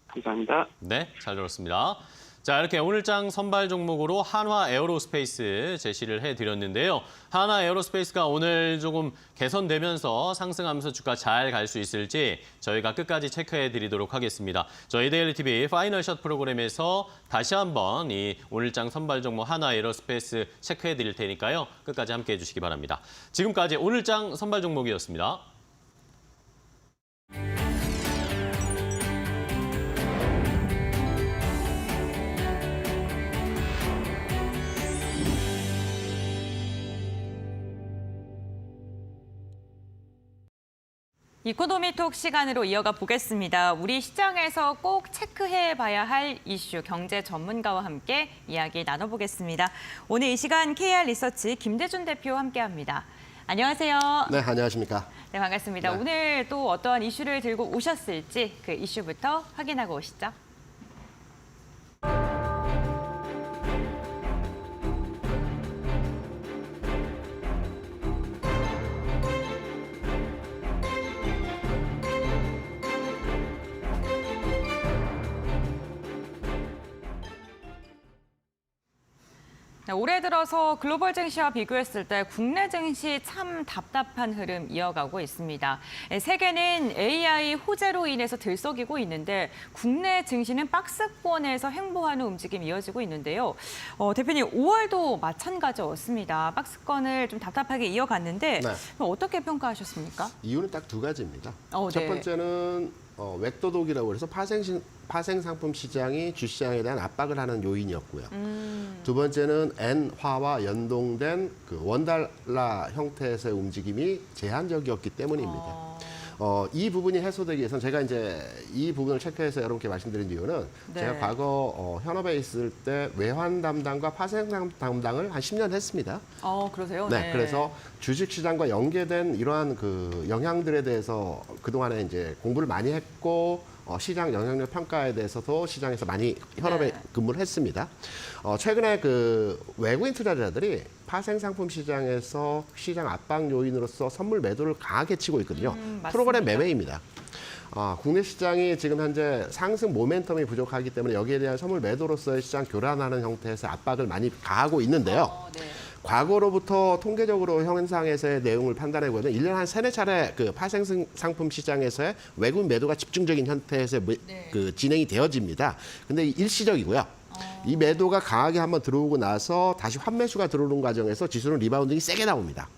감사합니다. 네, 잘 들었습니다. 자, 이렇게 오늘장 선발 종목으로 한화 에어로스페이스 제시를 해드렸는데요. 한화 에어로스페이스가 오늘 조금 개선되면서 상승하면서 주가 잘 갈 수 있을지 저희가 끝까지 체크해드리도록 하겠습니다. 저희 데일리 TV 파이널샷 프로그램에서 다시 한번 이 오늘장 선발 종목 한화 에어로스페이스 체크해드릴 테니까요. 끝까지 함께해 주시기 바랍니다. 지금까지 오늘장 선발 종목이었습니다. 이코노미톡 시간으로 이어가 보겠습니다. 우리 시장에서 꼭 체크해봐야 할 이슈 경제 전문가와 함께 이야기 나눠보겠습니다. 오늘 이 시간 KR 리서치 김대준 대표 함께합니다. 안녕하세요. 네, 안녕하십니까. 네, 반갑습니다. 네. 오늘 또 어떠한 이슈를 들고 오셨을지 그 이슈부터 확인하고 오시죠. 올해 들어서 글로벌 증시와 비교했을 때 국내 증시 참 답답한 흐름 이어가고 있습니다. 세계는 AI 호재로 인해서 들썩이고 있는데 국내 증시는 박스권에서 횡보하는 움직임이 이어지고 있는데요. 대표님, 5월도 마찬가지였습니다. 박스권을 좀 답답하게 이어갔는데 네. 어떻게 평가하셨습니까? 이유는 딱 두 가지입니다. 네. 첫 번째는 웹도독이라고 해서 파생 상품 시장이 주시장에 대한 압박을 하는 요인이었고요. 두 번째는 엔화와 연동된 그 원달러 형태에서의 움직임이 제한적이었기 때문입니다. 이 부분이 해소되기 위해서는 제가 이제 이 부분을 체크해서 여러분께 말씀드린 이유는 네. 제가 과거 현업에 있을 때 외환 담당과 파생 담당을 한 10년 했습니다. 그러세요? 네, 그래서 주식시장과 연계된 이러한 그 영향들에 대해서 그동안에 이제 공부를 많이 했고 시장 영향력 평가에 대해서도 시장에서 많이 현업에 근무를 했습니다. 최근에 그 외국인 투자자들이 파생 상품 시장에서 시장 압박 요인으로서 선물 매도를 강하게 치고 있거든요. 프로그램 매매입니다. 국내 시장이 지금 현재 상승 모멘텀이 부족하기 때문에 여기에 대한 선물 매도로서의 시장 교란하는 형태에서 압박을 많이 가하고 있는데요. 과거로부터 통계적으로 현상에서의 내용을 판단해 보면 1년에 한 3-4차례 그 파생 상품 시장에서의 외국인 매도가 집중적인 형태에서 그 진행이 되어집니다. 근데 일시적이고요. 이 매도가 강하게 한번 들어오고 나서 다시 환매수가 들어오는 과정에서 지수는 리바운딩이 세게 나옵니다.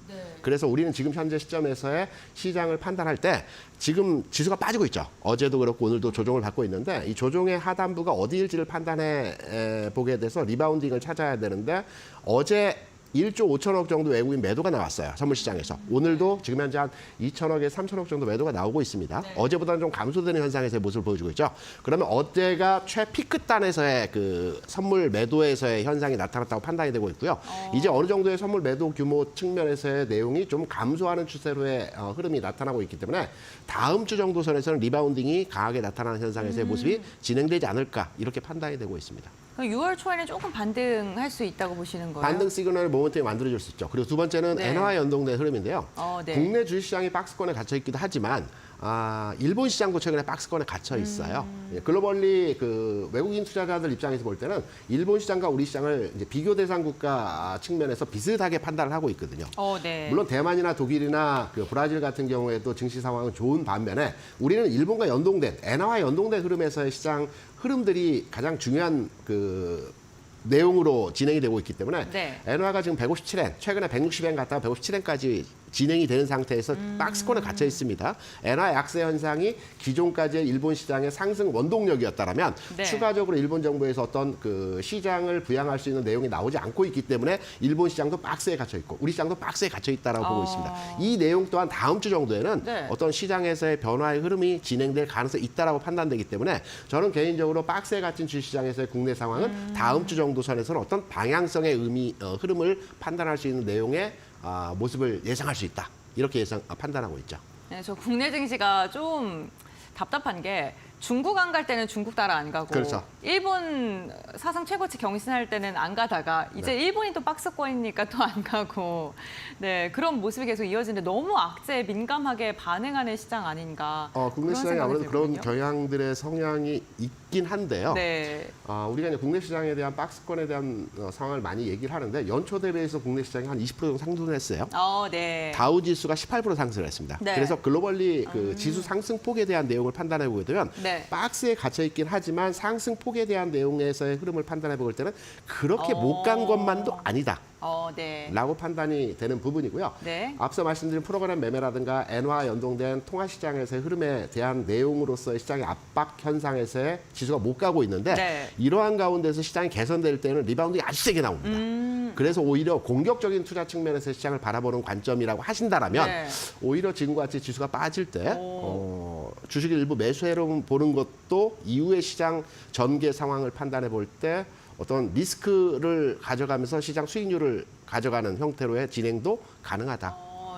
그래서 우리는 지금 현재 시점에서의 시장을 판단할 때 지금 지수가 빠지고 있죠. 어제도 그렇고 오늘도 조정을 받고 있는데 이 조정의 하단부가 어디일지를 판단해 보게 돼서 리바운딩을 찾아야 되는데 어제 1조 5천억 정도 외국인 매도가 나왔어요. 선물시장에서. 오늘도 지금 현재 한 2천억에 3천억 정도 매도가 나오고 있습니다. 어제보다는 좀 감소되는 현상에서의 모습을 보여주고 있죠. 그러면 어제가 최피크단에서의 그 선물 매도에서의 현상이 나타났다고 판단이 되고 있고요. 이제 어느 정도의 선물 매도 규모 측면에서의 내용이 좀 감소하는 추세로의 흐름이 나타나고 있기 때문에 다음 주 정도 선에서는 리바운딩이 강하게 나타나는 현상에서의 모습이 진행되지 않을까 이렇게 판단이 되고 있습니다. 6월 초에는 조금 반등할 수 있다고 보시는 거예요? 반등 시그널 모멘텀이 만들어질 수 있죠. 그리고 두 번째는 엔화와 연동된 흐름인데요. 국내 주식시장이 박스권에 갇혀 있기도 하지만 일본 시장도 최근에 박스권에 갇혀 있어요. 글로벌리 그 외국인 투자자들 입장에서 볼 때는 일본 시장과 우리 시장을 이제 비교 대상 국가 측면에서 비슷하게 판단을 하고 있거든요. 물론 대만이나 독일이나 그 브라질 같은 경우에도 증시 상황은 좋은 반면에 우리는 일본과 연동된 엔화와 연동된 흐름에서의 시장 흐름들이 가장 중요한 그 내용으로 진행이 되고 있기 때문에 엔화가 지금 157엔, 최근에 160엔 갔다가 157엔까지 진행이 되는 상태에서 박스권에 갇혀 있습니다. 엔화 약세 현상이 기존까지의 일본 시장의 상승 원동력이었다면 추가적으로 일본 정부에서 어떤 그 시장을 부양할 수 있는 내용이 나오지 않고 있기 때문에 일본 시장도 박스에 갇혀 있고 우리 시장도 박스에 갇혀 있다라고 보고 있습니다. 이 내용 또한 다음 주 정도에는 어떤 시장에서의 변화의 흐름이 진행될 가능성이 있다라고 판단되기 때문에 저는 개인적으로 박스에 갇힌 주식시장에서의 국내 상황은 다음 주 정도 선에서는 어떤 방향성의 흐름을 판단할 수 있는 내용의 모습을 예상할 수 있다. 이렇게 판단하고 있죠. 네, 저 국내 증시가 좀 답답한 게 중국 안 갈 때는 중국 따라 안 가고 일본 사상 최고치 경신할 때는 안 가다가 이제 일본이 또 박스권이니까 또 안 가고 그런 모습이 계속 이어지는데 너무 악재에 민감하게 반응하는 시장 아닌가. 국내 시장이 아무래도 그런 경향들의 성향이 있긴 한데요. 우리가 이제 국내 시장에 대한 박스권에 대한 상황을 많이 얘기를 하는데 연초 대비해서 국내 시장이 한 20% 정도 상승을 했어요. 다우 지수가 18% 상승을 했습니다. 그래서 글로벌리 그 지수 상승폭에 대한 내용을 판단해 보게 되면 박스에 갇혀 있긴 하지만 상승폭에 대한 내용에서의 흐름을 판단해 볼 때는 그렇게 못 간 것만도 아니다. 라고 판단이 되는 부분이고요. 앞서 말씀드린 프로그램 매매라든가 엔화 연동된 통화시장에서의 흐름에 대한 내용으로서의 시장의 압박 현상에서의 지수가 못 가고 있는데 이러한 가운데서 시장이 개선될 때는 리바운딩이 아주 세게 나옵니다. 그래서 오히려 공격적인 투자 측면에서 시장을 바라보는 관점이라고 하신다라면 오히려 지금과 같이 지수가 빠질 때 주식을 일부 매수해로 보는 것도 이후의 시장 전개 상황을 판단해 볼 때 어떤 리스크를 가져가면서 시장 수익률을 가져가는 형태로의 진행도 가능하다.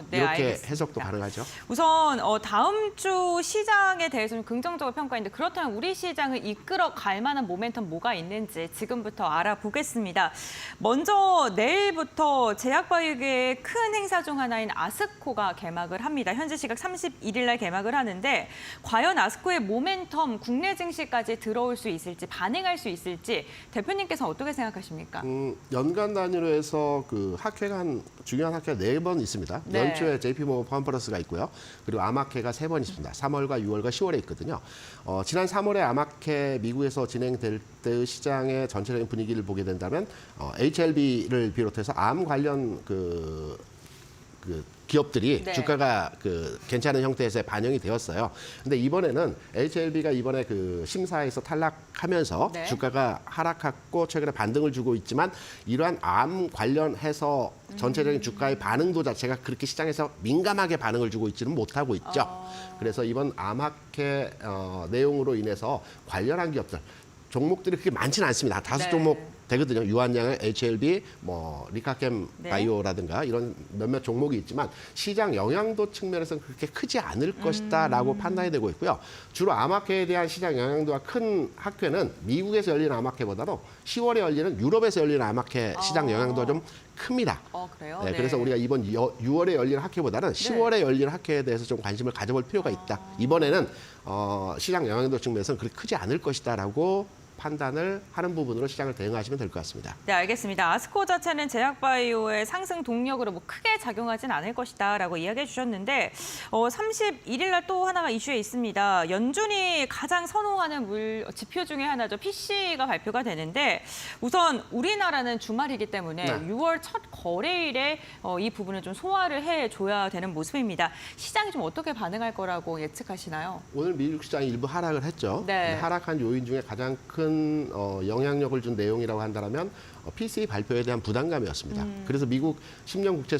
네, 이렇게 알겠습니다. 해석도 가능하죠. 우선 다음 주 시장에 대해서는 긍정적으로 평가했는데 그렇다면 우리 시장을 이끌어 갈 만한 모멘텀 뭐가 있는지 지금부터 알아보겠습니다. 먼저 내일부터 제약바이오계의 큰 행사 중 하나인 아스코가 개막을 합니다. 현지 시각 31일 날 개막을 하는데 과연 아스코의 모멘텀 국내 증시까지 들어올 수 있을지 반응할 수 있을지 대표님께서 어떻게 생각하십니까? 연간 단위로 해서 그 학회가 중요한 학회가 4번 있습니다. 네. 연초에 JP모건 컨퍼런스가 있고요. 그리고 아마케가 3번 있습니다. 3월과 6월과 10월에 있거든요. 지난 3월에 아마케 미국에서 진행될 때의 시장의 전체적인 분위기를 보게 된다면 HLB를 비롯해서 암 관련 그 기업들이 네. 주가가 괜찮은 형태에서 반영이 되었어요. 근데 이번에는 HLB가 이번에 심사에서 탈락하면서 네. 주가가 하락했고 최근에 반등을 주고 있지만 이러한 암 관련해서 전체적인 주가의 반응도 자체가 그렇게 시장에서 민감하게 반응을 주고 있지는 못하고 있죠. 그래서 이번 암학회 내용으로 인해서 관련한 기업들 종목들이 그렇게 많지는 않습니다. 5 네. 종목 되거든요. 유한양의 HLB, 리카캠 네. 바이오라든가 이런 몇몇 종목이 있지만 시장 영향도 측면에서는 그렇게 크지 않을 것이다라고 판단이 되고 있고요. 주로 암학회에 대한 시장 영향도가 큰 학회는 미국에서 열리는 암학회보다도 10월에 열리는 유럽에서 열리는 암학회 시장 영향도가 좀 큽니다. 그래요? 네, 그래서 우리가 이번 6월에 열리는 학회보다는 10월에 열리는 학회에 대해서 좀 관심을 가져볼 필요가 있다. 이번에는 시장 영향도 측면에서는 그렇게 크지 않을 것이다라고 판단을 하는 부분으로 시장을 대응하시면 될 것 같습니다. 네, 알겠습니다. 아스코 자체는 제약바이오의 상승 동력으로 크게 작용하진 않을 것이다라고 이야기해 주셨는데 31일 날 또 하나가 이슈에 있습니다. 연준이 가장 선호하는 지표 중에 하나죠. PC가 발표가 되는데 우선 우리나라는 주말이기 때문에 네. 6월 첫 거래일에 이 부분을 좀 소화를 해줘야 되는 모습입니다. 시장이 좀 어떻게 반응할 거라고 예측하시나요? 오늘 미국 시장이 일부 하락을 했죠. 네. 하락한 요인 중에 가장 큰 영향력을 준 내용이라고 한다면 PCE 발표에 대한 부담감이었습니다. 그래서 미국 10년 국채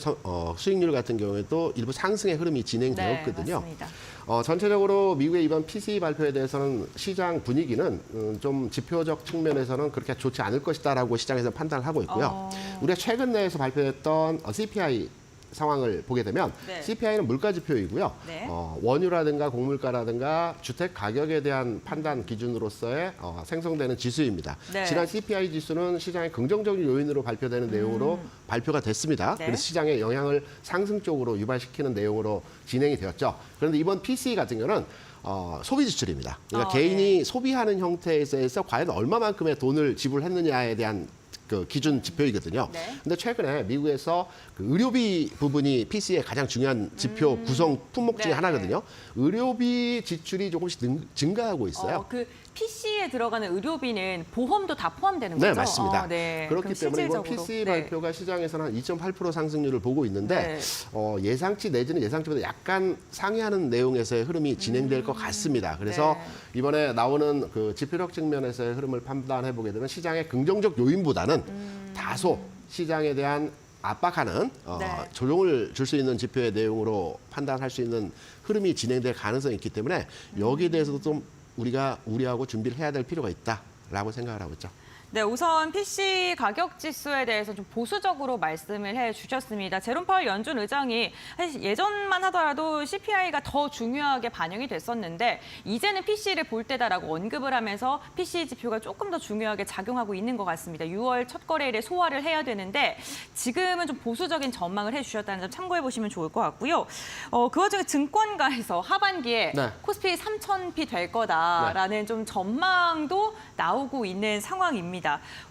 수익률 같은 경우에도 일부 상승의 흐름이 진행되었거든요. 네, 맞습니다. 전체적으로 미국의 이번 PCE 발표에 대해서는 시장 분위기는 좀 지표적 측면에서는 그렇게 좋지 않을 것이다라고 시장에서 판단을 하고 있고요. 우리가 최근 내에서 발표했던 CPI 상황을 보게 되면 네. CPI는 물가 지표이고요. 네. 원유라든가 곡물가라든가 주택 가격에 대한 판단 기준으로서의 생성되는 지수입니다. 네. 지난 CPI 지수는 시장의 긍정적인 요인으로 발표되는 내용으로 발표가 됐습니다. 네. 그래서 시장의 영향을 상승 쪽으로 유발시키는 내용으로 진행이 되었죠. 그런데 이번 PCE 같은 경우는 소비 지출입니다. 그러니까 개인이 네. 소비하는 형태에서 과연 얼마만큼의 돈을 지불했느냐에 대한 기준 지표이거든요. 네. 근데 최근에 미국에서 의료비 부분이 PC의 가장 중요한 지표 구성 품목 중에 네. 하나거든요. 의료비 지출이 조금씩 증가하고 있어요. PC에 들어가는 의료비는 보험도 다 포함되는 네, 거죠? 맞습니다. 네. 그렇기 그럼 때문에 이번 실질적으로. PCE 네. 발표가 시장에서는 한 2.8% 상승률을 보고 있는데 예상치 내지는 예상치보다 약간 상회하는 내용에서의 흐름이 진행될 것 같습니다. 그래서 네. 이번에 나오는 지표적 측면에서의 흐름을 판단해 보게 되면 시장의 긍정적 요인보다는 다소 시장에 대한 압박하는 네. 조정을 줄 수 있는 지표의 내용으로 판단할 수 있는 흐름이 진행될 가능성이 있기 때문에 여기에 대해서도 좀 우리가 우려하고 준비를 해야 될 필요가 있다라고 생각을 하고 있죠. 네, 우선 PC 가격 지수에 대해서 좀 보수적으로 말씀을 해주셨습니다. 제롬 파월 연준 의장이 사실 예전만 하더라도 CPI가 더 중요하게 반영이 됐었는데 이제는 PC를 볼 때다라고 언급을 하면서 PC 지표가 조금 더 중요하게 작용하고 있는 것 같습니다. 6월 첫 거래일에 소화를 해야 되는데 지금은 좀 보수적인 전망을 해주셨다는 점 참고해 보시면 좋을 것 같고요. 그 와중에 증권가에서 하반기에 네. 코스피 3,000피 될 거다라는 좀 전망도 나오고 있는 상황입니다.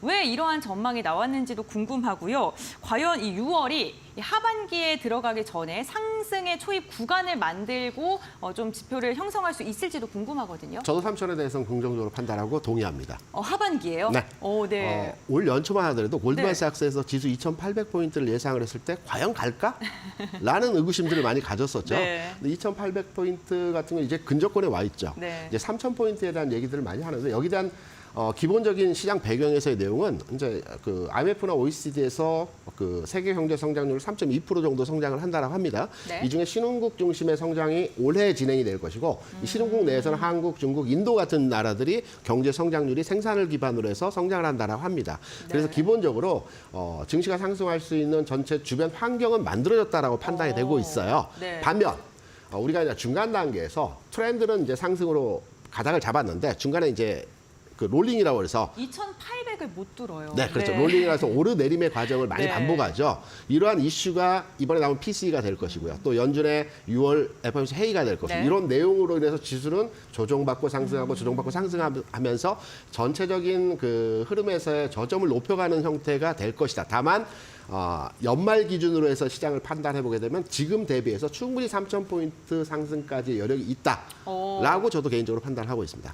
왜 이러한 전망이 나왔는지도 궁금하고요. 과연 이 6월이 하반기에 들어가기 전에 상승의 초입 구간을 만들고 좀 지표를 형성할 수 있을지도 궁금하거든요. 저도 3천에 대해서는 긍정적으로 판단하고 동의합니다. 하반기예요? 네. 네. 올 연초만 하더라도 골드만삭스에서 네. 지수 2,800포인트를 예상을 했을 때 과연 갈까? 라는 의구심들을 많이 가졌었죠. 네. 근데 2,800포인트 같은 건 이제 근접권에 와 있죠. 네. 이제 3,000포인트에 대한 얘기들을 많이 하는데 여기에 대한 기본적인 시장 배경에서의 내용은 이제 그 IMF나 OECD에서 그 세계 경제 성장률 3.2% 정도 성장을 한다라고 합니다. 네. 이 중에 신흥국 중심의 성장이 올해 진행이 될 것이고 이 신흥국 내에서는 한국, 중국, 인도 같은 나라들이 경제 성장률이 생산을 기반으로 해서 성장을 한다라고 합니다. 그래서 기본적으로 증시가 상승할 수 있는 전체 주변 환경은 만들어졌다라고 판단이 되고 있어요. 네. 반면 우리가 이제 중간 단계에서 트렌드는 이제 상승으로 가닥을 잡았는데 중간에 이제 그 롤링이라고 해서 2,800을 못 뚫어요. 네, 그렇죠. 롤링이라서 오르내림의 과정을 많이 네. 반복하죠. 이러한 이슈가 이번에 나온 PCE가 될 것이고요. 또 연준의 6월 FOMC 회의가 될 것이고 네. 이런 내용으로 인해서 지수는 조정받고 상승하고 조정받고 상승하면서 전체적인 그 흐름에서의 저점을 높여가는 형태가 될 것이다. 다만 연말 기준으로 해서 시장을 판단해 보게 되면 지금 대비해서 충분히 3,000포인트 상승까지 여력이 있다라고 저도 개인적으로 판단을 하고 있습니다.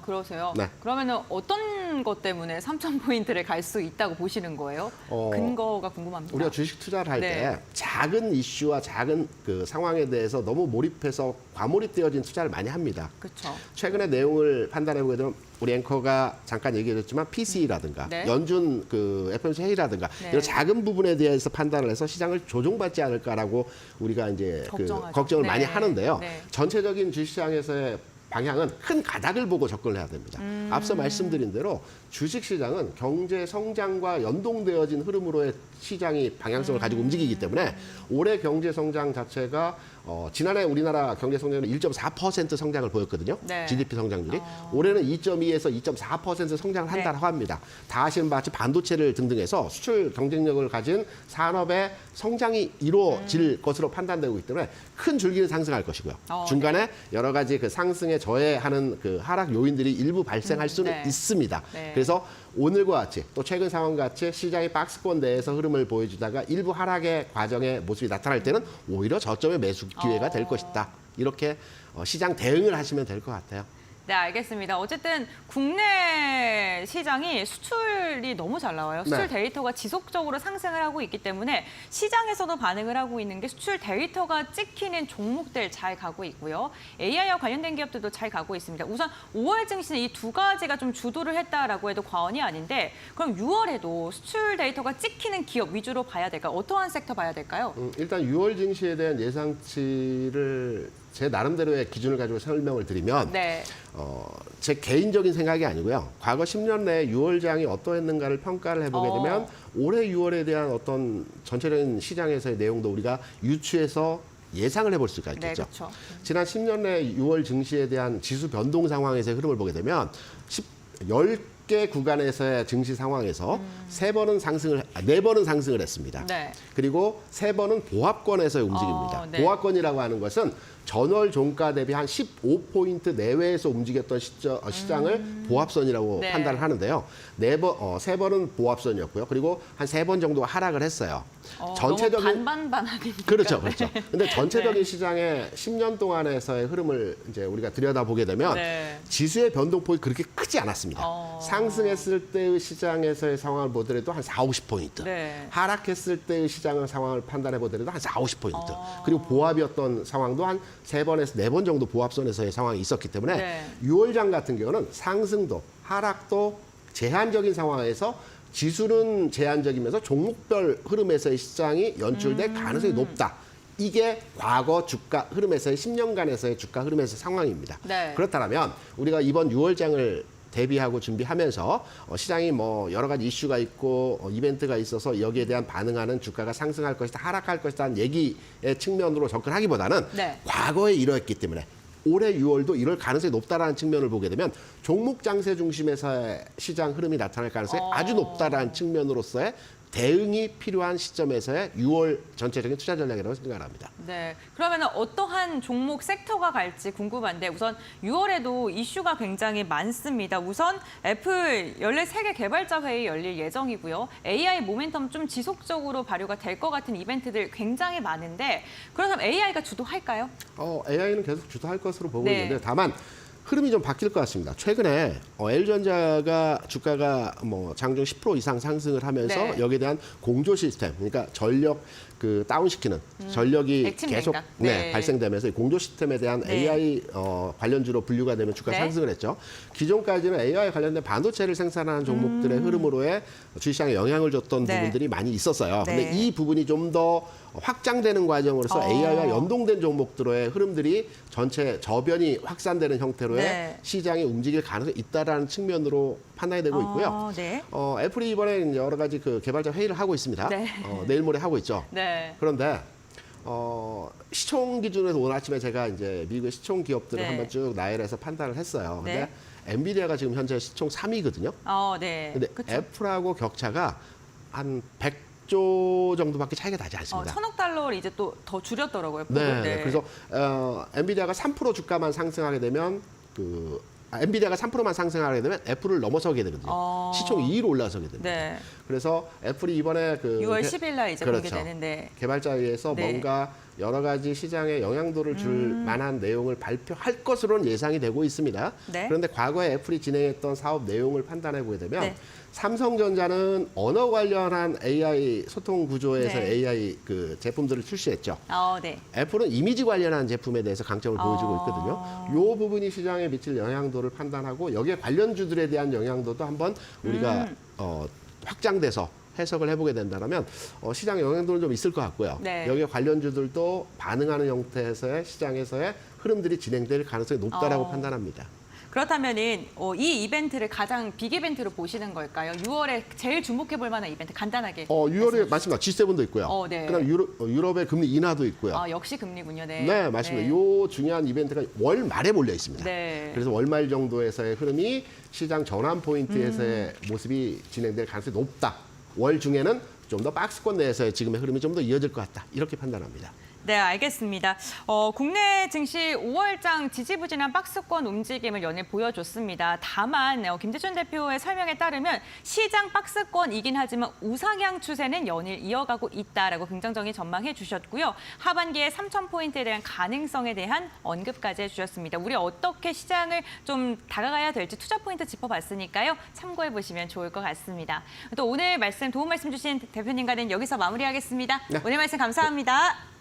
그러세요? 네. 그러면은 어떤 것 때문에 3,000포인트를 갈 수 있다고 보시는 거예요? 근거가 궁금합니다. 우리가 주식 투자를 할 때 네. 작은 이슈와 작은 그 상황에 대해서 너무 몰입해서 과몰입되어진 투자를 많이 합니다. 그렇죠. 최근의 내용을 판단해 보게 되면 우리 앵커가 잠깐 얘기했지만 PCE라든가 네. 연준 그 FOMC 회의라든가 네. 이런 작은 부분에 대해서 판단을 해서 시장을 조종받지 않을까라고 우리가 이제 그 걱정하죠. 걱정을 네. 많이 하는데요. 네. 전체적인 주식시장에서의 방향은 큰 가닥을 보고 접근을 해야 됩니다. 앞서 말씀드린 대로 주식시장은 경제 성장과 연동되어진 흐름으로의 시장이 방향성을 가지고 움직이기 때문에 올해 경제 성장 자체가 지난해 우리나라 경제 성장률은 1.4% 성장을 보였거든요. 네. GDP 성장률이. 올해는 2.2에서 2.4% 성장을 한다고 합니다. 다 아시는 바와 같이 반도체를 등등해서 수출 경쟁력을 가진 산업의 성장이 이루어질 것으로 판단되고 있기 때문에 큰 줄기는 상승할 것이고요. 중간에 여러 가지 그 상승에 저해하는 그 하락 요인들이 일부 발생할 수는 네. 있습니다. 네. 그래서 오늘과 같이 또 최근 상황과 같이 시장이 박스권 내에서 흐름을 보여주다가 일부 하락의 과정의 모습이 나타날 때는 오히려 저점의 매수 기회가 될 것이다. 이렇게 시장 대응을 하시면 될 것 같아요. 네, 알겠습니다. 어쨌든 국내 시장이 수출이 너무 잘 나와요. 수출 네. 데이터가 지속적으로 상승을 하고 있기 때문에 시장에서도 반응을 하고 있는 게 수출 데이터가 찍히는 종목들 잘 가고 있고요. AI와 관련된 기업들도 잘 가고 있습니다. 우선 5월 증시는 이 두 가지가 좀 주도를 했다라고 해도 과언이 아닌데 그럼 6월에도 수출 데이터가 찍히는 기업 위주로 봐야 될까요? 어떠한 섹터 봐야 될까요? 일단 6월 증시에 대한 예상치를 제 나름대로의 기준을 가지고 설명을 드리면 네. 제 개인적인 생각이 아니고요. 과거 10년 내에 6월장이 어떠했는가를 평가를 해보게 되면 올해 6월에 대한 어떤 전체적인 시장에서의 내용도 우리가 유추해서 예상을 해볼 수가 있겠죠. 네, 그렇죠. 지난 10년 내 6월 증시에 대한 지수 변동 상황에서의 흐름을 보게 되면 10개 구간에서의 증시 상황에서 3번은 상승을, 4번은 상승을 했습니다. 네. 그리고 3번은 보합권에서의 움직임입니다. 네. 보합권이라고 하는 것은 전월 종가 대비 한 15포인트 내외에서 움직였던 시장을 보합선이라고 네. 판단을 하는데요. 3번은 보합선이었고요. 그리고 한 3번 정도가 하락을 했어요. 전체적인 너무 반반반하게 그렇죠, 그렇죠. 네. 근데 전체적인 시장의 10년 동안에서의 흐름을 이제 우리가 들여다보게 되면 네. 지수의 변동폭이 그렇게 크지 않았습니다. 상승했을 때의 시장에서의 상황을 보더라도 한 4, 50포인트. 네. 하락했을 때의 시장의 상황을 판단해 보더라도 한 4, 50포인트. 그리고 보합이었던 상황도 한 3번에서 4번 정도 보합선에서의 상황이 있었기 때문에 네. 6월장 같은 경우는 상승도 하락도 제한적인 상황에서 지수는 제한적이면서 종목별 흐름에서의 시장이 연출될 가능성이 높다. 이게 과거 주가 흐름에서의 10년간에서의 주가 흐름에서의 상황입니다. 네. 그렇다면 우리가 이번 6월장을 대비하고 준비하면서 시장이 뭐 여러 가지 이슈가 있고 이벤트가 있어서 여기에 대한 반응하는 주가가 상승할 것이다, 하락할 것이다 하는 얘기의 측면으로 접근하기보다는 네. 과거에 이러했기 때문에 올해 6월도 이럴 가능성이 높다라는 측면을 보게 되면 종목 장세 중심에서의 시장 흐름이 나타날 가능성이 아주 높다라는 측면으로서의 대응이 필요한 시점에서의 6월 전체적인 투자 전략이라고 생각합니다. 네, 그러면 어떠한 종목 섹터가 갈지 궁금한데 우선 6월에도 이슈가 굉장히 많습니다. 우선 애플 14개 개발자 회의 열릴 예정이고요. AI 모멘텀 좀 지속적으로 발효가 될 것 같은 이벤트들 굉장히 많은데 그렇다면 AI가 주도할까요? AI는 계속 주도할 것으로 보고 네. 있는데 다만 흐름이 좀 바뀔 것 같습니다. 최근에 LG전자가 주가가 뭐 장중 10% 이상 상승을 하면서 네. 여기에 대한 공조 시스템, 그러니까 전력 그 다운시키는 전력이 액침 계속 냉각. 네. 발생되면서 이 공조 시스템에 대한 네. AI 관련주로 분류가 되면 주가 네. 상승을 했죠. 기존까지는 AI 관련된 반도체를 생산하는 종목들의 흐름으로의 주시장에 영향을 줬던 네. 부분들이 많이 있었어요. 근데 네. 이 부분이 좀 더 확장되는 과정으로서 AI와 연동된 종목들의 흐름들이 전체 저변이 확산되는 형태로의 네. 시장이 움직일 가능성이 있다라는 측면으로 판단이 되고 있고요. 네. 애플이 이번에 여러 가지 그 개발자 회의를 하고 있습니다. 네. 내일 모레 하고 있죠. 네. 그런데 시총 기준에서 오늘 아침에 제가 이제 미국의 시총 기업들을 네. 한번 쭉 나열해서 판단을 했어요. 근데 네. 엔비디아가 지금 현재 시총 3위거든요. 네. 근데 그쵸. 애플하고 격차가 한 100조 정도밖에 차이가 나지 않습니다. 1,000억 달러를 이제 또 더 줄였더라고요. 네. 그래서 엔비디아가 3% 주가만 상승하게 되면 엔비디아가 3%만 상승하게 되면 애플을 넘어서게 되거든요. 시총 2위로 올라서게 됩니다. 네. 그래서 애플이 이번에 6월 10일 날 이제 그렇죠. 공개되는데 개발자회의에서 네. 뭔가 여러 가지 시장에 영향도를 줄 만한 내용을 발표할 것으로는 예상이 되고 있습니다. 네. 그런데 과거에 애플이 진행했던 사업 내용을 판단해 보게 되면 네. 삼성전자는 언어 관련한 AI 소통 구조에서 네. AI 그 제품들을 출시했죠. 네. 애플은 이미지 관련한 제품에 대해서 강점을 보여주고 있거든요. 이 부분이 시장에 미칠 영향도를 판단하고 여기에 관련주들에 대한 영향도도 한번 우리가 확장돼서 해석을 해보게 된다면 시장 영향도는 좀 있을 것 같고요. 네. 여기에 관련주들도 반응하는 형태에서의 시장에서의 흐름들이 진행될 가능성이 높다라고 판단합니다. 그렇다면은 이 이벤트를 가장 빅 이벤트로 보시는 걸까요? 6월에 제일 주목해 볼 만한 이벤트 간단하게. 6월에 맞습니다. G7도 있고요. 네. 그다음 유럽의 금리 인하도 있고요. 역시 금리군요. 네. 네, 맞습니다. 요 중요한 이벤트가 월 말에 몰려 있습니다. 네. 그래서 월말 정도에서의 흐름이 시장 전환 포인트에서의 모습이 진행될 가능성이 높다. 월 중에는 좀 더 박스권 내에서의 지금의 흐름이 좀 더 이어질 것 같다. 이렇게 판단합니다. 네, 알겠습니다. 국내 증시 5월장 지지부진한 박스권 움직임을 연일 보여줬습니다. 다만 김재준 대표의 설명에 따르면 시장 박스권이긴 하지만 우상향 추세는 연일 이어가고 있다라고 긍정적인 전망해 주셨고요. 하반기에 3,000포인트에 대한 가능성에 대한 언급까지 해주셨습니다. 우리 어떻게 시장을 좀 다가가야 될지 투자 포인트 짚어봤으니까요. 참고해 보시면 좋을 것 같습니다. 또 오늘 도움 말씀 주신 대표님과는 여기서 마무리하겠습니다. 네. 오늘 말씀 감사합니다.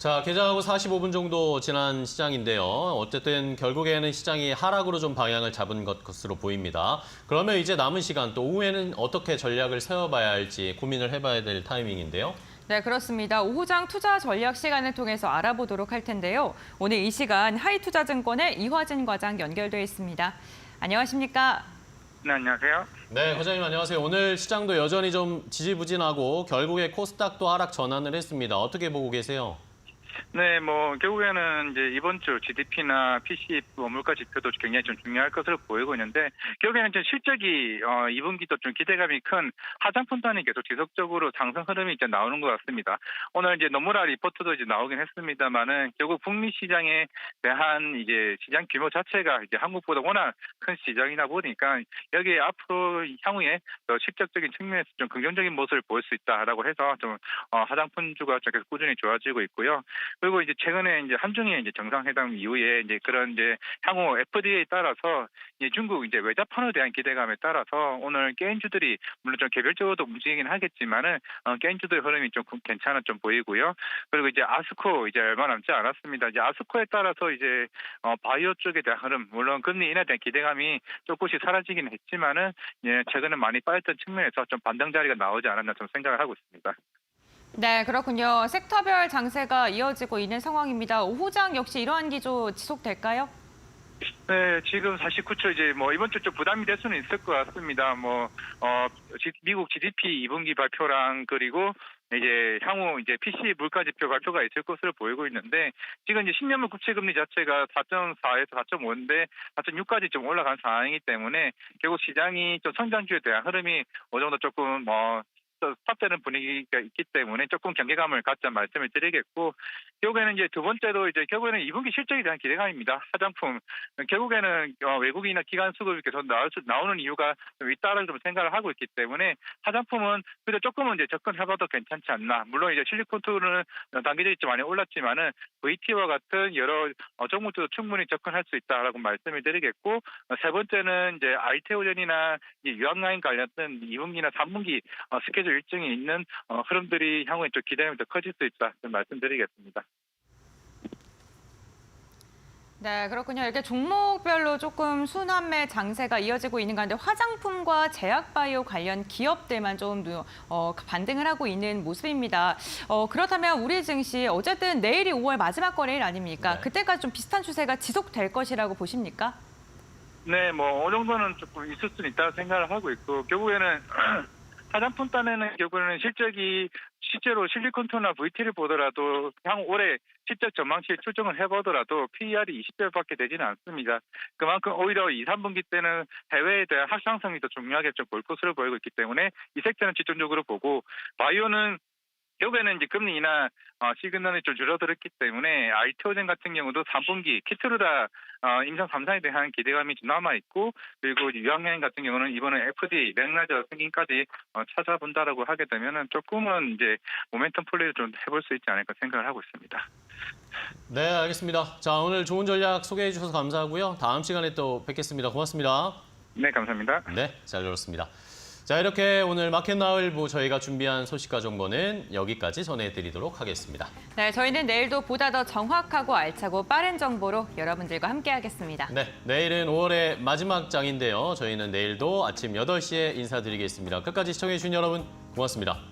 자, 개장하고 45분 정도 지난 시장인데요. 어쨌든 결국에는 시장이 하락으로 좀 방향을 잡은 것으로 보입니다. 그러면 이제 남은 시간 또 오후에는 어떻게 전략을 세워봐야 할지 고민을 해봐야 될 타이밍인데요. 네, 그렇습니다. 오후장 투자 전략 시간을 통해서 알아보도록 할 텐데요. 오늘 이 시간 하이투자증권의 이화진 과장 연결돼 있습니다. 안녕하십니까? 네, 안녕하세요. 네, 과장님 안녕하세요. 오늘 시장도 여전히 좀 지지부진하고 결국에 코스닥도 하락 전환을 했습니다. 어떻게 보고 계세요? 네, 결국에는 이제 이번 주 GDP나 PC 물가 지표도 굉장히 좀 중요할 것으로 보이고 있는데, 결국에는 좀 실적이 2분기도 좀 기대감이 큰 하장품단이 계속 지속적으로 상승 흐름이 이제 나오는 것 같습니다. 오늘 이제 노무라 리포트도 이제 나오긴 했습니다만은 결국 북미 시장에 대한 이제 시장 규모 자체가 이제 한국보다 워낙 큰 시장이다 보니까 여기에 앞으로 향후에 더 실적적인 측면에서 좀 긍정적인 모습을 보일 수 있다라고 해서 좀 하장품주가 계속 꾸준히 좋아지고 있고요. 그리고 이제 최근에 이제 한중일 이제 정상회담 이후에 이제 그런 이제 향후 FDA에 따라서 이제 중국 이제 외자판에 대한 기대감에 따라서 오늘 게임주들이 물론 좀 개별적으로도 움직이긴 하겠지만은 게임주들의 흐름이 좀 괜찮아 좀 보이고요. 그리고 이제 아스코 이제 얼마 남지 않았습니다. 이제 아스코에 따라서 이제 바이오 쪽에 대한 흐름, 물론 금리 인하에 대한 기대감이 조금씩 사라지긴 했지만은 예, 최근에 많이 빠졌던 측면에서 좀 반등 자리가 나오지 않았나 좀 생각을 하고 있습니다. 네, 그렇군요. 섹터별 장세가 이어지고 있는 상황입니다. 오후장 역시 이러한 기조 지속될까요? 네, 지금 49초 이제 이번 주 좀 부담이 될 수는 있을 것 같습니다. 미국 GDP 2분기 발표랑 그리고 이제 향후 이제 PC 물가 지표 발표가 있을 것으로 보이고 있는데 지금 이제 10년물 국채 금리 자체가 4.4에서 4.5인데 4.6까지 좀 올라간 상황이기 때문에 결국 시장이 좀 성장주에 대한 흐름이 어느 정도 조금 스탑되는 분위기가 있기 때문에 조금 경계감을 갖자 말씀을 드리겠고, 결국에는 이제 두 번째로 이제 결국에는 2분기 실적에 대한 기대감입니다. 화장품 결국에는 외국인이나 기관 수급이 계속 나오는 이유가 좀 있다라는 좀 생각을 하고 있기 때문에 화장품은 그래도 조금은 이제 접근해봐도 괜찮지 않나. 물론 이제 실리콘투는 단기적으로 좀 많이 올랐지만은 VT와 같은 여러 종목들도 충분히 접근할 수 있다라고 말씀을 드리겠고, 세 번째는 이제 알테오젠이나 유황라인 관련된 2분기나 3분기 스케줄 일정이 있는 흐름들이 향후에 좀 기대감이 더 커질 수 있다 말씀드리겠습니다. 네, 그렇군요. 이렇게 종목별로 조금 순환매 장세가 이어지고 있는 가운데 화장품과 제약바이오 관련 기업들만 좀 반등을 하고 있는 모습입니다. 그렇다면 우리 증시 어쨌든 내일이 5월 마지막 거래일 아닙니까? 네. 그때까지 좀 비슷한 추세가 지속될 것이라고 보십니까? 네, 뭐 어느 정도는 조금 있을 수는 있다고 생각을 하고 있고, 결국에는 화장품 딴에는 결국에는 실제로 실리콘투나 VT를 보더라도 향후 올해 실적 전망치를 추정을 해보더라도 PER이 20배밖에 되지는 않습니다. 그만큼 오히려 2, 3분기 때는 해외에 대한 확장성이 더 중요하게 좀 볼 것으로 보이고 있기 때문에 이 섹터는 집중적으로 보고, 바이오는 결국에는 이제 금리나 시그널이 좀 줄어들었기 때문에 알테오젠 같은 경우도 3분기 키트루다 임상 3상에 대한 기대감이 좀 남아있고, 그리고 유황라인 같은 경우는 이번에 FDA 맥라저 승인까지 찾아본다라고 하게 되면은 조금은 이제 모멘텀 플레이를 좀 해볼 수 있지 않을까 생각을 하고 있습니다. 네, 알겠습니다. 자, 오늘 좋은 전략 소개해 주셔서 감사하고요. 다음 시간에 또 뵙겠습니다. 고맙습니다. 네, 감사합니다. 네, 잘 들었습니다. 자, 이렇게 오늘 마켓나우일보 저희가 준비한 소식과 정보는 여기까지 전해드리도록 하겠습니다. 네, 저희는 내일도 보다 더 정확하고 알차고 빠른 정보로 여러분들과 함께하겠습니다. 네, 내일은 5월의 마지막 장인데요. 저희는 내일도 아침 8시에 인사드리겠습니다. 끝까지 시청해주신 여러분 고맙습니다.